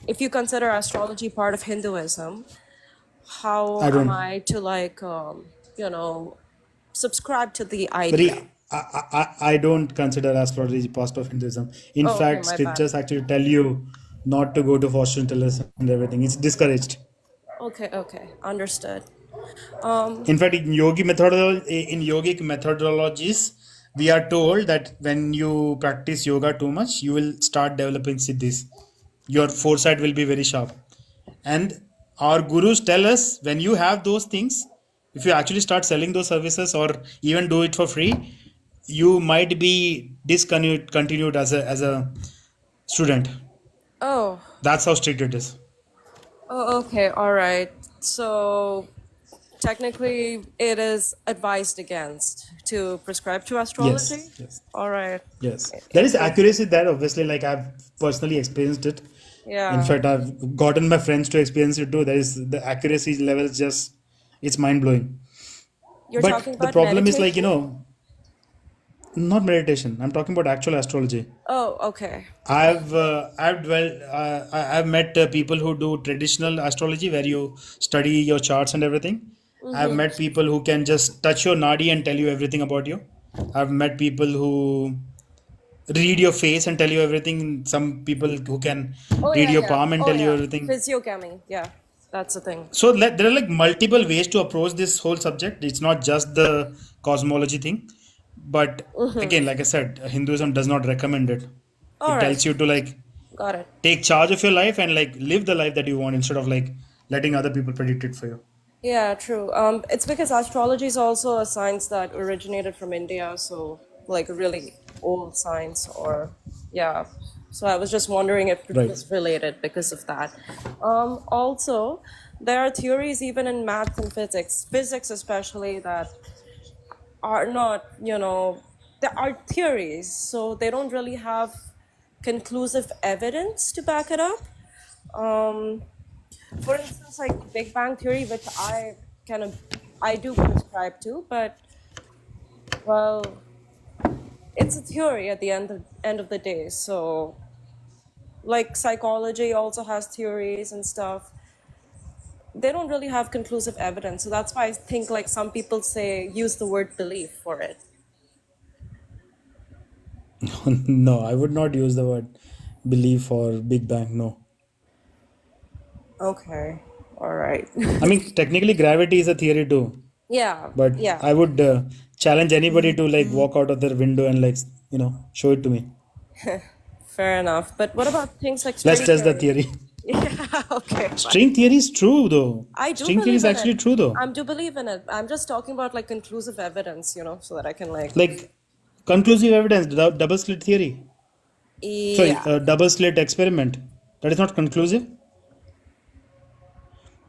if you consider astrology part of Hinduism, how I am don't. I to, like, subscribe to the Very. idea? I don't consider astrology part of Hinduism. In Oh, okay, fact, my bad. scriptures actually tell you not to go to fortune tellers and everything. It's discouraged. Okay, okay, understood. In fact, in yogic methodologies, we are told that when you practice yoga too much, you will start developing siddhis. Your foresight will be very sharp. And our gurus tell us when you have those things, if you actually start selling those services or even do it for free, you might be discontinued as a student. Oh, That's how strict it is. oh, okay, all right. So technically, it is advised against to prescribe to astrology. Yes, yes. All right, Yes, there is interesting. accuracy there. Obviously, like I've personally experienced it. In Yeah, fact, I've gotten my friends to experience it too. There is the accuracy level is just it's mind blowing. you're talking But the about problem is meditation. not meditation. I'm talking about actual astrology. Oh, okay. I've met people who do traditional astrology where you study your charts and everything. I've Mm-hmm. met people who can just touch your nadi and tell you everything about you. I've met people who read your face and tell you everything. Some people who can Oh read yeah, your yeah. palm and Oh tell you yeah. everything. Physiogamy. Yeah, that's the thing. So there are like multiple ways to approach this whole subject. It's not just the cosmology thing, but Mm-hmm. again, like I said, Hinduism does not recommend it. All It right, tells you to like got it. take charge of your life and like live the life that you want instead of like letting other people predict it for you. Yeah, true. It's because astrology is also a science that originated from India, so like a really old science, or yeah. So I was just wondering if it Right. was related because of that. Also, there are theories even in math and physics especially, that are not, there are theories, so they don't really have conclusive evidence to back it up. Um, for instance, like the Big Bang Theory, which kind of I do prescribe to, but well, it's a theory at the end of the day. So, like psychology also has theories and stuff. They don't really have conclusive evidence, so that's why I think like some people say use the word belief for it. No, I would not use the word belief or Big Bang. No. Okay, all right. I mean, technically, gravity is a theory too, Yeah, but yeah. I would challenge anybody to like walk out of their window and like, show it to me. Fair enough. But what about things like Let's string test the theory? theory. Yeah, okay, fine. String theory is true though. I do String theory is believe in it. actually true though. I do believe in it. I'm just talking about like conclusive evidence, so that I can like. Like conclusive evidence, double slit theory. Sorry, Yeah. double slit experiment. That is not conclusive.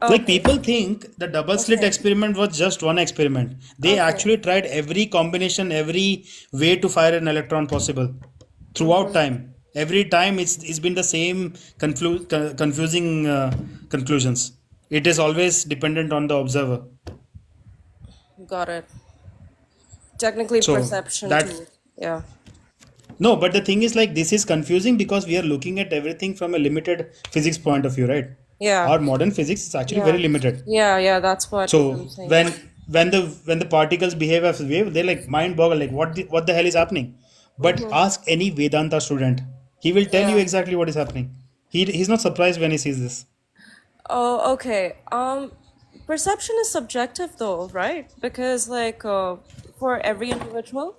Like Okay. people think the double slit Okay. experiment was just one experiment. They Okay. actually tried every combination, every way to fire an electron possible throughout Mm-hmm. time. Every time it's been the same confusing conclusions. It is always dependent on the observer. Got it. Technically, So perception that too. Yeah. no, but the thing is like this is confusing because we are looking at everything from a limited physics point of view, right? Yeah. Our modern physics is actually very Yeah. limited. Yeah. Yeah. That's what So I'm saying. when the particles behave as a wave, they're like mind boggle, like what the hell is happening? But Mm-hmm. ask any Vedanta student, he will tell you Yeah. exactly what is happening. He's not surprised when he sees this. Oh, okay. Perception is subjective though, right? Because like for every individual.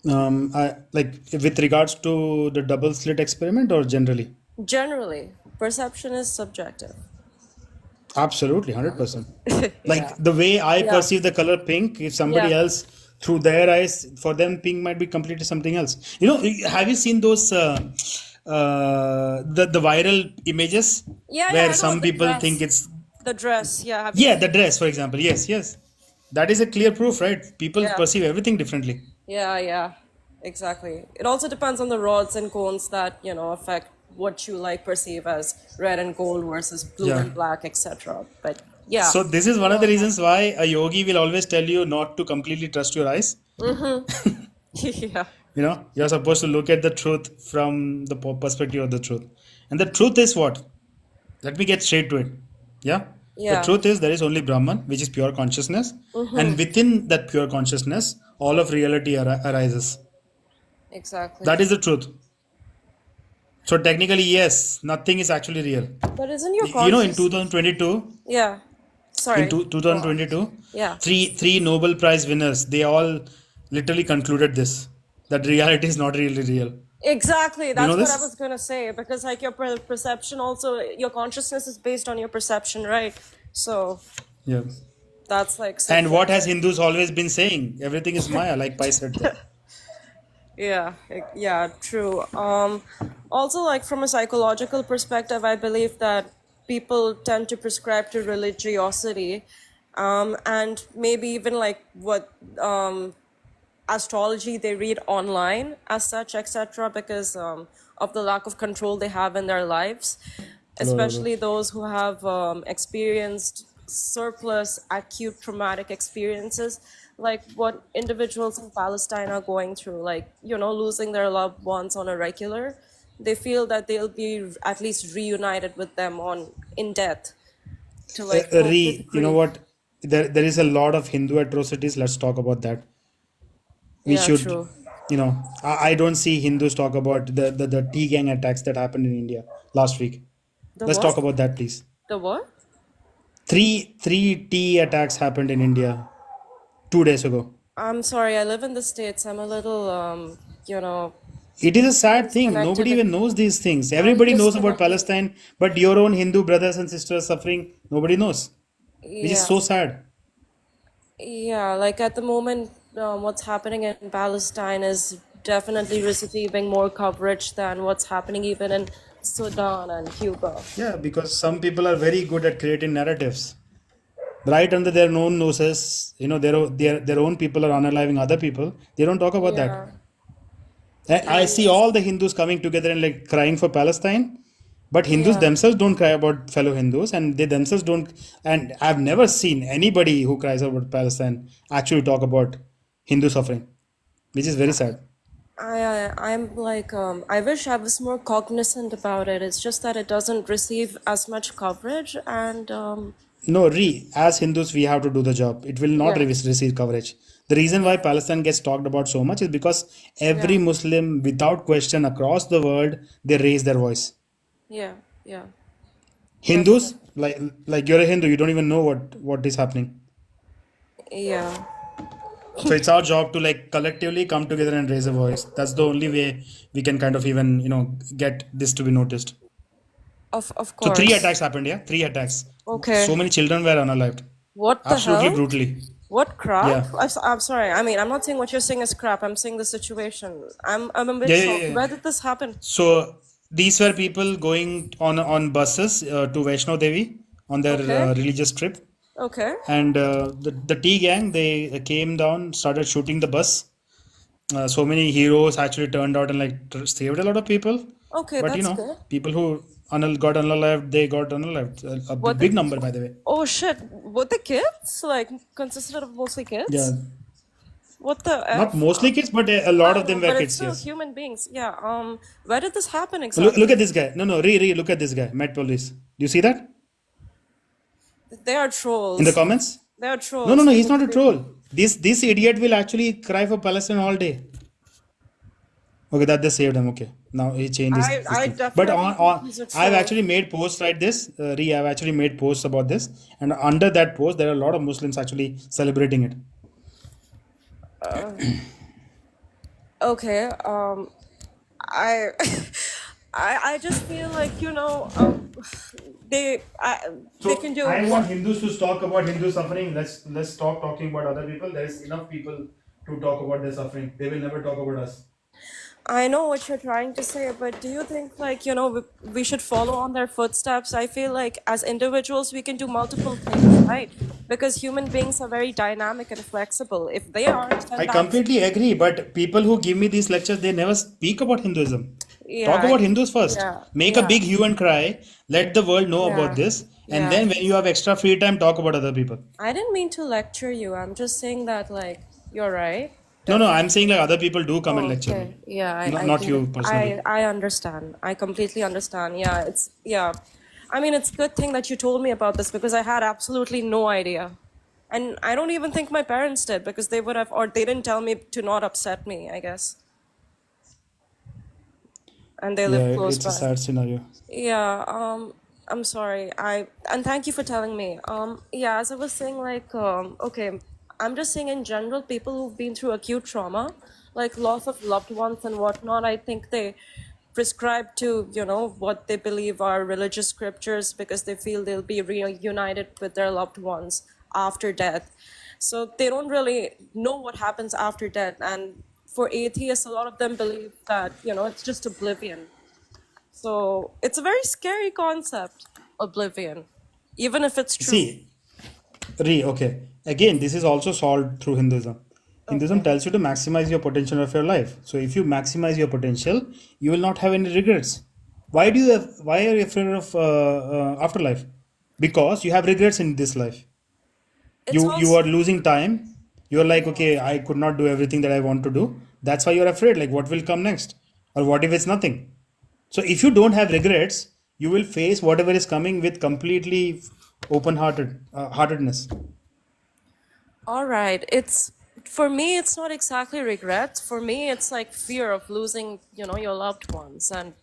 Like with regards to the double slit experiment or generally. Generally, perception is subjective. Absolutely, 100%. Yeah. Like the way I Yeah. perceive the color pink, if somebody Yeah. else through their eyes, for them, pink might be completely something else. Have you seen those the viral images Yeah, yeah, where I know some the people think dress. it's The dress. Yeah, have you yeah, the seen? dress, for example. Yes, yes, that is a clear proof, right? People Yeah. perceive everything differently. Yeah, yeah. Exactly. It also depends on the rods and cones that, affect what you like perceive as red and gold versus blue Yeah. and black, etc. But yeah. So this is We one of the all have. reasons why a yogi will always tell you not to completely trust your eyes. Mm-hmm. Yeah. You're supposed to look at the truth from the perspective of the truth. And the truth is what? Let me get straight to it. Yeah. The Yeah. truth is there is only Brahman, which is pure consciousness. And Mm-hmm. within that pure consciousness, all of reality arises. Exactly. That is the truth. So technically, yes, nothing is actually real. But isn't your In conscious? 2022, Yeah. Sorry. Go on. 2022, Yeah. three Nobel Prize winners, they all literally concluded this, that reality is not really real. Exactly. Do you know That's what I this? was gonna say because like your perception also your consciousness is based on your perception, right? So Yeah. that's like And what has subjective. Hindus always been saying? Everything is Maya, like Pai said. Yeah, yeah, true. Also, like from a psychological perspective, I believe that people tend to prescribe to religiosity, and maybe even like what astrology they read online as such, etc., because of the lack of control they have in their lives, Hello, hello, hello. especially those who have experienced surplus acute traumatic experiences like what individuals in Palestine are going through, like, losing their loved ones on a regular. They feel that they'll be at least reunited with them in death to like cope with You know grief. what? There is a lot of Hindu atrocities. Let's talk about that. We Yeah, should, true. I don't see Hindus talk about the tea gang attacks that happened in India last week. The Let's what? talk about that, please. The what? Three tea attacks happened in India 2 days ago. I'm sorry, I live in the States. I'm a little, you know, It is a sad thing. disconnected Nobody with. even knows these things. I'm Everybody knows about disconnected. Palestine, but your own Hindu brothers and sisters suffering, nobody knows, which is Yeah, so sad. yeah. Like at the moment, what's happening in Palestine is definitely receiving more coverage than what's happening even in Sudan and Cuba. Yeah, because some people are very good at creating narratives. Right under their own noses, their own people are unaliving other people. They don't talk about that. Yeah, I see yeah, all the Hindus coming together and like crying for Palestine, but Hindus yeah. themselves don't cry about fellow Hindus, and they themselves don't. And I've never seen anybody who cries about Palestine actually talk about Hindu suffering, which is very sad. I'm like, I wish I was more cognizant about it. It's just that it doesn't receive as much coverage, and No, as Hindus, we have to do the job. It will not yeah, receive coverage. The reason why Palestine gets talked about so much is because every yeah, Muslim, without question, across the world, they raise their voice. yeah, yeah, Hindus, definitely, like you're a Hindu, you don't even know what is happening. yeah. So it's our job to like collectively come together and raise a voice. That's the only way we can kind of even get this to be noticed. Of So three course. attacks happened. Yeah, three attacks. Okay. So many children were unalived. What the Absolutely hell? brutally. What crap? Yeah. I'm sorry. I mean, I'm not saying what you're saying is crap. I'm saying the situation. I'm a bit Yeah, yeah, shocked. yeah. Where did this happen? So these were people going on buses to Vaishno Devi on their Okay. religious trip, Okay. and the T gang, they came down, started shooting the bus. So many heroes actually turned out and like saved a lot of people. Okay, But that's good. people who got unalived, they got unalived. A What the? big number, by the way. Oh shit! What the kids? Like consisted of mostly Yeah, kids? What the not f? mostly kids, but a lot I of know, them were but it's kids. still Yes. human beings. Yeah. Where did this happen Look at exactly? this guy. No, no, look at this guy. Met police. Do you see that They are in the trolls. comments? They are No, no, trolls. no. They He's need not to a be. troll. This idiot will actually cry for Palestine all day. Okay, that they saved him. Okay, now he changes this I thing. But definitely think on he's a I've troll. actually made posts like this. I've actually made posts about this, and under that post, there are a lot of Muslims actually celebrating it. Uh, okay. I I just feel like they So can do I want what. Hindus to talk about Hindu suffering. Let's stop talking about other people. There is enough people to talk about their suffering. They will never talk about us. I know what you're trying to say, but do you think, like, we should follow on their footsteps? I feel like as individuals, we can do multiple things, right? Because human beings are very dynamic and flexible. If they aren't, then I that's, completely agree, but people who give me these lectures, they never speak about Hinduism. Talk yeah, about Hindus first. yeah, Make a yeah, big hue and cry. Let the world know about yeah, this. And yeah. then when you have extra free time, talk about other people. I didn't mean to lecture you. I'm just saying that, like, you're right. No, no, I'm Definitely. saying like other people do come and Oh, lecture okay. me. Yeah, No, I not get it. you personally. I understand. I completely understand. Yeah, yeah. I mean, it's a good thing that you told me about this because I had absolutely no idea. And I don't even think my parents did because they would have, or they didn't tell me to not upset me, I guess. And they Yeah, live close it's a by. sad scenario. Yeah, I'm sorry. And thank you for telling me. Yeah, as I was saying, like, okay, I'm just saying in general, people who've been through acute trauma, like loss of loved ones and whatnot, I think they prescribe to, what they believe are religious scriptures because they feel they'll be reunited with their loved ones after death. So they don't really know what happens after death. And for atheists, a lot of them believe that, it's just oblivion. So it's a very scary concept, oblivion, even if it's true. See, okay. Again, this is also solved through Hinduism. Hinduism Okay. tells you to maximize your potential of your life. So if you maximize your potential, you will not have any regrets. Why are you afraid of afterlife? Because you have regrets in this life. It's You also, are losing time. You're like, yeah. okay, I could not do everything that I want to do. That's why you're afraid. Like, what will come next? Or what if it's nothing? So if you don't have regrets, you will face whatever is coming with completely heartedness. All right. For me, it's not exactly regret. For me, it's like fear of losing, your loved ones. And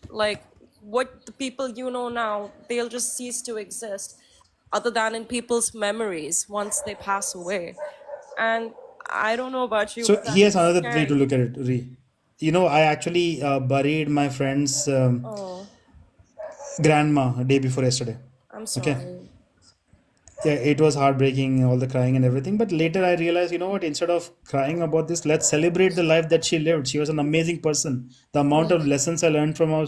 like what the people now, they'll just cease to exist other than in people's memories once they pass away. And I don't know about you, So but that's here's another way to scary. look at it, Re. I actually buried my friend's Oh, grandma a day before yesterday. I'm Okay. sorry. Yeah, it was heartbreaking, all the crying and everything. But later I realized, what? Instead of crying about this, let's celebrate the life that she lived. She was an amazing person. The amount of lessons I learned from her,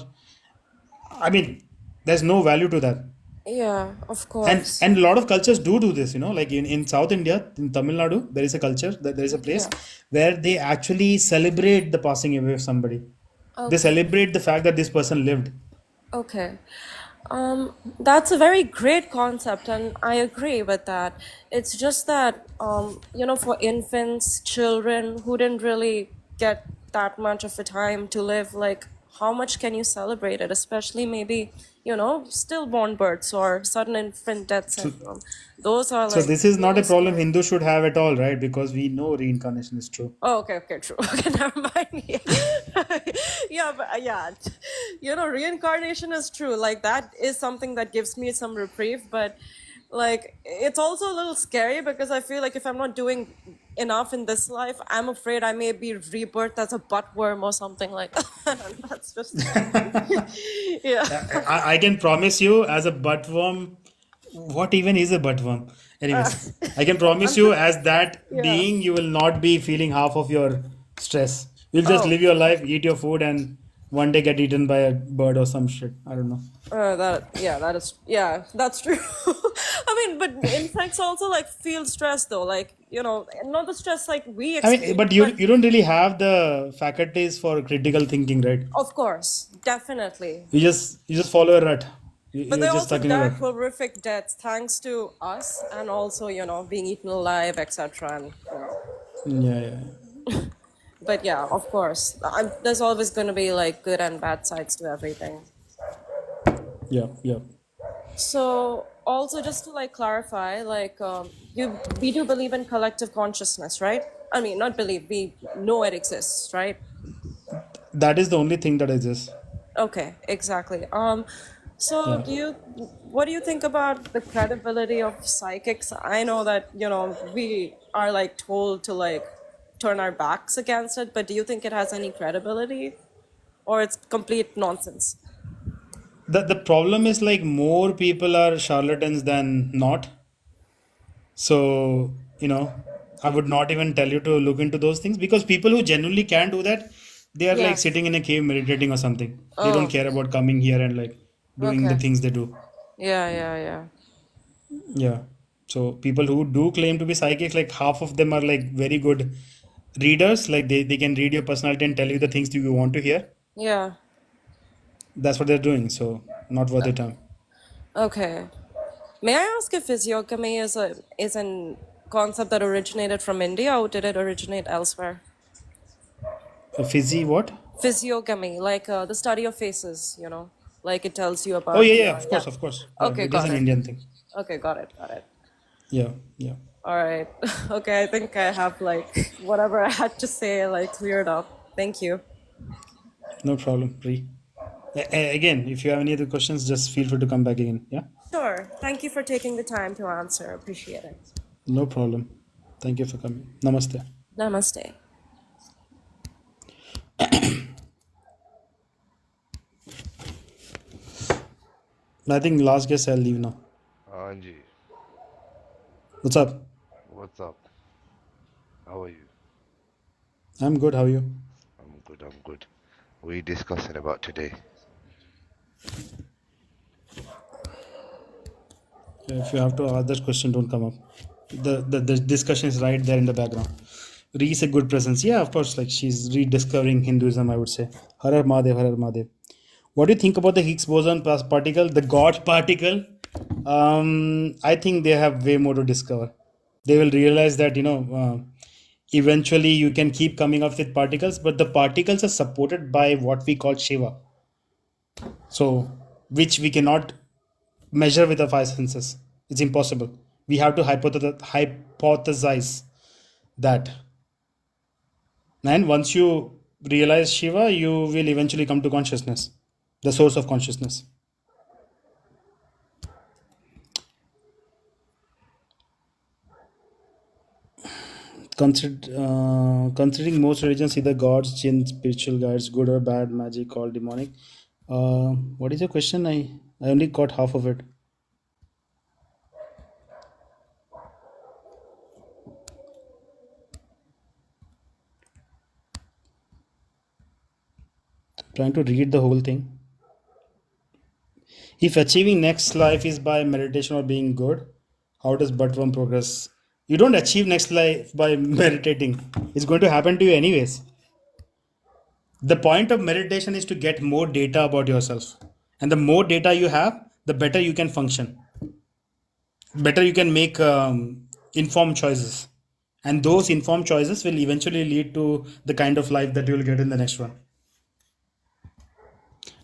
I mean, there's no value to that. Yeah, of and course. and a lot of cultures do this, like in South India, in Tamil Nadu, there is a culture, that there is a place Yeah. where they actually celebrate the passing away of somebody. They Okay. celebrate the fact that this person lived. Okay. That's a very great concept, and I agree with that. It's just that, for infants, children who didn't really get that much of a time to live, like, how much can you celebrate it? Especially maybe, stillborn births or sudden infant death so, syndrome. Those are so like this is not really a problem scary. Hindu should have at all, right? Because we know reincarnation is true. Oh, okay, okay, true. Okay, never mind. Yeah, yeah, but yeah, reincarnation is true. Like that is something that gives me some reprieve, but like it's also a little scary because I feel like if I'm not doing enough in this life, I'm afraid I may be rebirthed as a buttworm or something like that. And that's just yeah. I can promise you, as a buttworm, what even is a buttworm? Uh, Anyways, I can promise you, as that yeah. being, you will not be feeling half of your stress. You'll just Oh, live your life, eat your food, and one day get eaten by a bird or some shit. I don't know. that's true. I mean, but insects also like feel stress though, like not the stress like we I mean, experience, but you but you don't really have the faculties for critical thinking, right? of course, definitely. You just follow a rut. But You're they just also stuck in a die rut. horrific deaths thanks to us, and also being eaten alive, etc. And Yeah, yeah, but yeah, of course, there's always going to be like good and bad sides to everything. yeah, yeah. So also just to like clarify, like we do believe in collective consciousness, right? I mean, not believe, we know it exists, right? That is the only thing that exists. Okay, exactly. So Yeah. what do you think about the credibility of psychics? I know that, we are like told to like turn our backs against it, but do you think it has any credibility or it's complete nonsense? The problem is like more people are charlatans than not. So, I would not even tell you to look into those things, because people who genuinely can do that, they are like Yes. sitting in a cave meditating or something. They don't Oh, care about coming here and like doing the okay. things they do. Yeah, yeah, yeah. Yeah. So people who do claim to be psychics, like half of them are like very good readers. Like they can read your personality and tell you the things that you want to hear. Yeah. That's what they're doing. So not worth your time. Okay. May I ask if physiognomy is an concept that originated from India, or did it originate elsewhere? Fizzy what? Physiognomy, like the study of faces, like it tells you Oh about yeah, the yeah, of yeah. course, of course. Yeah, Okay, it is got an it. Indian thing. Okay, got it, got it. Yeah, yeah. All right. Okay, I think I have like whatever I had to say like cleared up. Thank you. No problem, Pri. Again, if you have any other questions, just feel free to come back again. Yeah, Sure. Thank you for taking the time to answer. Appreciate it. no problem. Thank you for coming. Namaste. Namaste. I think last guess I'll leave now. Anji, What's up? what's up? How are you? I'm good. How are you? I'm good, I'm good. What are you discussing about today? If you have to ask that question, don't come up. The discussion is right there in the background. Ree is a good presence. Yeah, of course. Like she's rediscovering Hinduism, I would say. Har Har Mahadev, Har Har Mahadev. What do you think about the Higgs boson particle, the God particle? I think they have way more to discover. They will realize that eventually you can keep coming up with particles, but the particles are supported by what we call Shiva. So, which we cannot measure with the five senses. It's impossible. We have to hypothesize that. And once you realize Shiva, you will eventually come to consciousness, the source of consciousness. Considering most religions, either gods, jinn, spiritual guides, good or bad, magic, or demonic. What is your question? I only got half of it. Trying to read the whole thing. If achieving next life is by meditation or being good, how does but one progress? You don't achieve next life by meditating. It's going to happen to you anyways. The point of meditation is to get more data about yourself. And the more data you have, the better you can function. Better you can make informed choices. And those informed choices will eventually lead to the kind of life that you will get in the next one.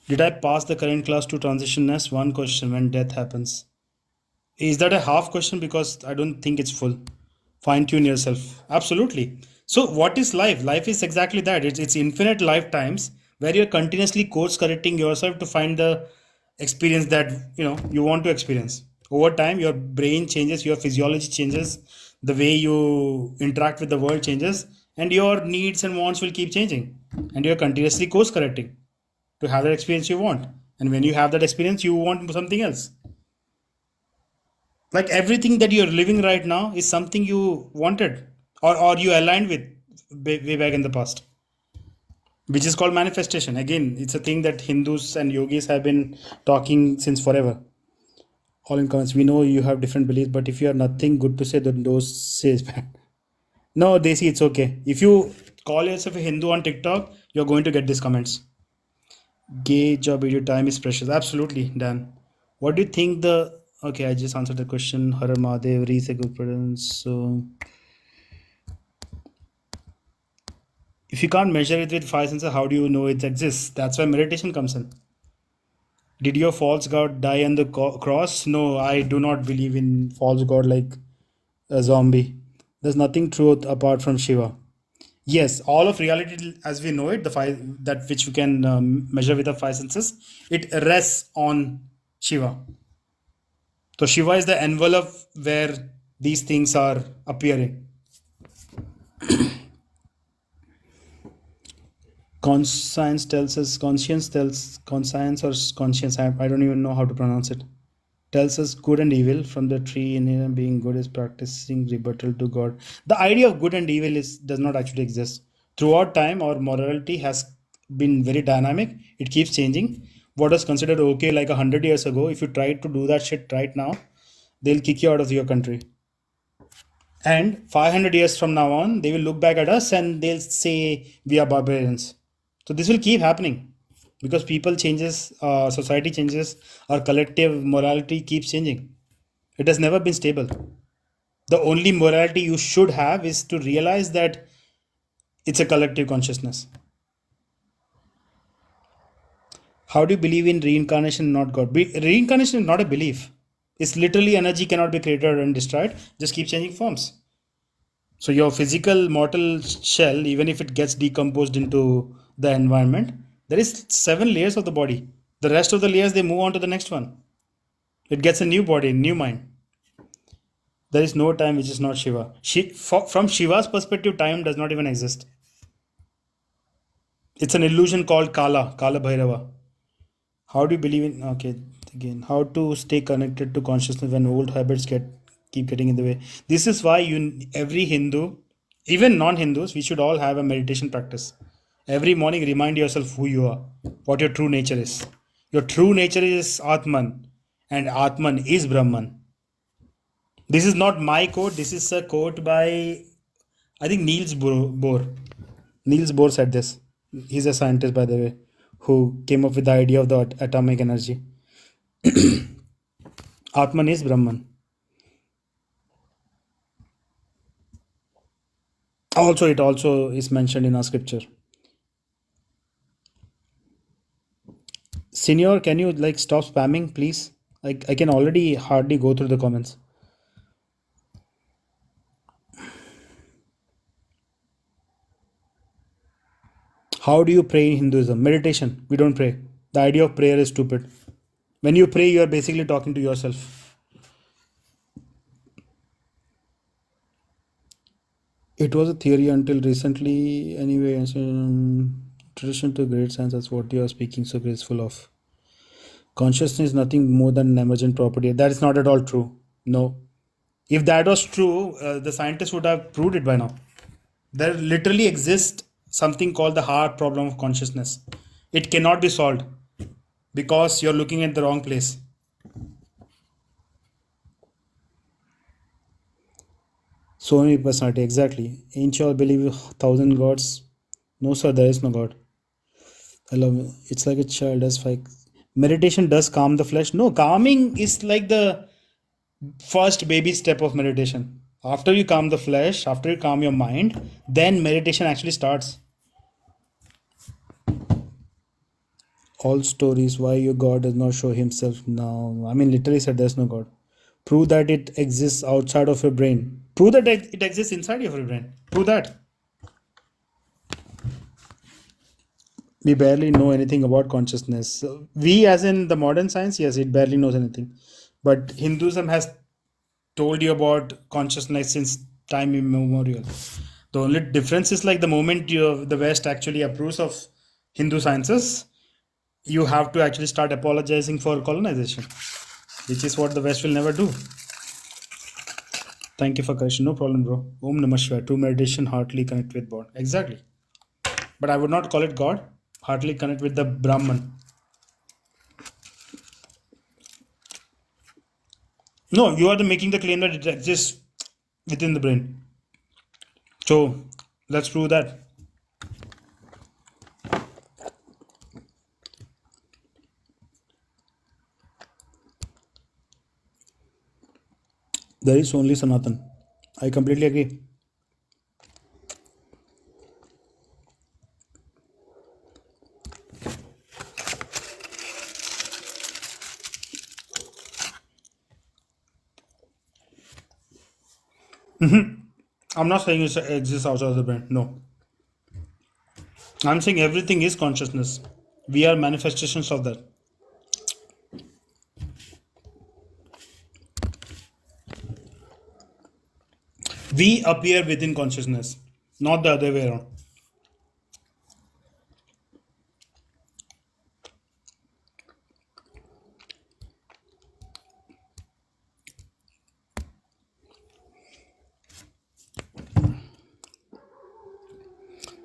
Did I pass the current class to transitionness? One question: when death happens. Is that a half question? Because I don't think it's full. Fine tune yourself. Absolutely. So, what is life? Life is exactly that. It's infinite lifetimes where you're continuously course correcting yourself to find the experience that you want to experience. Over time, your brain changes, your physiology changes, the way you interact with the world changes, and your needs and wants will keep changing. And you're continuously course correcting to have that experience you want. And when you have that experience, you want something else. Like everything that you're living right now is something you wanted, or you aligned with way back in the past, which is called manifestation. Again, it's a thing that Hindus and yogis have been talking since forever. All in comments, we know you have different beliefs, but if you have nothing good to say, then don't say it's bad. No, they see it's okay. If you call yourself a Hindu on TikTok, you're going to get these comments. Gay job video time is precious. Absolutely, Dan. What do you think the okay, I just answered the question. Har Har Mahadev, Reese good presence. So if you can't measure it with five senses, how do you know it exists? That's why meditation comes in. Did your false god die on the cross? No, I do not believe in false god like a zombie. There's nothing truth apart from Shiva. Yes, all of reality as we know it, the five that which we can measure with the five senses, it rests on Shiva. So Shiva is the envelope where these things are appearing. Conscience tells us, conscience tells, conscience or conscience, I don't even know how to pronounce it, tells us good and evil from the tree in being good is practicing rebuttal to God. The idea of good and evil does not actually exist. Throughout time, our morality has been very dynamic. It keeps changing. What was considered okay like 100 years ago, if you try to do that shit right now, they'll kick you out of your country. And 500 years from now on, they will look back at us and they'll say we are barbarians. So this will keep happening because people changes, society changes, our collective morality keeps changing. It has never been stable. The only morality you should have is to realize that it's a collective consciousness. How do you believe in reincarnation, not God? Reincarnation is not a belief. It's literally energy cannot be created and destroyed, just keep changing forms. So your physical mortal shell, even if it gets decomposed into the environment, there is 7 layers of the body. The rest of the layers they move on to the next one. It gets a new body, new mind. There is no time which is not Shiva. From Shiva's perspective, time does not even exist. It's an illusion called Kala Bhairava. How do you believe in? Okay, again, how to stay connected to consciousness when old habits keep getting in the way? This is why every Hindu, even non-Hindus, we should all have a meditation practice. Every morning, remind yourself who you are, what your true nature is. Your true nature is Atman, and Atman is Brahman. This is not my quote. This is a quote by, I think, Niels Bohr. Niels Bohr said this. He's a scientist, by the way, who came up with the idea of the atomic energy. Atman is Brahman. Also, it also is mentioned in our scripture. Senior, can you like stop spamming, please? I can already hardly go through the comments. How do you pray in Hinduism? Meditation. We don't pray. The idea of prayer is stupid. When you pray, you are basically talking to yourself. It was a theory until recently, anyway. Tradition to great science. That's what you are speaking so graceful of. Consciousness is nothing more than an emergent property. That is not at all true. No. If that was true, the scientists would have proved it by now. There literally exists something called the hard problem of consciousness. It cannot be solved because you're looking at the wrong place. So many personality, exactly. Ain't you all believe 1,000 gods? No, sir, there is no God. I love it. It's like a child does like meditation does calm the flesh. No, calming is like the first baby step of meditation. After you calm the flesh, after you calm your mind, then meditation actually starts. All stories why your God does not show himself now. I mean, literally said there's no God. Prove that it exists outside of your brain. Prove that it exists inside of your brain. Prove that. We barely know anything about consciousness. We, as in the modern science, yes, it barely knows anything. But Hinduism has told you about consciousness since time immemorial. The only difference is like the moment the West actually approves of Hindu sciences, you have to actually start apologizing for colonization, which is what the West will never do. Thank you for correction. No problem, bro. Om Namah Shivaya. True meditation, heartily connect with God. Exactly. But I would not call it God. Heartily connect with the Brahman. No, you are making the claim that it exists within the brain. So let's prove that. There is only Sanatana. I completely agree. I'm not saying it exists outside of the brain. No. I'm saying everything is consciousness. We are manifestations of that. We appear within consciousness, not the other way around.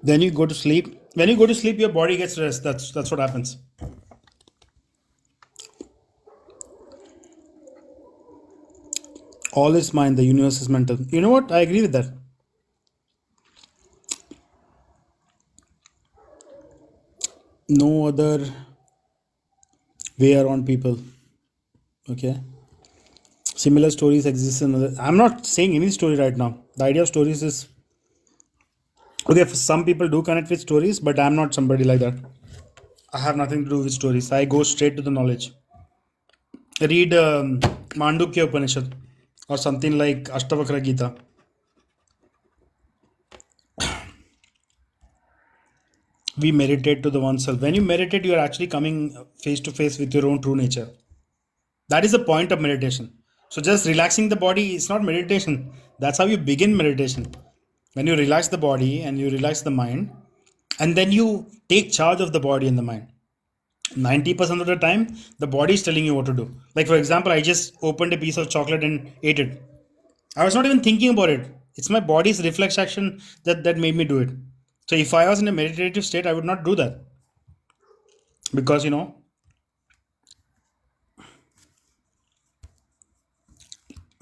Then you go to sleep. When you go to sleep, your body gets rest. That's what happens. All is mind. The universe is mental. You know what? I agree with that. No other way around people. Okay. Similar stories exist in other. I'm not saying any story right now. The idea of stories is okay. For some people do connect with stories, but I'm not somebody like that. I have nothing to do with stories. I go straight to the knowledge. Read Mandukya Upanishad or something like Ashtavakra Gita. We meditate to the oneself. When you meditate, you are actually coming face to face with your own true nature. That is the point of meditation. So just relaxing the body is not meditation. That's how you begin meditation. When you relax the body and you relax the mind, and then you take charge of the body and the mind. 90% of the time, the body is telling you what to do. Like, for example, I just opened a piece of chocolate and ate it. I was not even thinking about it. It's my body's reflex action that made me do it. So if I was in a meditative state, I would not do that. Because,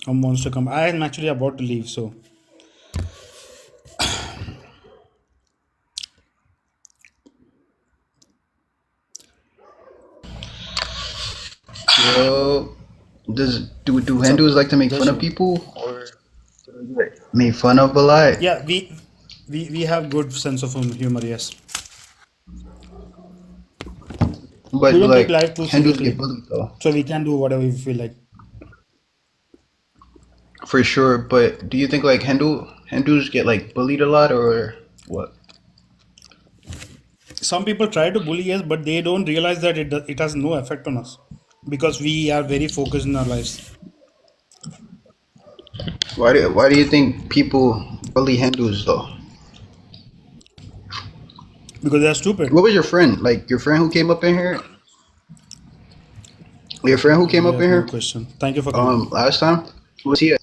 wants to come. I am actually about to leave. So Well, do what's up? Hindus like to make Jai fun of Shiva. people, or do they get made fun of a lot? Yeah, we have good sense of humor. Yes, But we don't take like life too Hindus get seriously, bullied though, so we can do whatever we feel like. for sure. But do you think like Hindus get like bullied a lot, or what? Some people try to bully us, but they don't realize that it has no effect on us because we are very focused in our lives Why do you think people bully Hindus though? because they are stupid. What was your friend like? Your friend who came up in here? Your friend who came up Yes, in no here question. Thank you for coming. last time? Was he?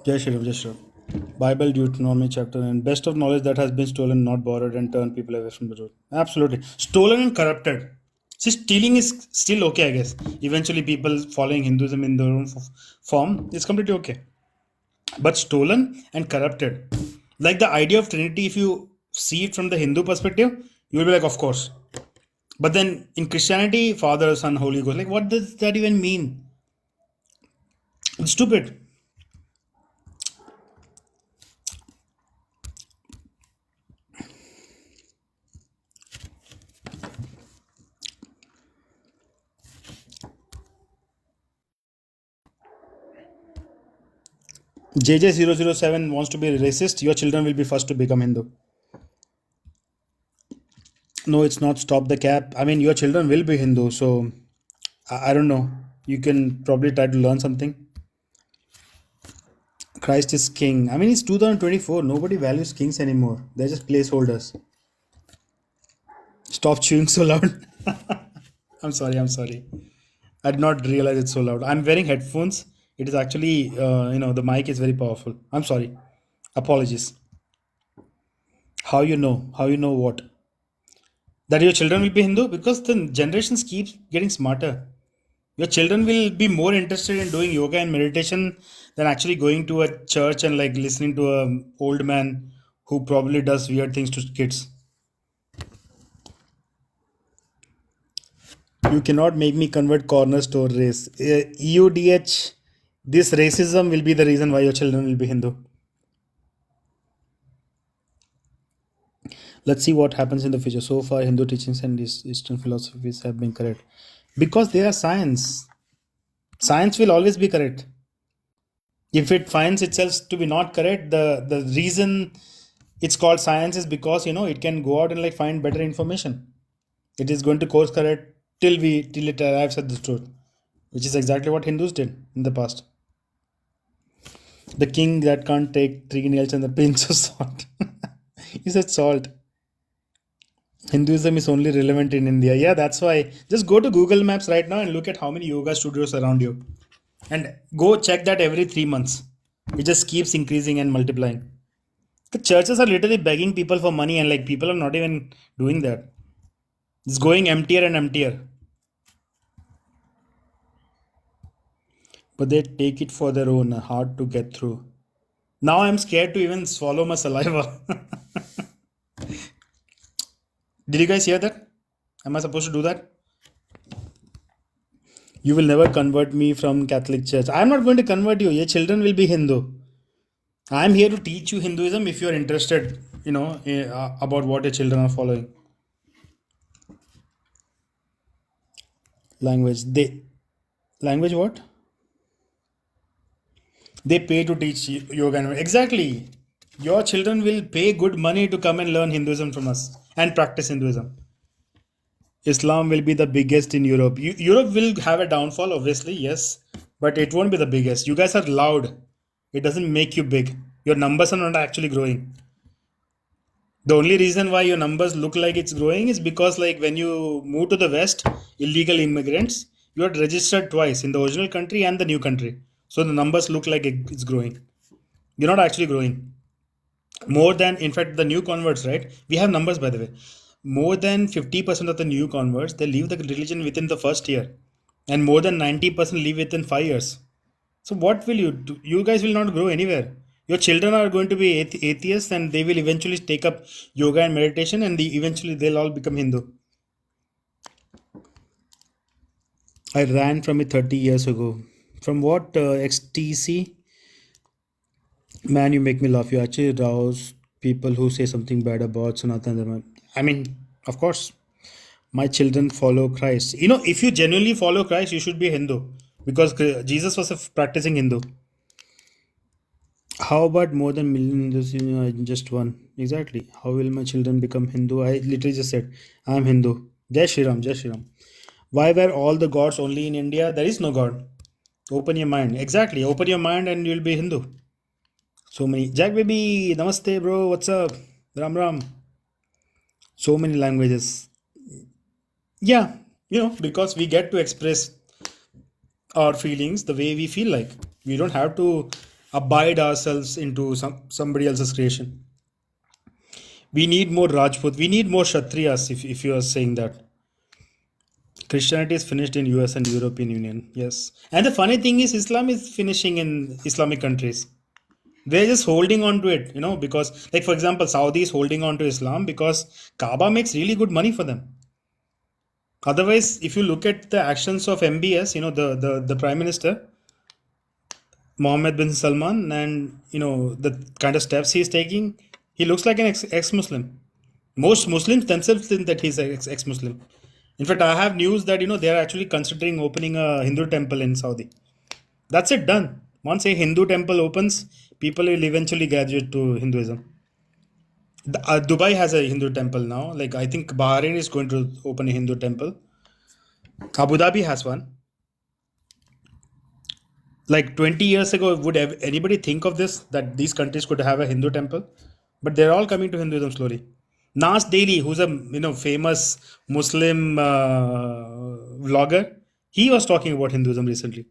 Jai Shri Ram, Jai Shri Ram. Bible Deuteronomy chapter and best of knowledge that has been stolen, not borrowed, and turn people away from the truth. Absolutely. Stolen and corrupted. See, stealing is still okay, I guess. Eventually, people following Hinduism in their own form is completely okay. But stolen and corrupted. Like the idea of Trinity, if you see it from the Hindu perspective, you will be like, of course. But then in Christianity, Father, Son, Holy Ghost, like, what does that even mean? It's stupid. JJ007 wants to be racist. Your children will be first to become Hindu. No, it's not stop the cap. I mean, your children will be Hindu. So I don't know. You can probably try to learn something. Christ is king. I mean, it's 2024. Nobody values kings anymore. They're just placeholders. Stop chewing so loud. I'm sorry. I'm sorry. I did not realize it's so loud. I'm wearing headphones. It is actually, the mic is very powerful. I'm sorry. Apologies. How you know? How you know what? That your children will be Hindu? Because the generations keep getting smarter. Your children will be more interested in doing yoga and meditation than actually going to a church and like listening to a old man who probably does weird things to kids. You cannot make me convert corner store race. EUDH, this racism will be the reason why your children will be Hindu. Let's see what happens in the future. So far, Hindu teachings and Eastern philosophies have been correct because they are science. Science will always be correct. If it finds itself to be not correct, the reason it's called science is because it can go out and like find better information. It is going to course correct till it arrives at the truth, which is exactly what Hindus did in the past. The king that can't take 3 nails and a pinch of salt. He said salt. Hinduism is only relevant in India. Yeah, that's why. Just go to Google Maps right now and look at how many yoga studios around you, and go check that every 3 months. It just keeps increasing and multiplying. The churches are literally begging people for money, and like people are not even doing that. It's going emptier and emptier. But they take it for their own, hard to get through. Now I'm scared to even swallow my saliva. Did you guys hear that? Am I supposed to do that? You will never convert me from Catholic Church. I'm not going to convert you. Your children will be Hindu. I'm here to teach you Hinduism if you're interested, about what your children are following. Language. Language what? They pay to teach yoga. Exactly. Your children will pay good money to come and learn Hinduism from us and practice Hinduism. Islam will be the biggest in Europe. Europe will have a downfall, obviously, yes, but it won't be the biggest. You guys are loud. It doesn't make you big. Your numbers are not actually growing. The only reason why your numbers look like it's growing is because, like, when you move to the West, illegal immigrants, you are registered twice in the original country and the new country. So the numbers look like it's growing. You're not actually growing. More than, in fact, the new converts, right? We have numbers, by the way. More than 50% of the new converts, they leave the religion within the first year. And more than 90% leave within 5 years. So what will you do? You guys will not grow anywhere. Your children are going to be atheists, and they will eventually take up yoga and meditation, and eventually they'll all become Hindu. I ran from it 30 years ago. From what? XTC? Man, you make me laugh. You actually rouse people who say something bad about Sanatana Dharma. I mean, of course, my children follow Christ. If you genuinely follow Christ, you should be Hindu because Jesus was a practicing Hindu. How about more than million Hindus in just one? Exactly. How will my children become Hindu? I literally just said, I'm Hindu. Jai Shri Ram, Jai Shri Ram. Why were all the gods only in India? There is no God. Open your mind. Exactly. Open your mind and you'll be Hindu. So many. Jack baby, namaste, bro. What's up? Ram Ram. So many languages. Yeah, because we get to express our feelings the way we feel like. We don't have to abide ourselves into somebody else's creation. We need more Rajput. We need more Kshatriyas, if you are saying that. Christianity is finished in US and European Union. Yes. And the funny thing is Islam is finishing in Islamic countries. They're just holding on to it, because, like, for example, Saudi is holding on to Islam because Kaaba makes really good money for them. Otherwise, if you look at the actions of MBS, the Prime Minister, Mohammed bin Salman, and, the kind of steps he's taking, he looks like an ex-Muslim. Most Muslims themselves think that he's an ex-Muslim. In fact, I have news that, they are actually considering opening a Hindu temple in Saudi. That's it, done. Once a Hindu temple opens, people will eventually graduate to Hinduism. Dubai has a Hindu temple now. Like, I think Bahrain is going to open a Hindu temple. Abu Dhabi has one. Like 20 years ago, would anybody think of this, that these countries could have a Hindu temple? But they're all coming to Hinduism slowly. Nas Daily, who's a famous Muslim vlogger, he was talking about Hinduism recently.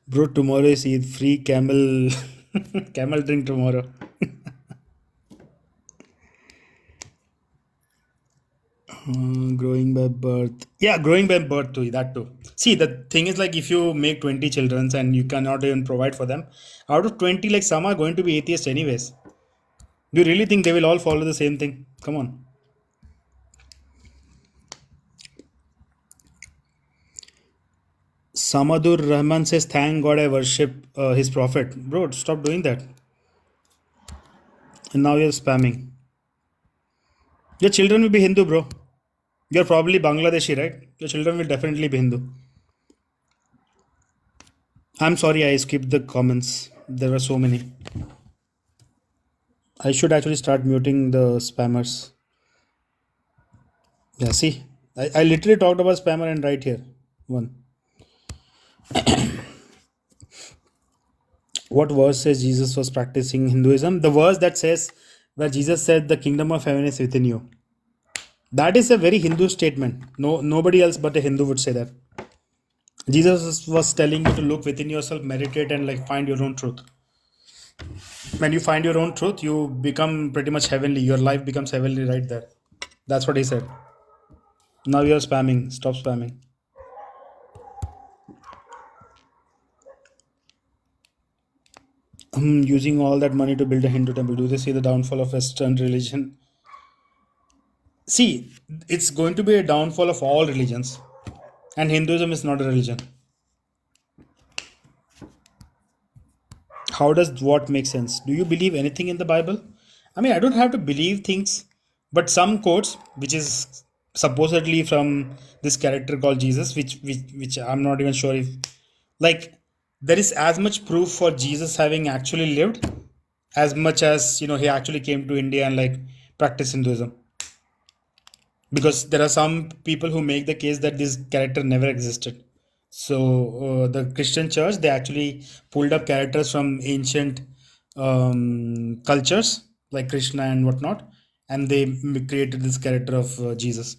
Bro, tomorrow is Eid, free camel camel drink tomorrow. Growing by birth. Yeah, growing by birth too. That too. See, the thing is, like, if you make 20 children and you cannot even provide for them, out of 20, like, some are going to be atheists anyways. Do you really think they will all follow the same thing? Come on. Samadur Rahman says, thank God I worship his prophet. Bro, stop doing that. And now you're spamming. Your children will be Hindu, bro. You're probably Bangladeshi, right? Your children will definitely be Hindu. I'm sorry I skipped the comments. There were so many. I should actually start muting the spammers. Yeah, see, I literally talked about spammer and right here. One. What verse says Jesus was practicing Hinduism? The verse that says, where Jesus said, the kingdom of heaven is within you. That is a very Hindu statement. No, nobody else but a Hindu would say that. Jesus was telling you to look within yourself, meditate, and like find your own truth. When you find your own truth, you become pretty much heavenly. Your life becomes heavenly right there. That's what he said. Now you're spamming. Stop spamming. Using all that money to build a Hindu temple. Do they see the downfall of Western religion? See, it's going to be a downfall of all religions, and Hinduism is not a religion. How does what make sense? Do you believe anything in the Bible? I mean, I don't have to believe things, but some quotes, which is supposedly from this character called Jesus, which I'm not even sure if, like, there is as much proof for Jesus having actually lived as much as he actually came to India and like practiced Hinduism. Because there are some people who make the case that this character never existed. So the Christian church, they actually pulled up characters from ancient cultures like Krishna and whatnot, and they created this character of Jesus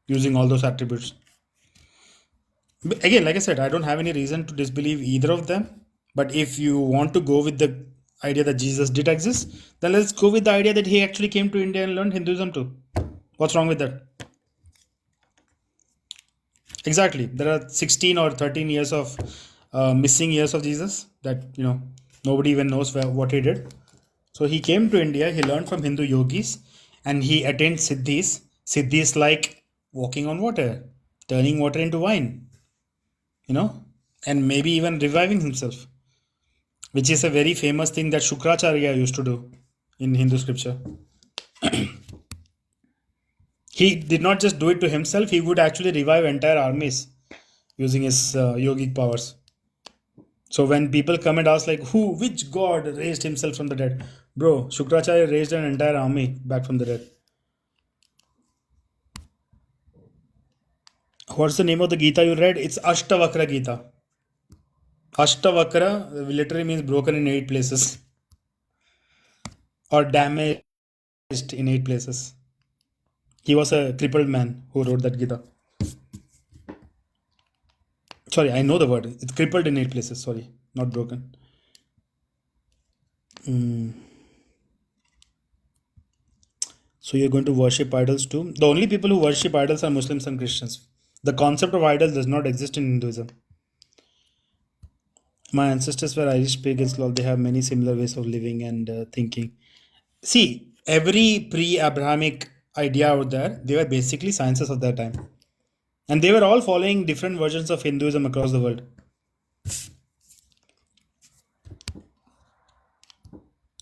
using all those attributes. But again, like I said, I don't have any reason to disbelieve either of them. But if you want to go with the idea that Jesus did exist, then let's go with the idea that he actually came to India and learned Hinduism too. What's wrong with that? Exactly. There are 16 or 13 years of missing years of Jesus that nobody even knows what he did. So he came to India, he learned from Hindu yogis, and he attained siddhis. Siddhis like walking on water, turning water into wine, and maybe even reviving himself, which is a very famous thing that Shukracharya used to do in Hindu scripture. He did not just do it to himself, he would actually revive entire armies using his yogic powers. So when people come and ask like which god raised himself from the dead? Bro, Shukracharya raised an entire army back from the dead. What's the name of the Gita you read? It's Ashtavakra Gita. Ashtavakra literally means broken in 8 places or damaged in 8 places. He was a crippled man who wrote that Gita. Sorry, I know the word. It's crippled in 8 places. Sorry, not broken. So you're going to worship idols too? The only people who worship idols are Muslims and Christians. The concept of idols does not exist in Hinduism. My ancestors were Irish pagans, lol. They have many similar ways of living and thinking. See, every pre-Abrahamic idea out there, they were basically sciences of that time. And they were all following different versions of Hinduism across the world.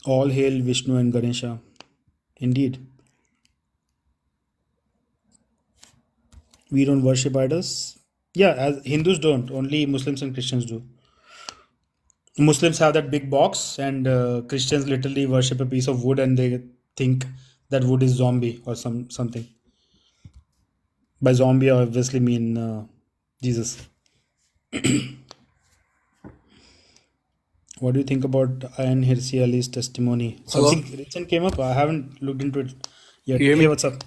All hail Vishnu and Ganesha. Indeed. We don't worship idols. Yeah, as Hindus don't. Only Muslims and Christians do. Muslims have that big box, and Christians literally worship a piece of wood, and they think that wood is zombie or something. By zombie, I obviously mean Jesus. What do you think about Ayan Hirsi Ali's testimony? Hello? Something recent came up. I haven't looked into it Can yet. you hear Hey, me? what's up?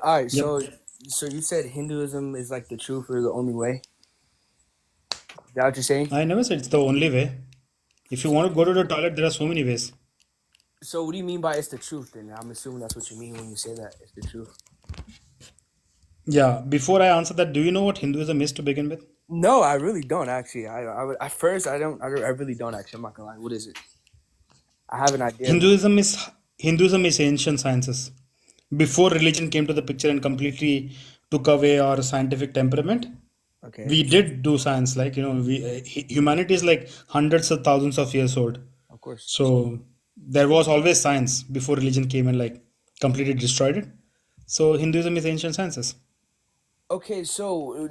All right, Yep. so you said Hinduism is like the truth or the only way. Is that what you're saying? I never said it's the only way. If you want to go to the toilet, there are so many ways. So what do you mean by it's the truth then? I'm assuming that's what you mean when you say that it's the truth. Yeah. Before I answer that, do you know what Hinduism is to begin with? No, I really don't actually. At first I really don't actually. I'm not gonna lie. What is it? I have an idea. Hinduism is Hinduism is ancient sciences. Before religion came to the picture and completely took away our scientific temperament, Okay. we did do science. Like humanity is like hundreds of thousands of years old. Of course. So there was always science before religion came and like completely destroyed it. So Hinduism is ancient sciences. Okay, so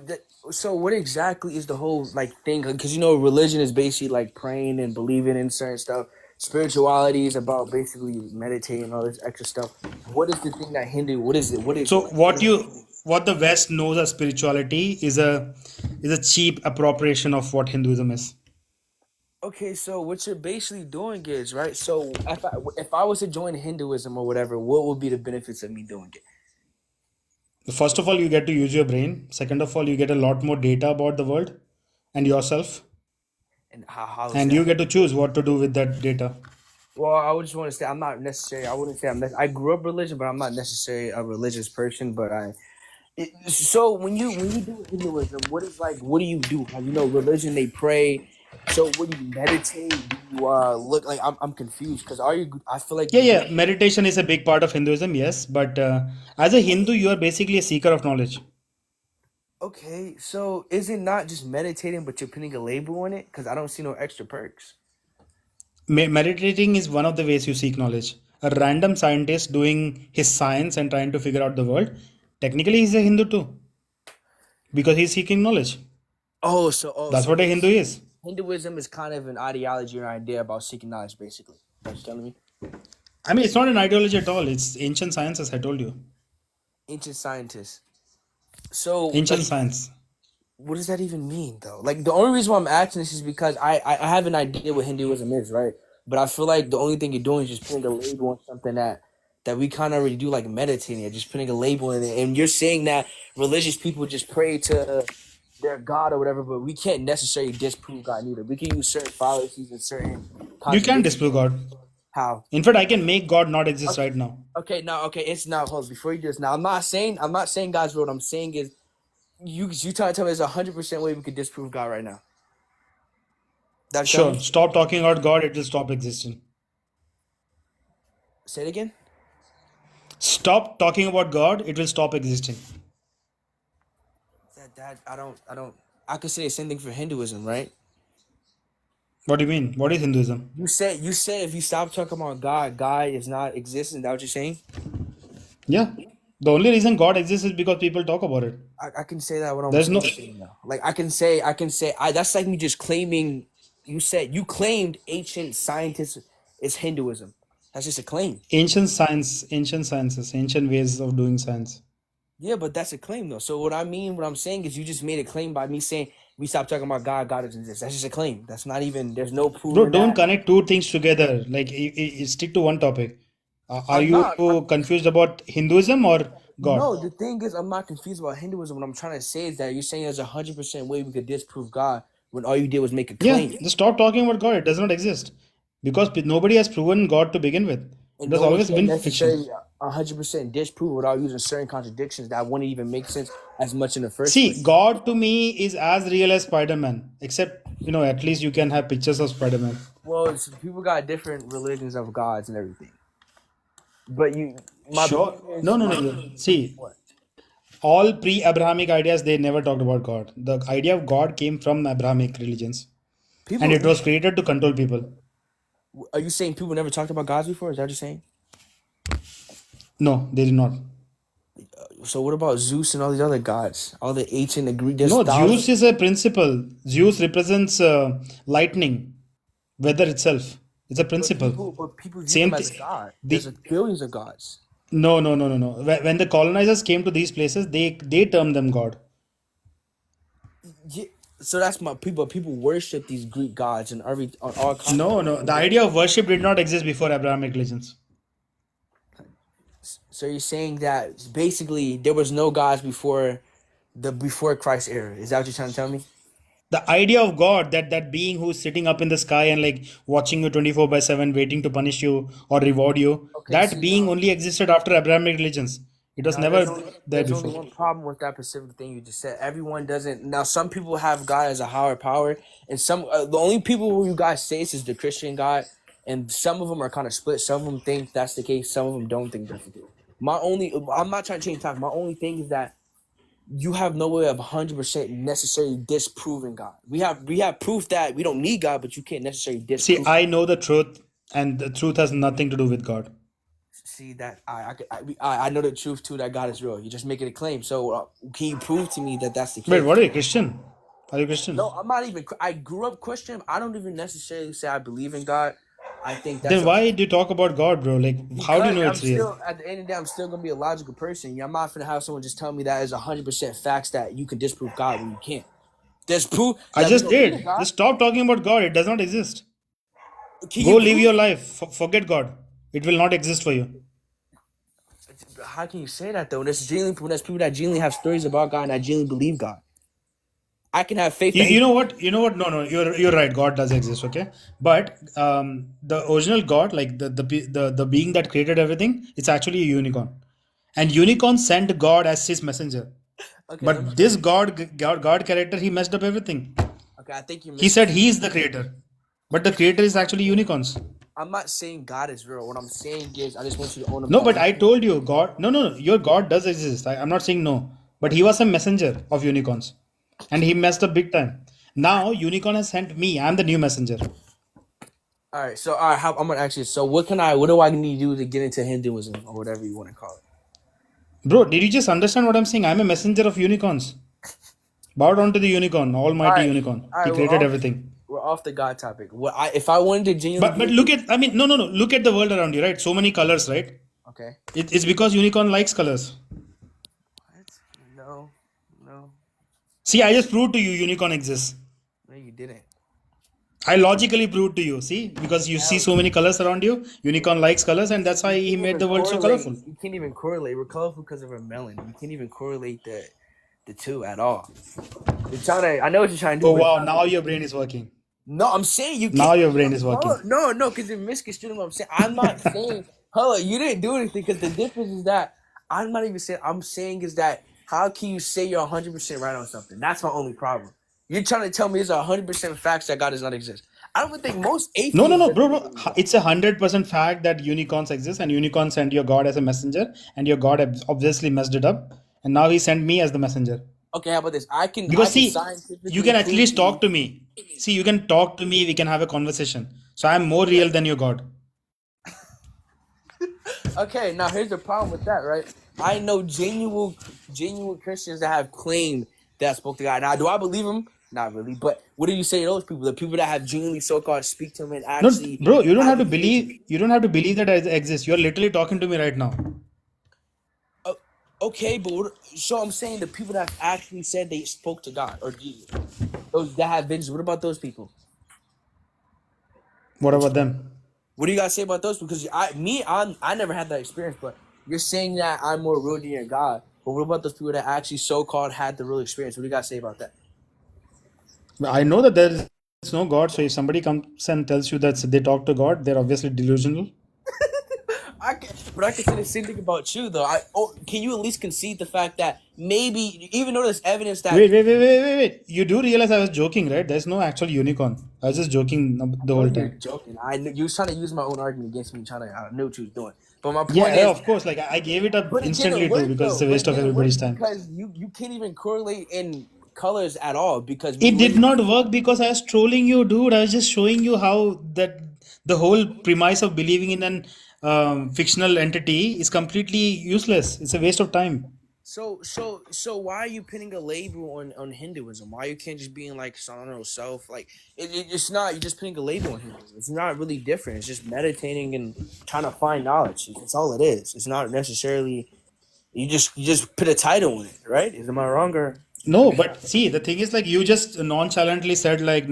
what exactly is the whole like thing? Because religion is basically like praying and believing in certain stuff. Spirituality is about basically meditating and all this extra stuff. What is the thing that Hindu? What is it? What is it? So what the West knows as spirituality is a cheap appropriation of what Hinduism is. Okay, so what you're basically doing is right. So if I was to join Hinduism or whatever, what would be the benefits of me doing it? First of all, you get to use your brain. Second of all, you get a lot more data about the world. and yourself, And how is and you that? get to choose what to do with that data. Well, I would just want to say I'm not necessarily. I wouldn't say I grew up religion, but I'm not necessarily a religious person. But so when you do Hinduism, what is like? What do you do? Like, religion, they pray. So what do you meditate? Do you look like? I'm confused because are you? I feel like Yeah, you yeah. believe. Meditation is a big part of Hinduism, yes. But as a Hindu, you are basically a seeker of knowledge. Okay, so is it not just meditating, but you're putting a label on it? Because I don't see no extra perks. Meditating is one of the ways you seek knowledge. A random scientist doing his science and trying to figure out the world, technically he's a Hindu too, because he's seeking knowledge. That's So what a Hindu is. Hinduism is kind of an ideology or idea about seeking knowledge, basically. That's what you're telling me. I mean, it's not an ideology at all. It's ancient science, as I told you. Ancient scientists. So, Ancient like, science. what does that even mean, though? Like, the only reason why I'm asking this is because I have an idea what Hinduism is, right? But I feel like the only thing you're doing is just putting a label on something that we kind of already do, like meditating, just putting a label in it. And you're saying that religious people just pray to their God or whatever, but we can't necessarily disprove God neither. We can use certain fallacies and certain You can contradictions. disprove God. How? In fact, I can make God not exist Okay, right now. it's now. Hold on, before you do this. Now, I'm not saying God's real. What I'm saying is you trying to tell me there's 100% way we could disprove God right now. That you tell Sure, me? stop talking about God, it will stop existing. Say it again. Stop talking about God, it will stop existing. That I don't. I could say the same thing for Hinduism, right? What do you mean? What is Hinduism? You said if you stop talking about God, God is not existing. Is that what you're saying? Yeah. The only reason God exists is because people talk about it. I can say that what I'm There's no saying now. Like I can say that's like me just claiming. You claimed ancient scientists is Hinduism. That's just a claim. ancient science, ancient sciences, ancient ways of doing science. Yeah, but that's a claim though. So what I'm saying is you just made a claim by me saying we stopped talking about God, God doesn't exist. That's just a claim. That's not even there's no Bro, proving don't that. connect two things together. Like, stick to one topic. Are I'm you not. confused about Hinduism or God? No, the thing is I'm not confused about Hinduism. What I'm trying to say is that you're saying there's 100% way we could disprove God when all you did was make a Yeah, claim. just stop talking about God. It does not exist. Because nobody has proven God to begin with. It And has no one always can been fiction. necessarily 100% disprove without using certain contradictions that wouldn't even make sense as much in the first See, place. God to me is as real as Spider Man. Except, at least you can have pictures of Spider Man. Well, people got different religions of gods and everything. But my Sure. point No, is, no, no, no. See, all pre Abrahamic ideas, they never talked about God. The idea of God came from Abrahamic religions. And people. it was created to control people. Are you saying people never talked about gods before? Is that what you're saying? No, they did not. So what about Zeus and all these other gods? All the ancient the Greek. There's No, thousands. Zeus is a principle. Zeus represents lightning, weather itself. It's a principle. But people view them Same as thing. a god. There's The billions of gods. No, no, no, no, no. When the colonizers came to these places, they termed them God. Yeah, so that's my people. People worship these Greek gods and on all kinds of No, no. different The ways. idea of worship did not exist before Abrahamic religions. So you're saying that basically there was no gods before Christ era. Is that what you're trying to tell me? The idea of God, that being who's sitting up in the sky and like watching you 24/7, waiting to punish you or reward you, Okay, that see being now, only existed after Abrahamic religions. It was now never there there's only before. one problem with that specific thing you just said. Everyone doesn't. Now some people have God as a higher power, and some the only people who you guys say is the Christian God, and some of them are kind of split. Some of them think that's the case. Some of them don't think that's the case. I'm not trying to change time. My only thing is that you have no way of 100% necessarily disproving God. We have proof that we don't need God, but you can't necessarily See, disprove I God. know the truth, and the truth has nothing to do with God. See that I know the truth too that God is real. You're just making a claim. So can you prove to me that that's the Wait, case? what are you, Christian? Are you Christian? No, I'm not even. I grew up Christian. I don't even necessarily say I believe in God. I think that's Then a why do you talk about God, bro? Like, how do you because know I'm it's real? still at the end of the day I'm still gonna be a logical person. I'm not gonna have someone just tell me that is 100% facts that you can disprove God when you can't. There's proof I that we just don't need a did. God. Just stop talking about God. It does not exist. Can you Go live prove? your life. Forget God. It will not exist for you. How can you say that though? There's people that genuinely have stories about God and that genuinely believe God. I can have faith You, that you he. know what? You know what? No, no, you're right. God does exist, okay? But the original God, like the being that created everything, it's actually a unicorn, and unicorn sent God as his messenger. Okay, let me But show this you. God character, he messed up everything. Okay, I think you're He said misconstruing. he is the creator, but the creator is actually unicorns. I'm not saying God is real. What I'm saying is, I just want you to own up No, that but you I can't. told you, God. No, no, no. Your God does exist. I'm not saying no, but he was a messenger of unicorns, and he messed up big time. Now unicorn has sent me. I'm the new messenger. All right, so all right, I'm gonna ask you. So what do I need to do to get into Hinduism or whatever you want to call it? Bro, did you just understand what I'm saying? I'm a messenger of unicorns. Bow down to the unicorn, All almighty right, unicorn. all He right, created everything. we're off the God topic. What I if I wanted to genuinely But get look into. at, I mean, no, no, no. Look at the world around you, right? So many colors, right? Okay. It's because unicorn likes colors. What? No, no, See, I just proved to you unicorn exists. no, you didn't. I logically proved to you. See, because you see Hell, so many colors around you, unicorn likes colors, and that's why you he can't made even the world so correlate. colorful. You can't even correlate. We're colorful because of our melon. You can't even correlate the two at all. You're trying to. I know what you're trying to do, Oh but wow, now your brain is working. no, I'm saying you can't. Now your brain No, is hold working. on. No, because you're misconstruing what I'm saying. I'm not saying, hold on, you didn't do anything because the difference is that I'm not even saying, I'm saying is that how can you say you're 100% right on something? That's my only problem. You're trying to tell me it's 100% facts that God does not exist. I don't even think most No, no, atheists no, really bro, bro. believe God. It's 100% fact that unicorns exist, and unicorns sent your God as a messenger, and your God obviously messed it up, and now he sent me as the messenger. Okay, how about this? I Because can see, you scientifically can at prove least to you. talk to me. See, you can talk to me. We can have a conversation. So I'm more Yeah. real than your God. Okay, now here's the problem with that, right? I know genuine Christians that have claimed that spoke to God. Now, do I believe them? Not really. But what do you say to those people? The people that have genuinely so-called speak to him and No, actually bro, you don't have have to engaged him. believe. You don't have to believe that I exist. You're literally talking to me right now. Oh, okay, but so I'm saying the people that have actually said they spoke to God or Jesus, those that have visions. What about those people? What What you about them? What do you guys say about those? Because I never had that experience, but you're saying that I'm more real than your God. But what about those people that actually so-called had the real experience? What do you guys say about that? I know that there is no God. So if somebody comes and tells you that they talk to God, they're obviously delusional. But I can say the same thing about you, though. Can you at least concede the fact that maybe, even though there's evidence that Wait, wait, wait, wait, wait, wait. You do realize I was joking, right? There's no actual unicorn. I was just joking I the know whole you're time. joking. I knew you was trying to use my own argument against me, I knew what you was doing. But my point Yeah, yeah, is, of course. Like I gave it up but it didn't instantly too work because it's though. a But waste it of didn't work everybody's time. because you can't even correlate in colors at all because we It did live. not work because I was trolling you, dude. I was just showing you how that the whole premise of believing in an fictional entity is completely useless. It's a waste of time. So why are you pinning a label on Hinduism? Why you can't just be in like Sanatana self? Like it's not. You're just pinning a label on Hinduism. It's not really different. It's just meditating and trying to find knowledge. That's all it is. It's not necessarily. You just put a title on it, right? Am I wrong or? No, but see, the thing is like you just nonchalantly said like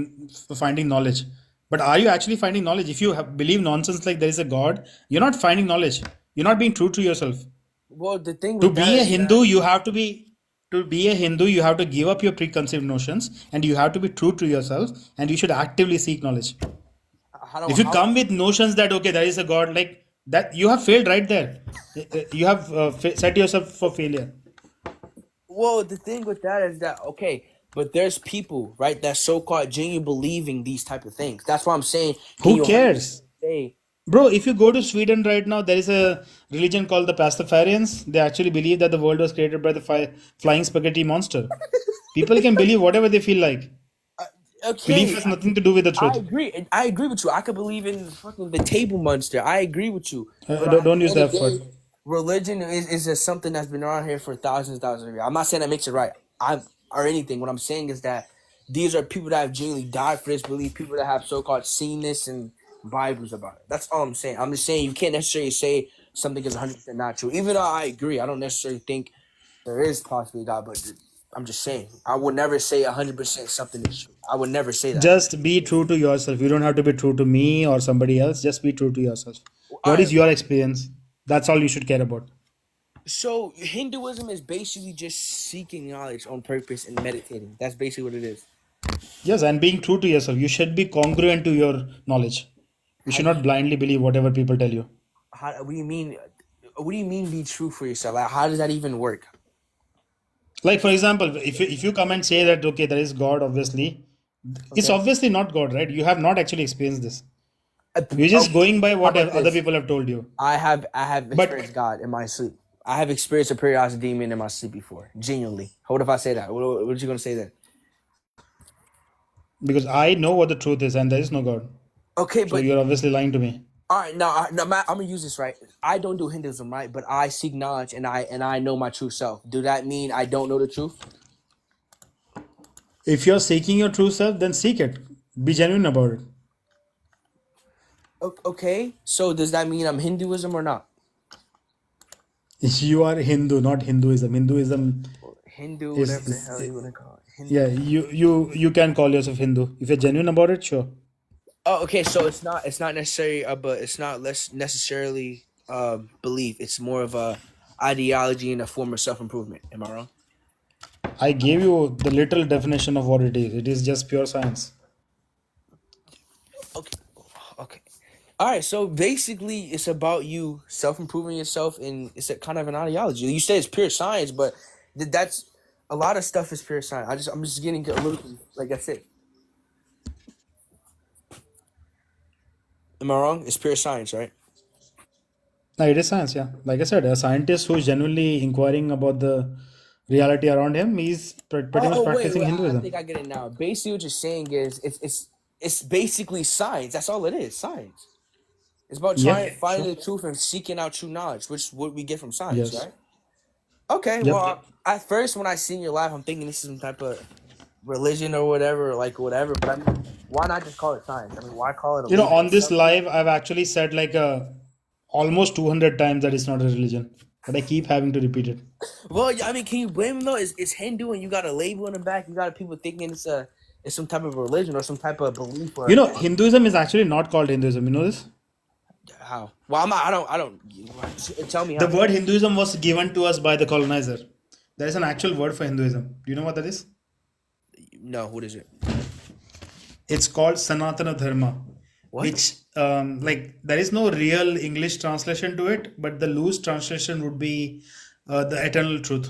finding knowledge. But are you actually finding knowledge? If you believe nonsense like there is a God, you're not finding knowledge. You're not being true to yourself. Well, the thing To with be that a is that Hindu, to be a Hindu, you have to give up your preconceived notions and you have to be true to yourself and you should actively seek knowledge. If you how come with notions that okay, there is a God like that, you have failed right there. You have set yourself for failure. well the thing with that is that okay, but there's people right that so called genuinely believing these type of things. That's why I'm saying, can Who you 100% cares? say Bro, if you go to Sweden right now, there is a religion called the Pastafarians. They actually believe that the world was created by the flying spaghetti monster. People can believe whatever they feel like. Belief okay? has nothing to do with the I truth. agree. I agree with you. I could believe in fucking the table monster. I agree with you. But Don't at don't the use end the of F the word. day, religion is just something that's been around here for thousands of years. I'm not saying that makes it right. I'm or anything. What I'm saying is that these are people that have genuinely died for this belief. People that have so-called seen this in Bibles about it. That's all I'm saying. I'm just saying you can't necessarily say something is 100% not true. Even though I agree, I don't necessarily think there is possibly God, but I'm just saying I would never say 100% something is true. I would never say that. Just be true to yourself. You don't have to be true to me or somebody else. Just be true to yourself. All What right, is your experience? That's all you should care about. So Hinduism is basically just seeking knowledge on purpose and meditating. That's basically what it is. Yes, and being true to yourself. You should be congruent to your knowledge. You How should do not you blindly believe whatever people tell you. how what do you mean? What do you mean be true for yourself? Like, how does that even work? Like for example, if you come and say that okay, there is God, obviously, it's Okay. obviously not God, right? You have not actually experienced this. You're just Okay. going by How what about other this? people have told you. I have But experienced God in my sleep. I have experienced a periodic demon in my sleep before. Genuinely. What if I say that? What are you gonna say then? because I know what the truth is, and there is no God, Okay, so but you're obviously lying to me. all right, now Matt, I'm gonna use this right. I don't do Hinduism, right? But I seek knowledge and I know my true self. Do that mean I don't know the truth? If you're seeking your true self, then seek it. Be genuine about it. Okay, so does that mean I'm Hinduism or not? You are Hindu, not Hinduism. Hinduism Hindu, whatever the is hell you wanna call it. yeah. Hindu. You can call yourself Hindu if you're genuine about it. Sure. Oh, okay. So it's not necessarily, but it's not less necessarily belief. It's more of a ideology and a form of self improvement. Am I wrong? I gave you the literal definition of what it is. It is just pure science. Okay. Okay. All right. So basically, it's about you self improving yourself, and it's a kind of an ideology. You say it's pure science, but that's a lot of stuff is pure science. I'm just getting a little, like I said. Am I wrong? It's pure science, right? No, it is science. Yeah, like I said, a scientist who is genuinely inquiring about the reality around him, he's pretty much Wait. practicing I Hinduism. think I get it now. Basically, what you're saying is it's basically science. That's all it is. Science. It's about Yep. trying to find Sure. the truth and seeking out true knowledge, which is what we get from science, Yes. right? Okay. Yep. Well, at first when I seen your life, I'm thinking this is some type of religion or whatever, like whatever. But I mean, why not just call it science? I mean, why call it a label? On this live, I've actually said like almost 200 times that it's not a religion, but I keep having to repeat it. Well, I mean, can you blame them though? It's Hindu, and you got a label in the back. You got people thinking it's some type of religion or some type of belief or Hinduism is actually not called Hinduism. You know this? how? Well, I'm not, I don't. Tell me The how. word Hinduism was given to us by the colonizer. There is an actual word for Hinduism. Do you know what that is? No, what is it? It's called Sanatana Dharma, What? which like there is no real English translation to it, but the loose translation would be the eternal truth.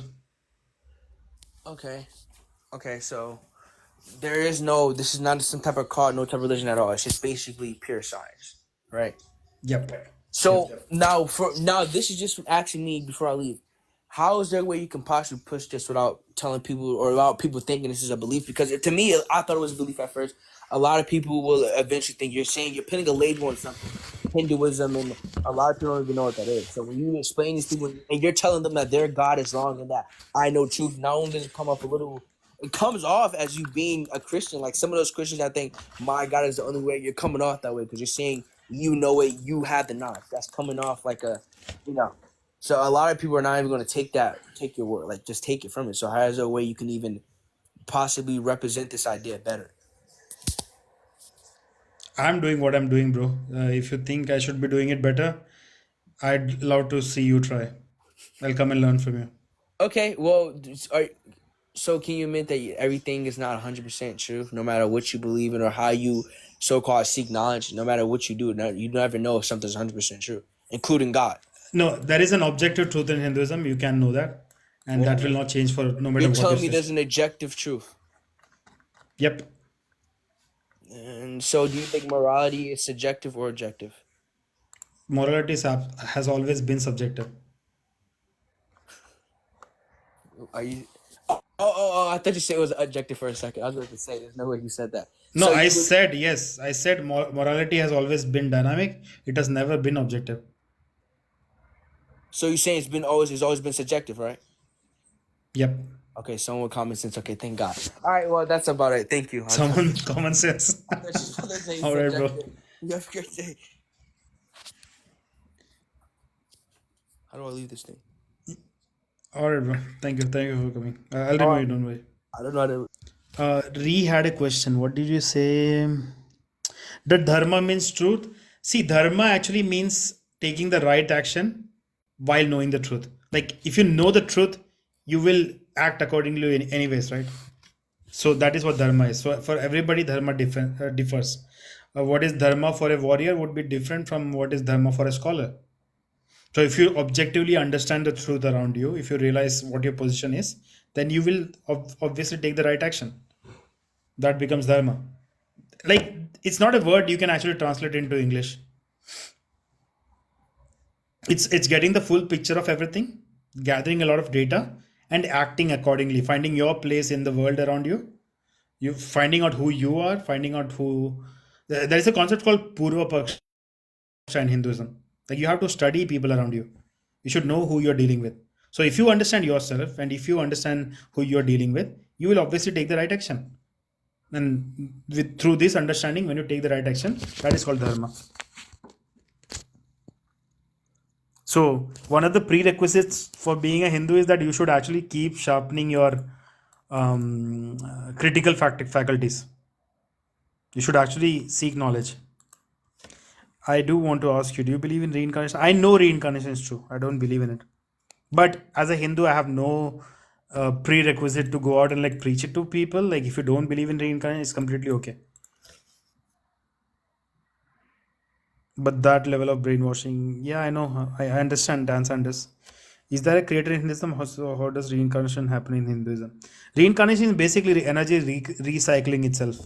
Okay. Okay, so there is no. This is not some type of cult, no type of religion at all. It's just basically pure science, right? Yep. Yep. So now, this is just asking me before I leave. How is there a way you can possibly push this without telling people or without people thinking this is a belief? Because to me, I thought it was a belief at first. A lot of people will eventually think you're saying you're putting a label on something, Hinduism, and a lot of people don't even know what that is. So when you explain these people and you're telling them that their God is wrong and that I know truth, not only does it come off a little, it comes off as you being a Christian. Like some of those Christians, I think my God is the only way. You're coming off that way because you're saying you know it, you have the knowledge. That's coming off like a, you know. So a lot of people are not even going to take your word, like just take it from it. So how is there a way you can even possibly represent this idea better? I'm doing what I'm doing, bro. If you think I should be doing it better, I'd love to see you try. I'll come and learn from you. Okay, well, so can you admit that everything is not 100% true, no matter what you believe in or how you so-called seek knowledge, no matter what you do, you never know if something's 100% true, including God. No, there is an objective truth in Hinduism. You can know that, and that will not change for no matter You're what you telling me say. there's an objective truth. Yep. And so do you think morality is subjective or objective? Morality has always been subjective. Are you I thought you said it was objective for a second. I was going to say there's no way you said that. No, So I you said yes. I said morality has always been dynamic. It has never been objective. so you're saying it's always been subjective, right? Yep. Okay, someone with common sense. Okay, thank God. All right, well that's about it. Thank you. Someone with common sense. I thought you were saying All right, bro. subjective. You have a great day. How do I leave this thing? All right, bro. Thank you. Thank you for coming. I'll All remove right. you. Don't worry. I don't know how to. Ree had a question. What did you say? That dharma means truth. See, dharma actually means taking the right action while knowing the truth. Like if you know the truth, you will act accordingly in anyways, right? So that is what dharma is. So for everybody, dharma differs. What is dharma for a warrior would be different from what is dharma for a scholar. So if you objectively understand the truth around you, if you realize what your position is, then you will obviously take the right action. That becomes dharma. Like it's not a word you can actually translate into English. It's getting the full picture of everything, gathering a lot of data and acting accordingly, finding your place in the world around you. You finding out who you are, finding out who. There is a concept called Purva Paksha in Hinduism. Like you have to study people around you. You should know who you're dealing with. So if you understand yourself and if you understand who you're dealing with, you will obviously take the right action. And through this understanding, when you take the right action, that is called dharma. So one of the prerequisites for being a Hindu is that you should actually keep sharpening your critical faculties. You should actually seek knowledge. I do want to ask you, do you believe in reincarnation? I know reincarnation is true. I don't believe in it. But as a Hindu, I have no prerequisite to go out and like preach it to people. Like if you don't believe in reincarnation, it's completely okay. But that level of brainwashing, yeah, I know. I understand Dan Sanders. Is there a creator in Hinduism? How does reincarnation happen in Hinduism? Reincarnation is basically energy recycling itself.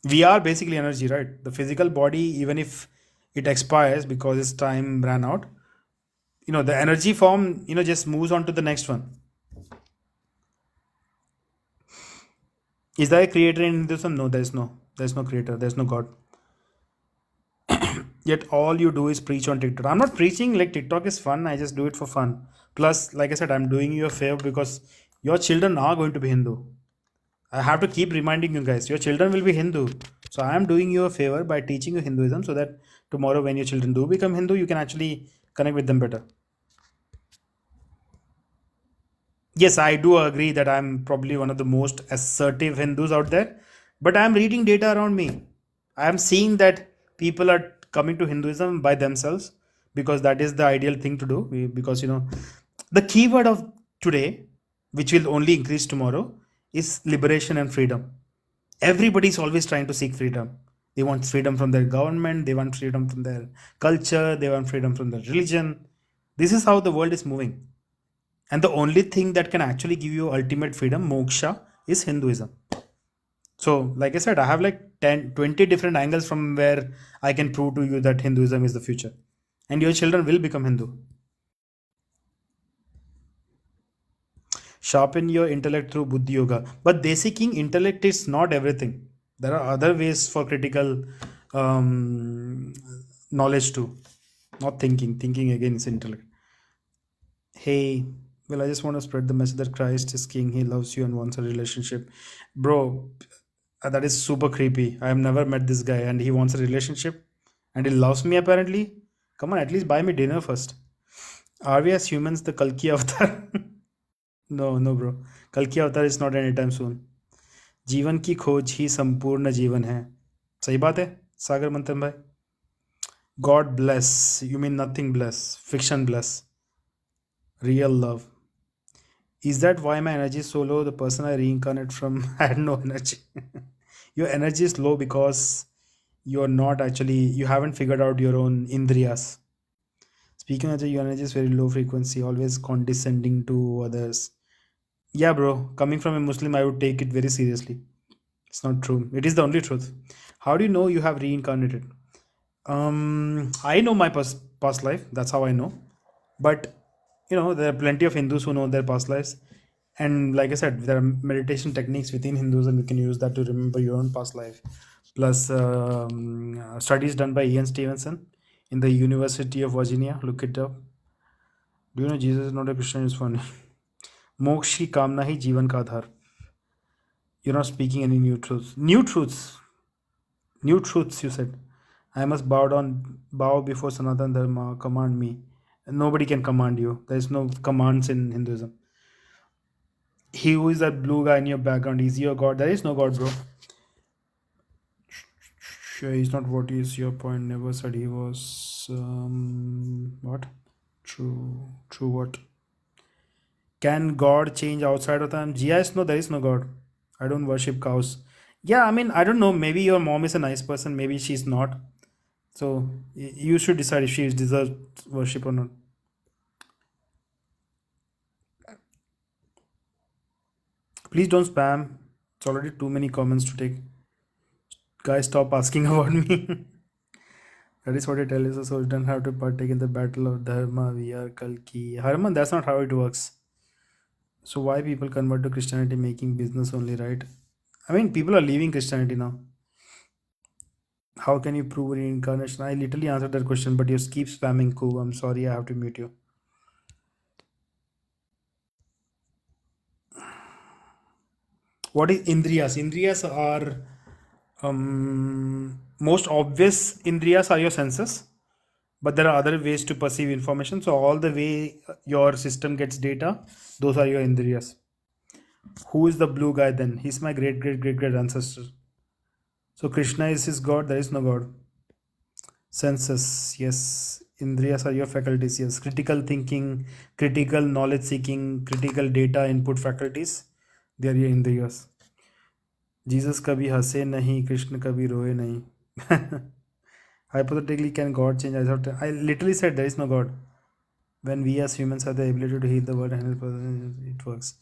We are basically energy, right? The physical body, even if it expires because its time ran out, the energy form, just moves on to the next one. Is there a creator in Hinduism? No, there's no creator, there's no God. Yet all you do is preach on TikTok. I'm not preaching, like TikTok is fun, I just do it for fun. Plus, like I said, I'm doing you a favor because your children are going to be Hindu. I have to keep reminding you guys, your children will be Hindu. So I am doing you a favor by teaching you Hinduism so that tomorrow when your children do become Hindu, you can actually connect with them better. Yes, I do agree that I'm probably one of the most assertive Hindus out there, but I'm reading data around me. I'm seeing that people are coming to Hinduism by themselves because that is the ideal thing to do. Because the keyword of today, which will only increase tomorrow, is liberation and freedom. Everybody's always trying to seek freedom. They want freedom from their government, they want freedom from their culture, they want freedom from their religion. This is how the world is moving. And the only thing that can actually give you ultimate freedom, moksha, is Hinduism. So, like I said, I have like 10, 20 different angles from where I can prove to you that Hinduism is the future. And your children will become Hindu. Sharpen your intellect through Buddhi Yoga. But seeking intellect is not everything. There are other ways for critical knowledge too. Not thinking. Thinking again is intellect. Hey, well, I just want to spread the message that Christ is king. He loves you and wants a relationship. Bro, that is super creepy. I have never met this guy and he wants a relationship and he loves me apparently. Come on, at least buy me dinner first. Are we as humans the Kalki avatar? No, no, bro. Kalki avatar is not anytime soon. जीवन की खोज ही संपूर्ण जीवन है. सही बात है सागर मंथन भाई. God bless. You mean nothing bless. Fiction bless. Real love. Is that why my energy is so low? The person I reincarnate from had no energy. Your energy is low because you haven't figured out your own indriyas. Speaking of your energy is very low frequency, always condescending to others. Yeah, bro, coming from a Muslim, I would take it very seriously. It's not true. It is the only truth. How do you know you have reincarnated? I know my past life. That's how I know. But there are plenty of Hindus who know their past lives. And like I said, there are meditation techniques within Hinduism. You can use that to remember your own past life. Plus, studies done by Ian Stevenson in the University of Virginia. Look it up. Do you know Jesus is not a Christian? It's funny. मोक्ष की कामना ही जीवन का आधार. You're not speaking any new truths. New truths, you said. I must bow before Sanatana Dharma, command me. Nobody can command you. There is no commands in Hinduism. He who is that blue guy in your background, is he your God? There is no God, bro. Sure, he's not what is your point. Never said he was. What? True. True what? Can God change outside of time? Yes, no, there is no God. I don't worship cows. Yeah, I mean, I don't know. Maybe your mom is a nice person. Maybe she's not. So you should decide if she deserves worship or not. Please don't spam. It's already too many comments to take. Guys, stop asking about me. That is what it tells us. So you don't have to partake in the battle of Dharma. We are Kalki. Harman, that's not how it works. So why people convert to Christianity making business only, right? I mean, people are leaving Christianity now. How can you prove reincarnation? I literally answered that question, but you keep spamming Ku. I'm sorry, I have to mute you. What is Indriyas? Indriyas are most obvious Indriyas are your senses, but there are other ways to perceive information. So all the way your system gets data, those are your Indriyas. Who is the blue guy then? He's my great great great great ancestor. So Krishna is his god. There is no god. Senses, yes. Indriyas are your faculties, yes. Critical thinking, critical knowledge seeking, critical data input faculties, they are your Indriyas. Jesus कभी हंसे नहीं, कृष्ण कभी रोए नहीं. Hypothetically, can God change? I literally said there is no God. When we as humans have the ability to heal the world and help others, it works.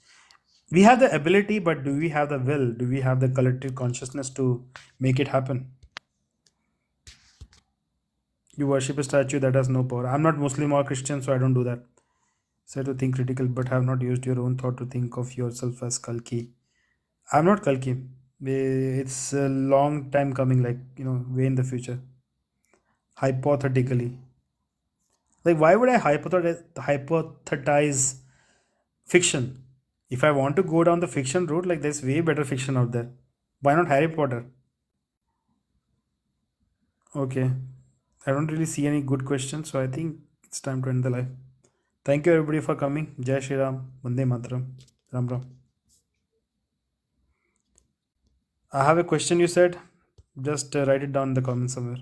We have the ability, but do we have the will? Do we have the collective consciousness to make it happen? You worship a statue that has no power. I'm not Muslim or Christian, so I don't do that. Say to think critical, but have not used your own thought to think of yourself as Kalki. I'm not Kalki. It's a long time coming, like, way in the future. Hypothetically. Like, why would I hypothesize fiction? If I want to go down the fiction route, like, there's way better fiction out there. Why not Harry Potter? Okay. I don't really see any good questions, so I think it's time to end the live. Thank you everybody for coming. Jai Shri Ram. Vande Mataram. Ram Ram. I have a question you said. Just write it down in the comments somewhere.